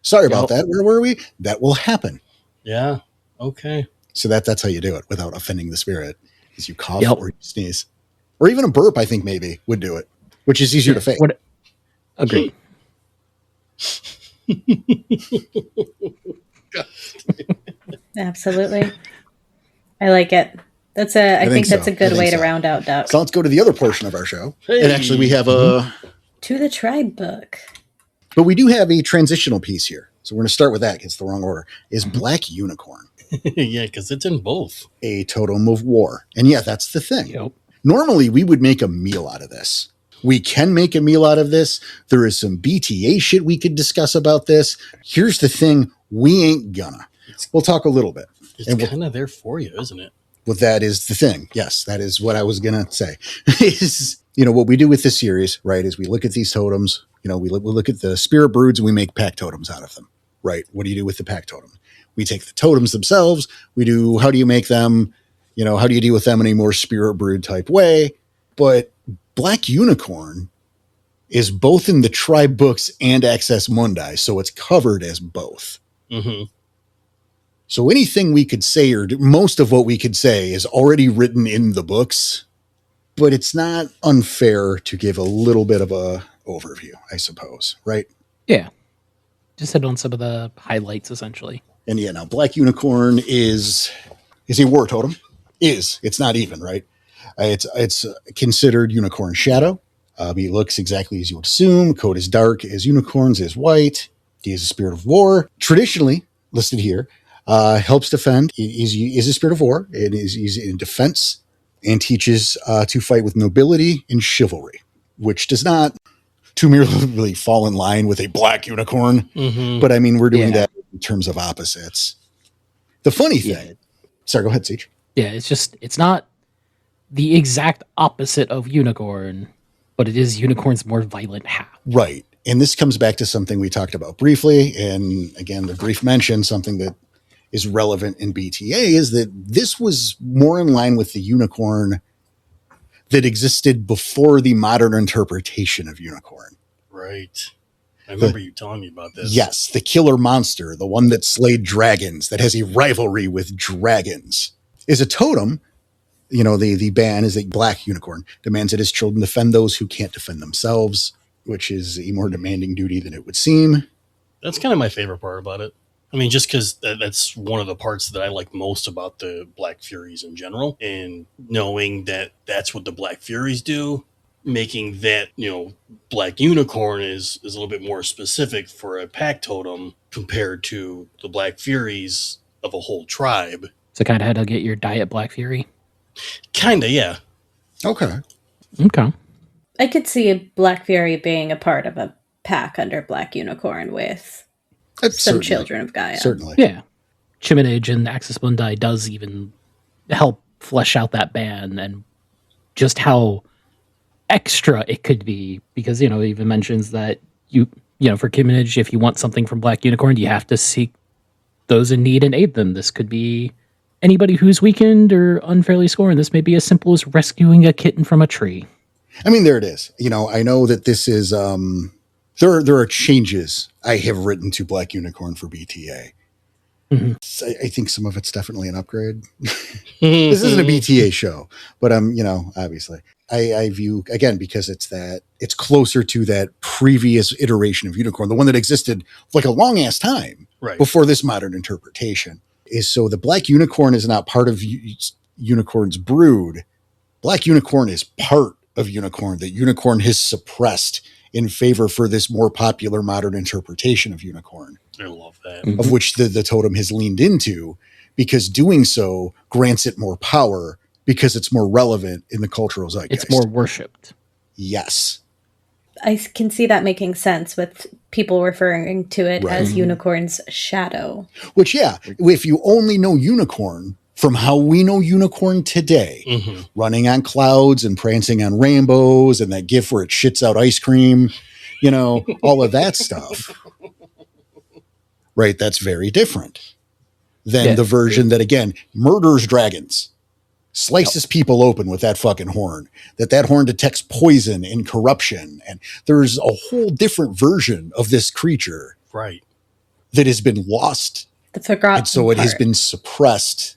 Sorry about that. Where were we? That will happen. Yeah. Okay. So that's how you do it without offending the spirit. Is you cough or you sneeze. Or even a burp, I think maybe would do it, which is easier to fake. Agreed. Absolutely. I like it. I think that's a good way to round out Duck. So let's go to the other portion of our show. Hey. And actually we have To the tribe book. But we do have a transitional piece here. So we're going to start with that. It's the wrong order. Is Black Unicorn. Yeah, because it's in both. A totem of war. And yeah, that's the thing. Yep. Normally we would make a meal out of this. We can make a meal out of this. There is some BTA shit we could discuss about this. Here's the thing. We ain't gonna. We'll talk a little bit. It's kind of there for you, isn't it? Well, that is the thing. Yes, that is what I was going to say. Is, what we do with this series, right, is we look at these totems. We look at the spirit broods and we make pack totems out of them, right? What do you do with the pack totem? We take the totems themselves. We do, how do you make them? How do you deal with them in a more spirit brood type way? But Black Unicorn is both in the tribe books and Access Mundi, so it's covered as both. Mm-hmm. So anything we could say, or most of what we could say, is already written in the books, but it's not unfair to give a little bit of a overview, I suppose, right? Yeah. Just hit on some of the highlights, essentially. And yeah, now Black Unicorn is a war totem. It's not even, right? It's considered Unicorn Shadow. He looks exactly as you would assume. Coat is dark as unicorns, is white. He is a spirit of war. Traditionally listed here, helps defend. Is a spirit of war. He's in defense and teaches to fight with nobility and chivalry, which does not too merely fall in line with a black unicorn. Mm-hmm. But I mean, we're doing that in terms of opposites. The funny thing. Sorry, go ahead, Siege. Yeah, it's not the exact opposite of unicorn, but it is unicorn's more violent half. Right. And this comes back to something we talked about briefly. And again, the brief mention, something that is relevant in BTA is that this was more in line with the unicorn that existed before the modern interpretation of unicorn. Right. I remember you telling me about this. Yes, the killer monster, the one that slayed dragons, that has a rivalry with dragons, is a totem. The ban is a black unicorn, demands that his children defend those who can't defend themselves, which is a more demanding duty than it would seem. That's kind of my favorite part about it. I mean, just because that's one of the parts that I like most about the Black Furies in general, and knowing that that's what the Black Furies do, making that, Black Unicorn is a little bit more specific for a pack totem compared to the Black Furies of a whole tribe. So kind of how to get your diet Black Fury? Kind of, yeah. Okay. I could see a Black Fury being a part of a pack under Black Unicorn with some children of Gaia. Certainly. Yeah. Chiminage and Axis Mundi does even help flesh out that ban and just how extra it could be, because, it even mentions that for Chiminage, if you want something from Black Unicorn, you have to seek those in need and aid them. This could be anybody who's weakened or unfairly scorned. This may be as simple as rescuing a kitten from a tree. I mean, there it is. I know that this is, there are changes I have written to Black Unicorn for BTA. I think some of it's definitely an upgrade. This isn't a BTA show, but obviously I view, again, because it's closer to that previous iteration of Unicorn, the one that existed for like a long ass time before this modern interpretation. Is so the Black Unicorn is not part of Unicorn's brood. Black Unicorn is part of Unicorn that Unicorn has suppressed in favor for this more popular modern interpretation of Unicorn. I love that. Of which the totem has leaned into, because doing so grants it more power because it's more relevant in the cultural zeitgeist. It's more worshipped. Yes. I can see that making sense with people referring to it as Unicorn's shadow. Which, yeah, if you only know Unicorn from how we know Unicorn today, running on clouds and prancing on rainbows and that gif where it shits out ice cream, all of that stuff. Right, that's very different than the version that, again, murders dragons, slices people open with that fucking horn, that horn detects poison and corruption. And there's a whole different version of this creature that has been lost. The forgotten and so it has been suppressed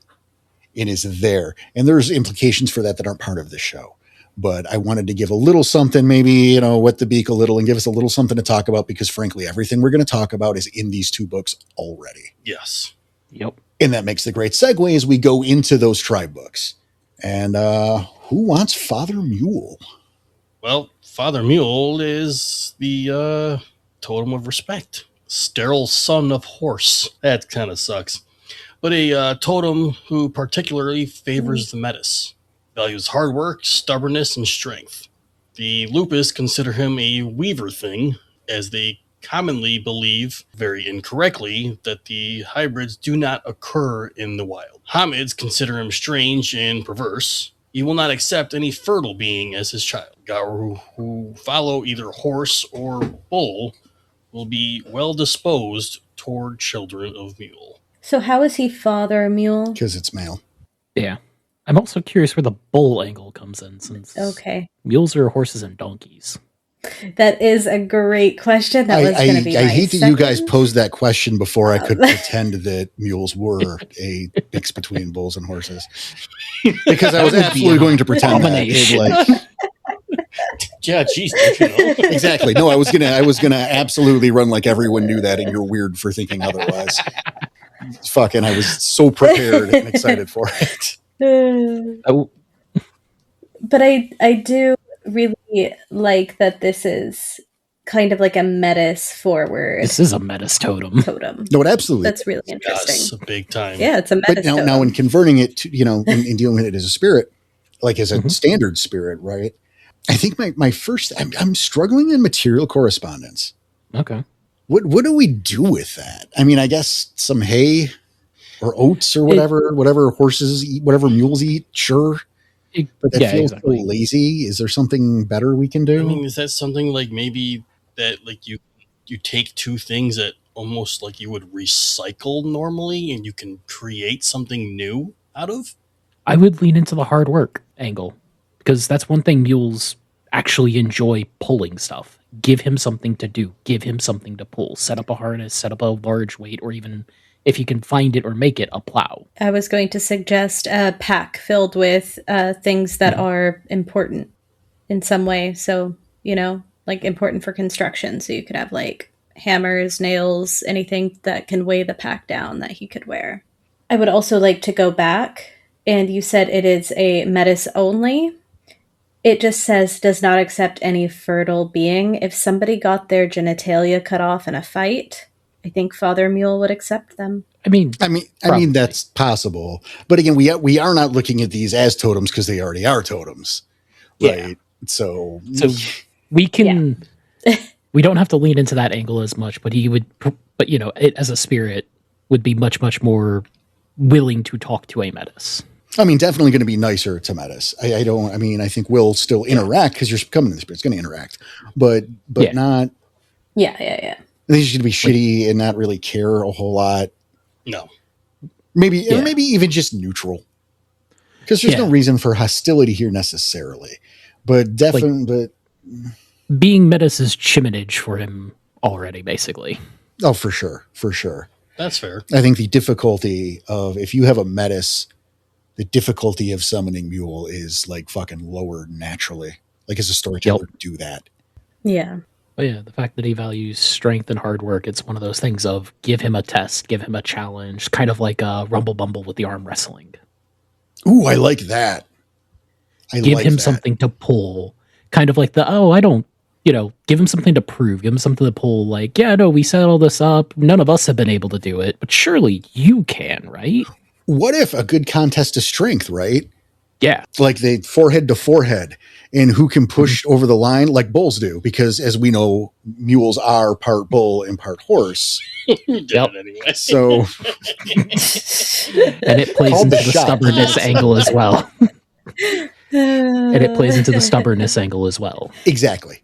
and is there. And there's implications for that aren't part of the show. But I wanted to give a little something, maybe, wet the beak a little and give us a little something to talk about, because frankly, everything we're going to talk about is in these two books already. Yes. Yep. And that makes the great segue as we go into those tribe books. And who wants Father Mule? Well, Father Mule is the totem of respect. Sterile son of horse. That kind of sucks. But a totem who particularly favors the metis. Values hard work, stubbornness, and strength. The Lupus consider him a weaver thing, as they commonly believe, very incorrectly, that the hybrids do not occur in the wild. Hamids consider him strange and perverse. He will not accept any fertile being as his child. Garu who follow either horse or bull will be well disposed toward children of Mule. So how is he Father Mule? Because it's male. Yeah. I'm also curious where the bull angle comes in, since mules are horses and donkeys. That is a great question. That was going to be I my hate that you guys posed that question before I could Um, pretend that mules were a mix between bulls and horses. Because I was absolutely going to pretend that. Yeah, geez, don't you know? Exactly. No, I was gonna absolutely run like everyone knew that, and you're weird for thinking otherwise. Fucking, I was so prepared and excited for it. But I do really like that this is kind of like a metis forward. This is a metis totem. No, it absolutely. That's really interesting. Yes, a big time. Yeah, it's a metis But totem. now in converting it to, in dealing with it as a spirit, like as a standard spirit, right? I think my first, I'm struggling in material correspondence. Okay. What do we do with that? I mean, I guess some hay or oats or whatever horses eat, whatever mules eat, sure. But that feels so lazy. Is there something better we can do? I mean, is that something like maybe that like you take two things that almost like you would recycle normally and you can create something new out of? I would lean into the hard work angle, because that's one thing mules actually enjoy: pulling stuff. Give him something to do. Give him something to pull. Set up a harness, set up a large weight, or even, if you can find it or make it, a plow. I was going to suggest a pack filled with things that are important in some way. So, like important for construction. So you could have like hammers, nails, anything that can weigh the pack down that he could wear. I would also like to go back, and you said it is a metis only. It just says does not accept any fertile being. If somebody got their genitalia cut off in a fight, I think Father Mule would accept them. I mean, that's possible. But again, we are not looking at these as totems because they already are totems, right? Yeah. So we can, we don't have to lean into that angle as much. But he would, it as a spirit would be much more willing to talk to a metis. I mean, definitely going to be nicer to metis. I think we'll still interact because you're becoming the spirit. It's going to interact, but not. Yeah. I think he's going to be shitty and not really care a whole lot. No. Maybe even just neutral. Because there's no reason for hostility here necessarily. But definitely, being metis is chiminage for him already, basically. Oh, for sure. That's fair. I think the difficulty of, if you have a Metis, the difficulty of summoning Mule is like fucking lowered naturally. Like, as a storyteller, do that. Yeah. But yeah, the fact that he values strength and hard work, it's one of those things of give him a test, give him a challenge, kind of like a Rumble Bumble with the arm wrestling. Ooh, I like that. Give him something to pull. Kind of like give him something to prove, give him something to pull. Like, yeah, no, we set all this up. None of us have been able to do it, but surely you can, right? What if a good contest of strength, right? Yeah. Like they forehead to forehead, and who can push over the line like bulls do, because as we know, mules are part bull and part horse. Yep. Anyway. So and it plays into the stubbornness angle as well. And it plays into the stubbornness angle as well. Exactly.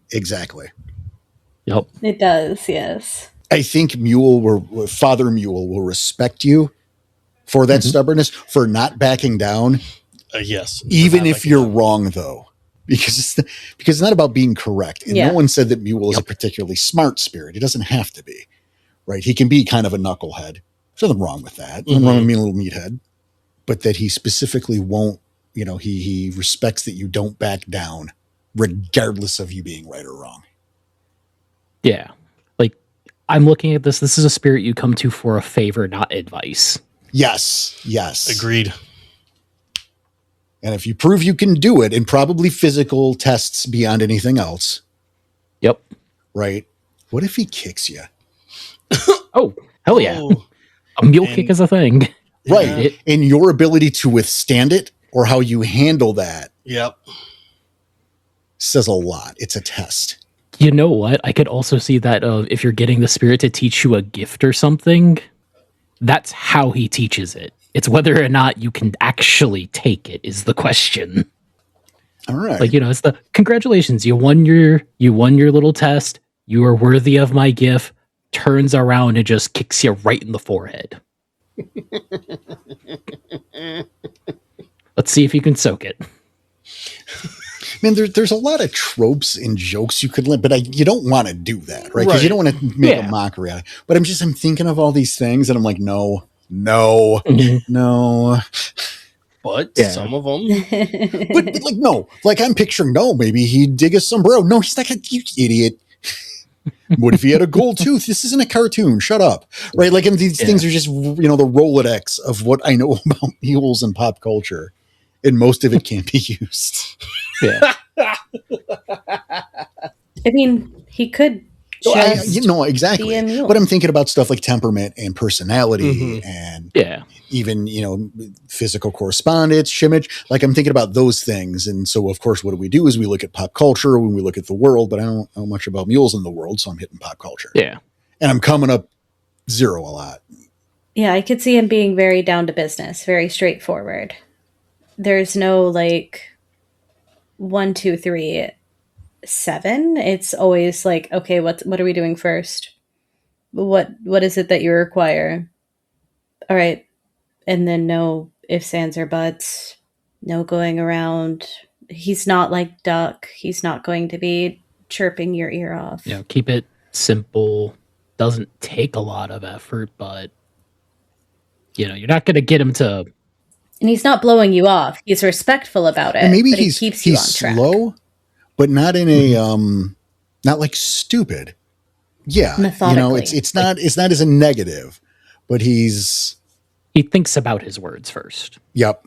Yep. It does, yes. I think Father Mule will respect you for that stubbornness, for not backing down. Yes. Even if you're wrong, though, because it's not about being correct. And no one said that Mule is a particularly smart spirit. He doesn't have to be, right? He can be kind of a knucklehead. There's nothing wrong with that. Nothing wrong with being a little meathead. But that he specifically won't, he respects that you don't back down, regardless of you being right or wrong. Yeah. Like, I'm looking at this. This is a spirit you come to for a favor, not advice. Yes. Agreed. And if you prove you can do it, and probably physical tests beyond anything else. Yep. Right. What if he kicks you? Oh, hell yeah. A mule kick is a thing. Right. And your ability to withstand it, or how you handle that. Yep. Says a lot. It's a test. You know what? I could also see that if you're getting the spirit to teach you a gift or something, that's how he teaches it. It's whether or not you can actually take it is the question. All right. Like, it's the congratulations, you won your little test. You are worthy of my gift. Turns around and just kicks you right in the forehead. Let's see if you can soak it. Man, there's a lot of tropes and jokes you could but you don't want to do that, right? Because you don't want to make a mockery out of it. But I'm thinking of all these things, and I'm like, no. But some of them. but like, no. Like, I'm picturing, maybe he'd dig a sombrero. No, he's like, you idiot. What if he had a gold tooth? This isn't a cartoon. Shut up. Right? Like, and these things are just, the Rolodex of what I know about mules and pop culture. And most of it can't be used. Yeah. I mean, he could exactly. be a mule. But I'm thinking about stuff like temperament and personality and even, physical correspondence, shimage. Like, I'm thinking about those things. And so, of course, what do we do is we look at pop culture when we look at the world, but I don't know much about mules in the world, so I'm hitting pop culture. Yeah. And I'm coming up 0 a lot. Yeah, I could see him being very down to business, very straightforward. There's no 1, 2, 3, 7. It's always like, okay, what are we doing first? What is it that you require? All right. And then no ifs, ands, or buts. No going around. He's not like Duck. He's not going to be chirping your ear off. Keep it simple. Doesn't take a lot of effort, but you're not going to get him to. And he's not blowing you off. He's respectful about it. And maybe he keeps you on track. Slow, but not in a not like stupid. Yeah, methodically. It's not as a negative, but he thinks about his words first. Yep.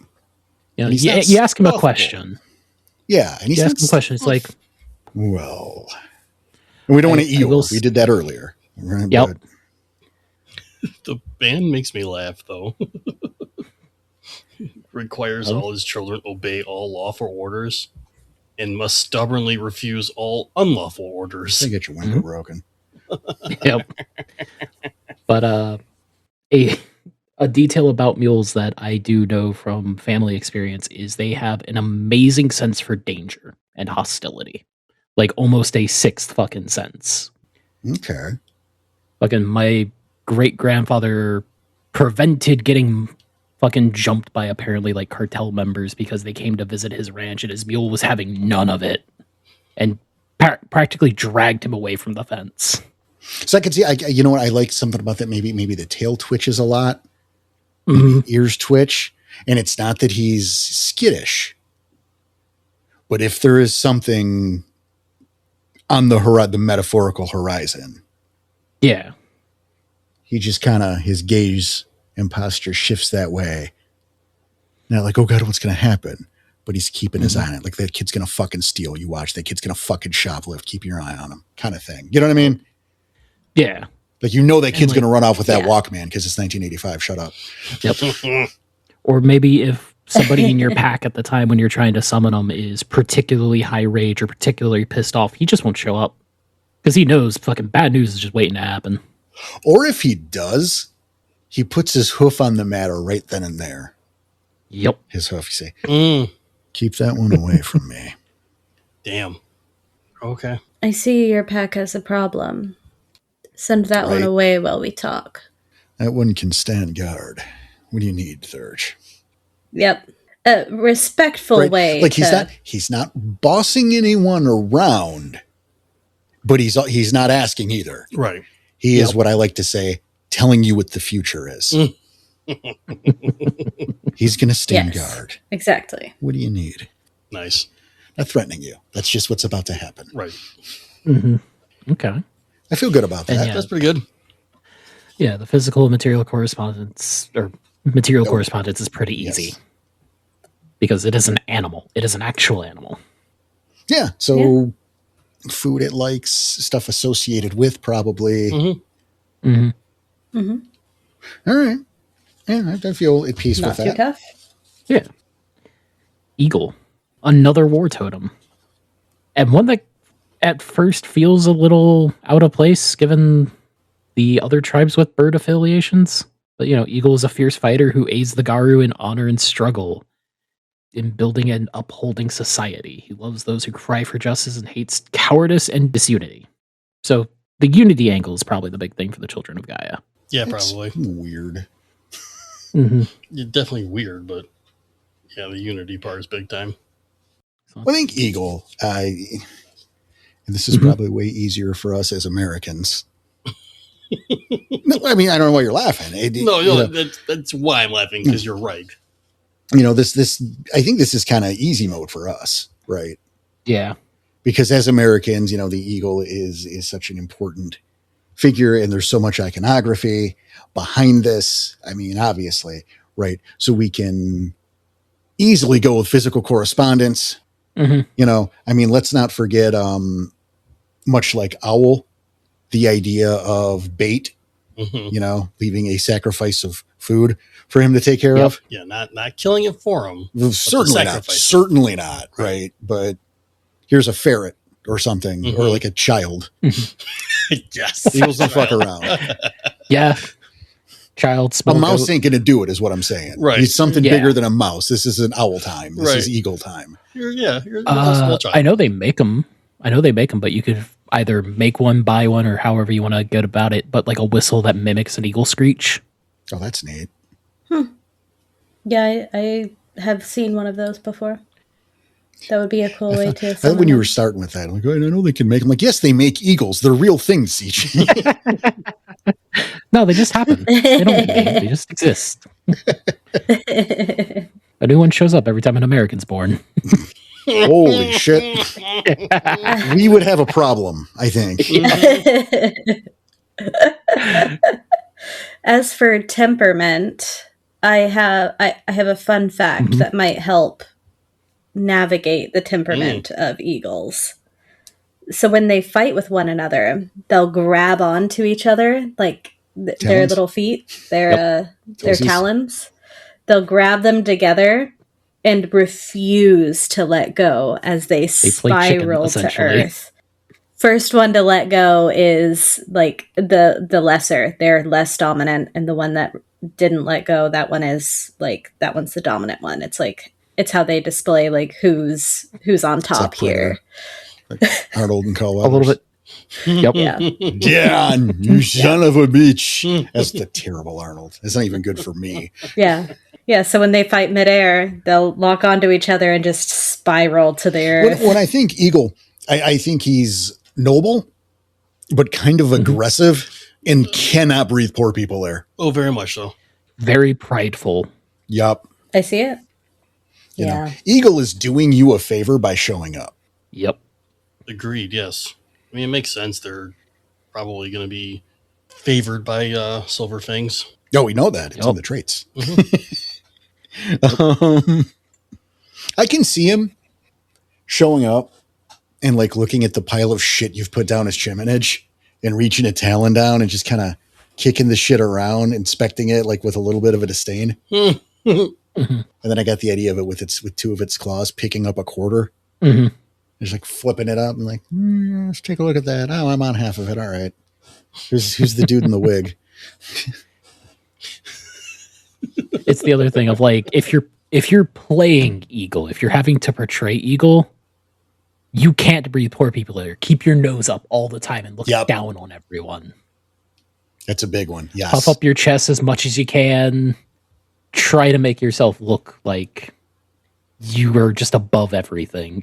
You ask him a question. Yeah, and you ask him a question. It's like, well, and we don't want to Eeyore. We did that earlier. Right? Yep. But the band makes me laugh, though. Requires all his children obey all lawful orders and must stubbornly refuse all unlawful orders. They get your window broken. Yep. But a detail about mules that I do know from family experience is they have an amazing sense for danger and hostility. Like almost a sixth fucking sense. Okay. Fucking my great-grandfather prevented getting fucking jumped by apparently cartel members because they came to visit his ranch and his mule was having none of it and practically dragged him away from the fence. So I could see, you know what? I like something about that. Maybe the tail twitches a lot. Mm-hmm. Ears twitch. And it's not that he's skittish. But if there is something on the metaphorical horizon. Yeah. He just kind of, his gaze and posture shifts that way. Not like, oh God, what's going to happen? But he's keeping his eye on it. Like, that kid's going to fucking steal. You watch. That kid's going to fucking shoplift. Keep your eye on him, kind of thing. You know what I mean? Yeah. Like, you know that kid's going to run off with that Walkman because it's 1985. Shut up. Yep. Or maybe if somebody in your pack at the time when you're trying to summon them is particularly high rage or particularly pissed off, he just won't show up. Because he knows fucking bad news is just waiting to happen. Or if he does, he puts his hoof on the matter right then and there. Yep. His hoof, you say, keep that one away from me. Damn. Okay. I see your pack has a problem. Send that one away while we talk. That one can stand guard. What do you need, Thurge? Yep. A respectful way. Like, he's not bossing anyone around, but he's not asking either. Right. He is what I like to say, telling you what the future is. He's going to stand guard. Exactly. What do you need? Nice. Not threatening you. That's just what's about to happen. Right. Mm-hmm. Okay. I feel good about that. Yeah, that's pretty good. Yeah, the physical and material correspondence correspondence is pretty easy. Because it is an animal. It is an actual animal. Yeah. So food it likes, stuff associated with probably. Mm-hmm. Mm-hmm. Mm-hmm. All right. Yeah, I feel at peace with that. Not too tough. Yeah. Eagle. Another war totem. And one that at first feels a little out of place given the other tribes with bird affiliations. But, Eagle is a fierce fighter who aids the Garu in honor and struggle in building and upholding society. He loves those who cry for justice and hates cowardice and disunity. So the unity angle is probably the big thing for the Children of Gaia. Yeah, It's probably. weird. Mm-hmm. Yeah, definitely weird, but yeah, the unity part is big time. I think Eagle, and this is probably way easier for us as Americans. No, I mean, I don't know why you're laughing. That's why I'm laughing, because you're right. This I think this is kind of easy mode for us, right? Yeah. Because as Americans, the eagle is such an important figure, and there's so much iconography behind this. I mean, obviously, right? So we can easily go with physical correspondence. Mm-hmm. I mean, let's not forget, much like owl, the idea of bait, leaving a sacrifice of food for him to take care of. Yeah, not killing it for him. Certainly not, right? But here's a ferret or something, or like a child. Yes. Eagles don't fuck around. Yeah. Child, a mouse ain't going to do it, is what I'm saying. Right. He's something bigger than a mouse. This is an owl time. This is eagle time. You're a small child. I know they make them, but you could either make one, buy one, or however you want to go about it, but like a whistle that mimics an eagle screech. Oh, that's neat. Yeah, I have seen one of those before. That would be a cool way to. I thought when you were starting with that, I'm like, oh, I know they can make them. Like, yes, they make eagles. They're real things, CJ. No, they just happen. They don't they just exist. A new one shows up every time an American's born. Holy shit. We would have a problem, I think. As for temperament, I have a fun fact that might help navigate the temperament of eagles. So when they fight with one another, they'll grab onto each other, like their little feet, their talons. They'll grab them together and refuse to let go as they spiral to earth. First one to let go is like the lesser. They're less dominant, and the one that didn't let go, that one's the dominant one. It's how they display like who's on top here. Like Arnold and Cole. A little bit. Yep. Yeah. Dan, you son of a bitch. That's the terrible Arnold. It's not even good for me. Yeah. Yeah. So when they fight midair, they'll lock onto each other and just spiral to the earth. When I think eagle, I think he's noble but kind of aggressive and cannot breathe poor people there. Oh, very much so. Very prideful. Yup. I see it. You know, Eagle is doing you a favor by showing up. Yep. Agreed, yes. I mean, it makes sense. They're probably going to be favored by Silver Fangs. Oh, we know that. It's in the traits. I can see him showing up and like looking at the pile of shit you've put down as Chiminage and reaching a talon down and just kind of kicking the shit around, inspecting it like with a little bit of a disdain. And then I got the idea of it with two of its claws picking up a quarter. Just like flipping it up and like, let's take a look at that. Oh, I'm on half of it. All right. Who's the dude in the wig? It's the other thing of like, if you're playing Eagle, if you're having to portray Eagle, you can't breathe poor people there. Keep your nose up all the time and look down on everyone. That's a big one. Yes. Puff up your chest as much as you can. Try to make yourself look like you are just above everything.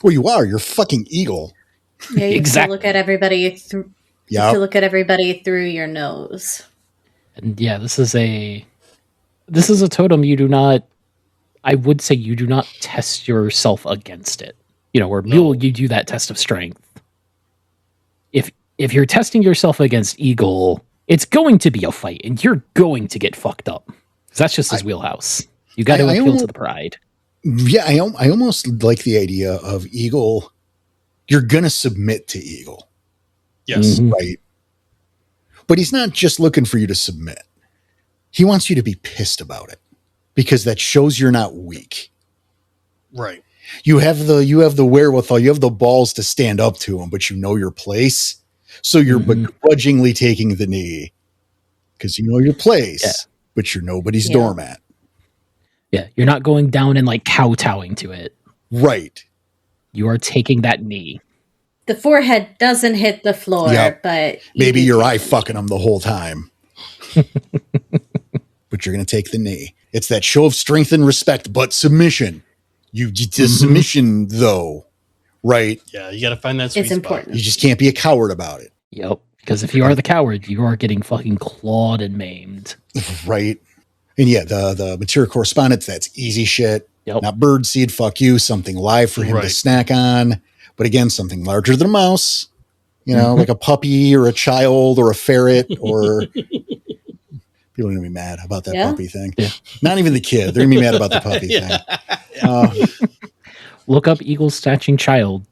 Well, you are. You're fucking Eagle. Yeah, you have to look at everybody through. You have to look at everybody through your nose. And yeah, this is a totem you do not. I would say you do not test yourself against it. You know, where Mule, you do that test of strength. If you're testing yourself against Eagle, it's going to be a fight, and you're going to get fucked up. That's just his wheelhouse. You got to appeal to the pride. Yeah, I almost like the idea of Eagle. You're going to submit to Eagle. Yes. Right. But he's not just looking for you to submit. He wants you to be pissed about it because that shows you're not weak. Right. You have the wherewithal, you have the balls to stand up to him, but you know your place. So you're begrudgingly taking the knee because you know your place, but you're nobody's doormat. Yeah, you're not going down and like kowtowing to it. Right. You are taking that knee. The forehead doesn't hit the floor, but... Maybe you're eye fucking them the whole time. But you're going to take the knee. It's that show of strength and respect, but submission. Submission, though, right? Yeah, you got to find that sweet spot. Important. You just can't be a coward about it. Yep. Because if you are the coward, you are getting fucking clawed and maimed. Right. And yeah, the material correspondence, that's easy shit. Yep. Not birdseed, fuck you, something live for him to snack on. But again, something larger than a mouse, you know, like a puppy or a child or a ferret or people are going to be mad about that puppy thing. Yeah. Not even the kid. They're going to be mad about the puppy thing. Look up Eagle Snatching Child.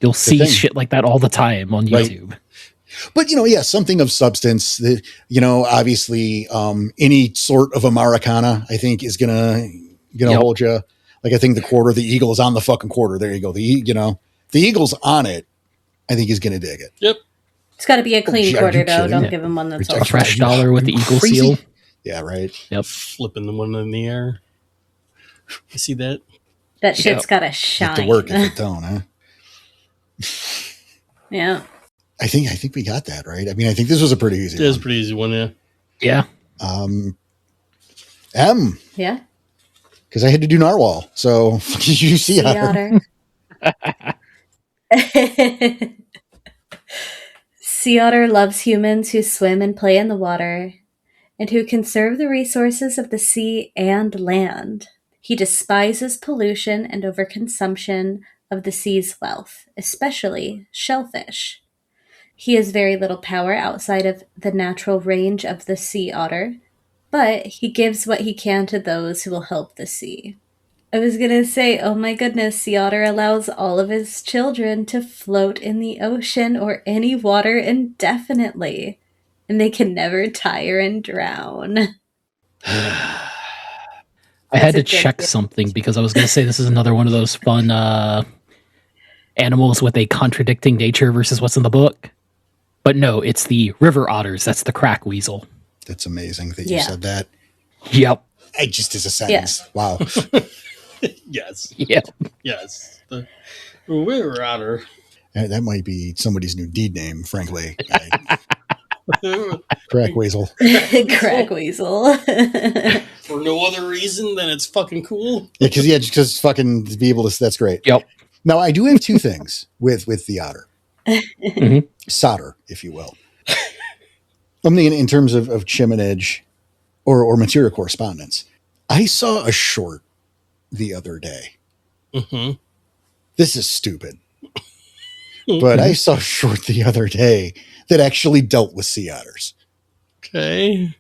You'll see shit like that all the time on YouTube. Right. But, you know, something of substance that, you know, obviously any sort of Americana, I think, is going to hold you. Like, I think the Eagle is on the fucking quarter. There you go. The Eagle's on it. I think he's going to dig it. Yep. It's got to be a clean quarter, though. Don't give him one that's all a fresh dollar with the Eagle seal. Yeah, right. Yep. Flipping the one in the air. You see that? That shit's got to shine. Have to work if it don't, huh? Yeah. I think we got that right. I mean, I think this was a pretty easy one. It was a pretty easy one, yeah. Yeah. M. Yeah. Because I had to do narwhal. So you see otter. Sea otter loves humans who swim and play in the water and who conserve the resources of the sea and land. He despises pollution and overconsumption of the sea's wealth, especially shellfish. He has very little power outside of the natural range of the sea otter, but he gives what he can to those who will help the sea. I was going to say, oh my goodness, sea otter allows all of his children to float in the ocean or any water indefinitely, and they can never tire and drown. I had to check something because I was going to say this is another one of those fun animals with a contradicting nature versus what's in the book. But no, it's the river otters. That's the crack weasel. That's amazing that you said that. Yep. I just as a sentence. Yeah. Wow. Yes. Yep. Yes. The river otter. That might be somebody's new deed name, frankly. Crack weasel. Crack weasel. For no other reason than it's fucking cool. Yeah, because fucking to be able to. That's great. Yep. Now I do have two things with the otter. solder, if you will. I'm thinking in terms of chiminage or material correspondence. I saw a short the other day. Mm-hmm. This is stupid. But I saw a short the other day that actually dealt with sea otters. Okay.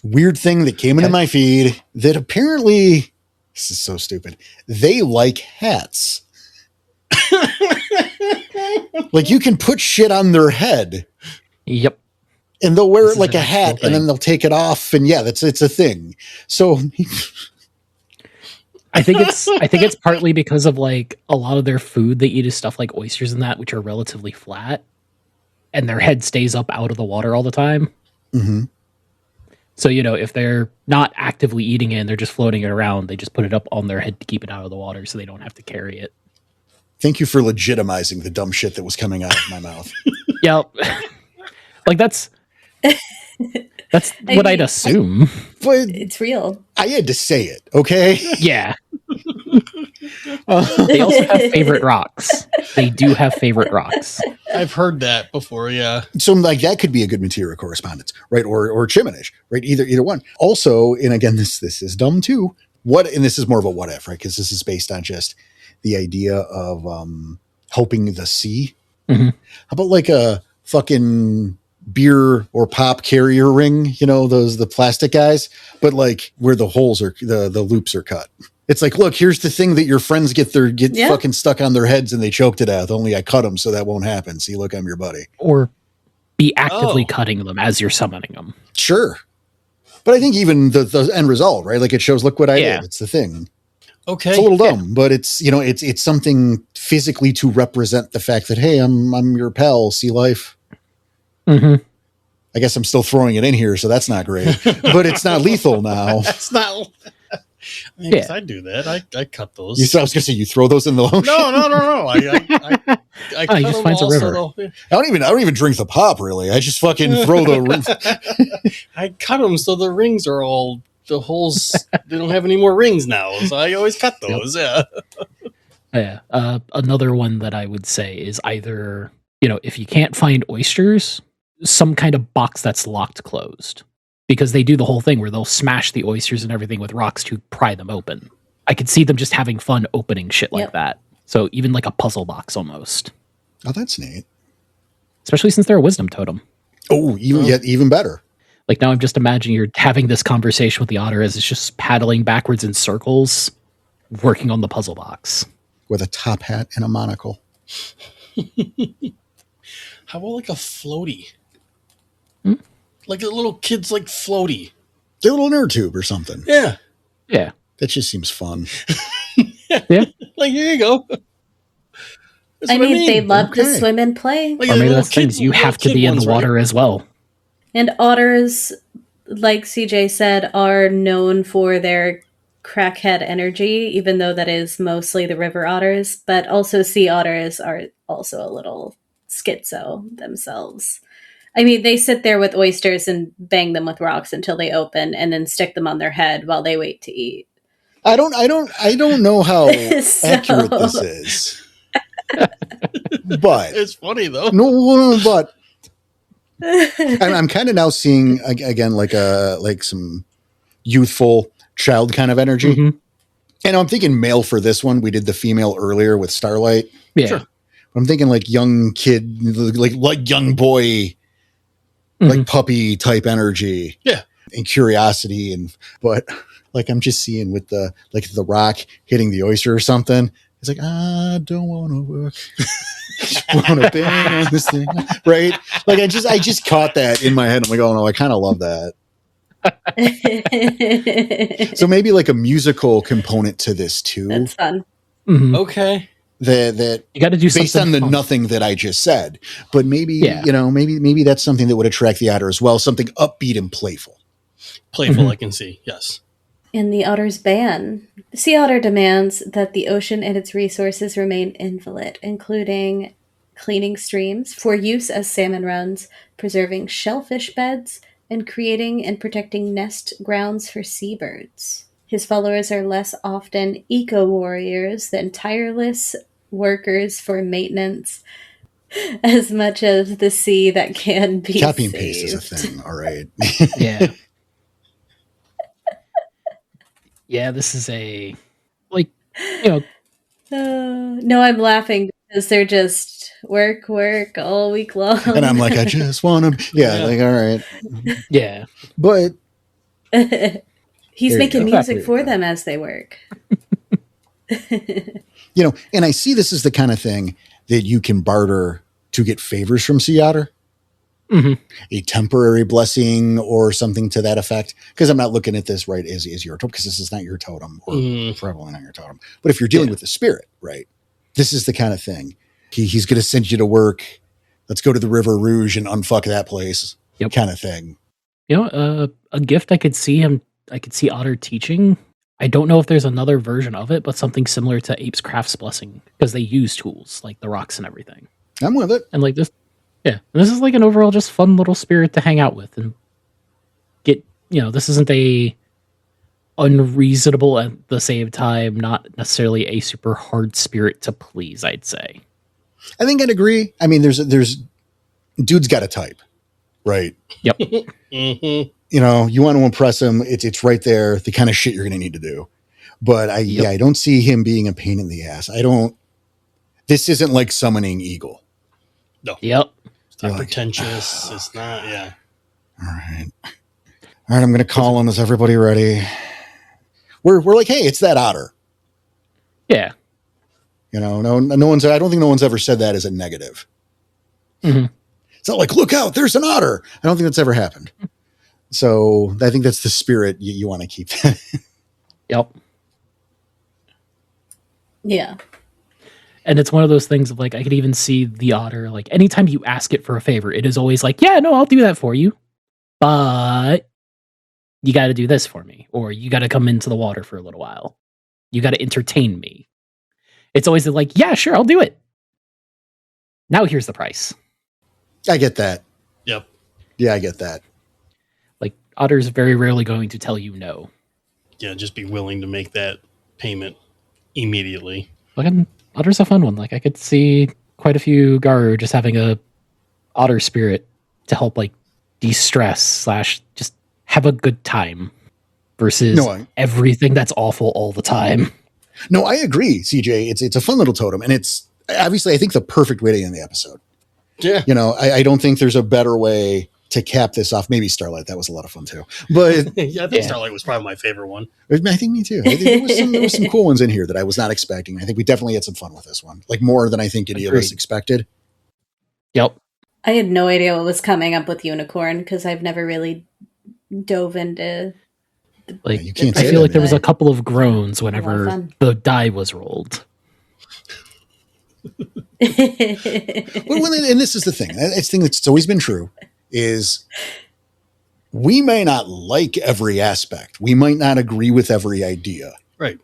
Weird thing that came into my feed that apparently, this is so stupid, they like hats. Like you can put shit on their head. Yep. And they'll wear it like a hat and then they'll take it off. And yeah, it's a thing. So I think it's partly because of like a lot of their food they eat is stuff like oysters and that, which are relatively flat, and their head stays up out of the water all the time. Mm-hmm. So, if they're not actively eating it and they're just floating it around, they just put it up on their head to keep it out of the water so they don't have to carry it. Thank you for legitimizing the dumb shit that was coming out of my mouth. Yep. Like that's what I'd assume. But it's real. I had to say it, okay? Yeah. They also have favorite rocks. They do have favorite rocks. I've heard that before, yeah. So like that could be a good material correspondence, right? Or chiminage, right? Either one. Also, and again, this is dumb too. And this is more of a what if, right? Because this is based on just the idea of helping the sea. Mm-hmm. How about like a fucking beer or pop carrier ring, the plastic guys, but like where the holes are, the loops are cut. It's like, look, here's the thing that your friends get fucking stuck on their heads and they choke to death. Only I cut them so that won't happen. See, look, I'm your buddy. Or be actively cutting them as you're summoning them. Sure. But I think even the end result, right? Like it shows, look what I did. It's the thing. Okay. It's a little dumb, but it's, it's something physically to represent the fact that, hey, I'm your pal, sea life. Mm-hmm. I guess I'm still throwing it in here, so that's not great. But it's not lethal now. That's not. I do that. I cut those. I was going to say you throw those in the ocean. No. I cut just finds a river. I don't even drink the pop really. I just fucking throw the. I cut them so the rings are all the holes. They don't have any more rings now, so I always cut those. Yep. Yeah. Another one that I would say is either if you can't find oysters, some kind of box that's locked closed, because they do the whole thing where they'll smash the oysters and everything with rocks to pry them open. I could see them just having fun opening shit like that. So even like a puzzle box almost. Oh, that's neat. Especially since they're a wisdom totem. Oh, even better. Like now I'm just imagining you're having this conversation with the otter as it's just paddling backwards in circles, working on the puzzle box. With a top hat and a monocle. How about like a floaty? Like a little kid's like floaty. A little nerd tube or something. Yeah. Yeah. That just seems fun. Yeah. Like, here you go. I mean, they love to swim and play. Like or maybe that's things you have to be in the water as well. And otters, like CJ said, are known for their crackhead energy, even though that is mostly the river otters. But also sea otters are also a little schizo themselves. I mean, they sit there with oysters and bang them with rocks until they open and then stick them on their head while they wait to eat. I don't know how accurate this is. But it's funny though. No, but I'm kind of now seeing again like some youthful child kind of energy. Mm-hmm. And I'm thinking male for this one. We did the female earlier with Starlight. Yeah. Sure. I'm thinking like young kid, like young boy, like puppy type energy. Yeah. And curiosity. But like I'm just seeing with the rock hitting the oyster or something. It's like, I don't want to work. Just want to bang on this thing. Right. Like I just caught that in my head. I'm like, oh no, I kind of love that. So maybe like a musical component to this too. That's fun. Mm-hmm. Okay. That you got to do based on the fun. nothing that I just said, but maybe maybe that's something that would attract the otter as well. Something upbeat and playful. I can see. Yes. In the otter's ban, the sea otter demands that the ocean and its resources remain inviolate, including cleaning streams for use as salmon runs, preserving shellfish beds, and creating and protecting nest grounds for seabirds. His followers are less often eco-warriors than tireless workers for maintenance as much of the sea that can be Copy and saved. paste is a thing, all right. Yeah. Yeah, this is a, like, you know. No, I'm laughing because they're just work all week long. And I'm like, I just want to, like, all right. Yeah. But he's making music for them them as they work. And I see this as the kind of thing that you can barter to get favors from Sea Otter. Mm-hmm. A temporary blessing or something to that effect. Because I'm not looking at this right as your totem, because this is not your totem, or probably not your totem. But if you're dealing with the spirit, right, this is the kind of thing. He's going to send you to work. Let's go to the River Rouge and unfuck that place. Yep. Kind of thing. A gift I could see Otter teaching. I don't know if there's another version of it, but something similar to Ape's Craft's Blessing, because they use tools like the rocks and everything. I'm with it. And like this. Yeah, this is like an overall just fun little spirit to hang out with and get, this isn't a unreasonable at the same time, not necessarily a super hard spirit to please, I'd say. I think I'd agree. I mean, there's dude's got a type, right? Yep. You want to impress him. It's right there. The kind of shit you're going to need to do. But I don't see him being a pain in the ass. This isn't like summoning Eagle. No. Yep. It's not pretentious. It's not, yeah. All right. I'm going to call him. Is everybody ready? We're like, hey, it's that otter. Yeah. No one's, I don't think no one's ever said that as a negative. Mm-hmm. It's not like, look out, there's an otter. I don't think that's ever happened. So I think that's the spirit you want to keep. Yep. Yeah. And it's one of those things of like, I could even see the otter, like anytime you ask it for a favor, it is always like, yeah, no, I'll do that for you. But you got to do this for me, or you got to come into the water for a little while. You got to entertain me. It's always like, yeah, sure, I'll do it. Now here's the price. I get that. Yep. Yeah, I get that. Like, Otter's very rarely going to tell you no. Yeah, just be willing to make that payment immediately. Like, Otter's a fun one. Like, I could see quite a few Garu just having a otter spirit to help, like, de-stress / just have a good time versus everything that's awful all the time. No, I agree, CJ. It's a fun little totem, and it's obviously, I think, the perfect way to end the episode. Yeah. I don't think there's a better way to cap this off. Maybe Starlight. That was a lot of fun too. But yeah, I think Starlight was probably my favorite one. I think me too. I think there was some cool ones in here that I was not expecting. I think we definitely had some fun with this one, like more than I think any of us expected. Yep. I had no idea what was coming up with Unicorn because I've never really dove into. Like, you can't. I feel like there was a couple of groans whenever the die was rolled. And this is the thing. It's the thing that's always been true is we may not like every aspect. We might not agree with every idea. Right.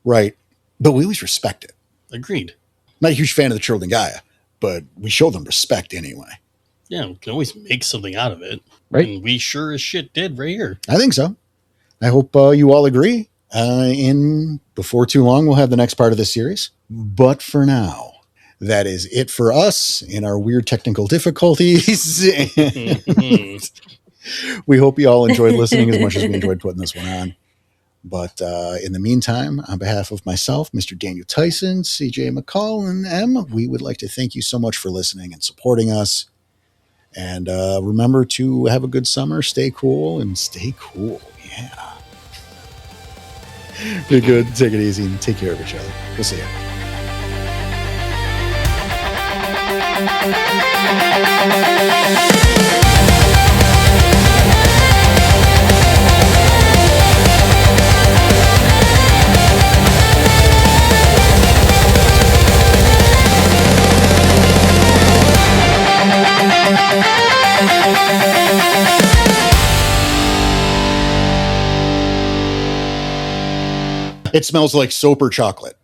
Right. But we always respect it. Agreed. Not a huge fan of the Children Gaia, but we show them respect anyway. Yeah, we can always make something out of it. Right. And we sure as shit did right here. I think so. I hope you all agree. Before too long, we'll have the next part of this series. But for now, that is it for us in our weird technical difficulties. We hope you all enjoyed listening as much as we enjoyed putting this one on. But in the meantime, on behalf of myself, Mr. Daniel Tyson, CJ McCall, and M, we would like to thank you so much for listening and supporting us. And remember to have a good summer, stay cool, and stay cool. Yeah. Be good, take it easy, and take care of each other. We'll see It smells like soap or chocolate.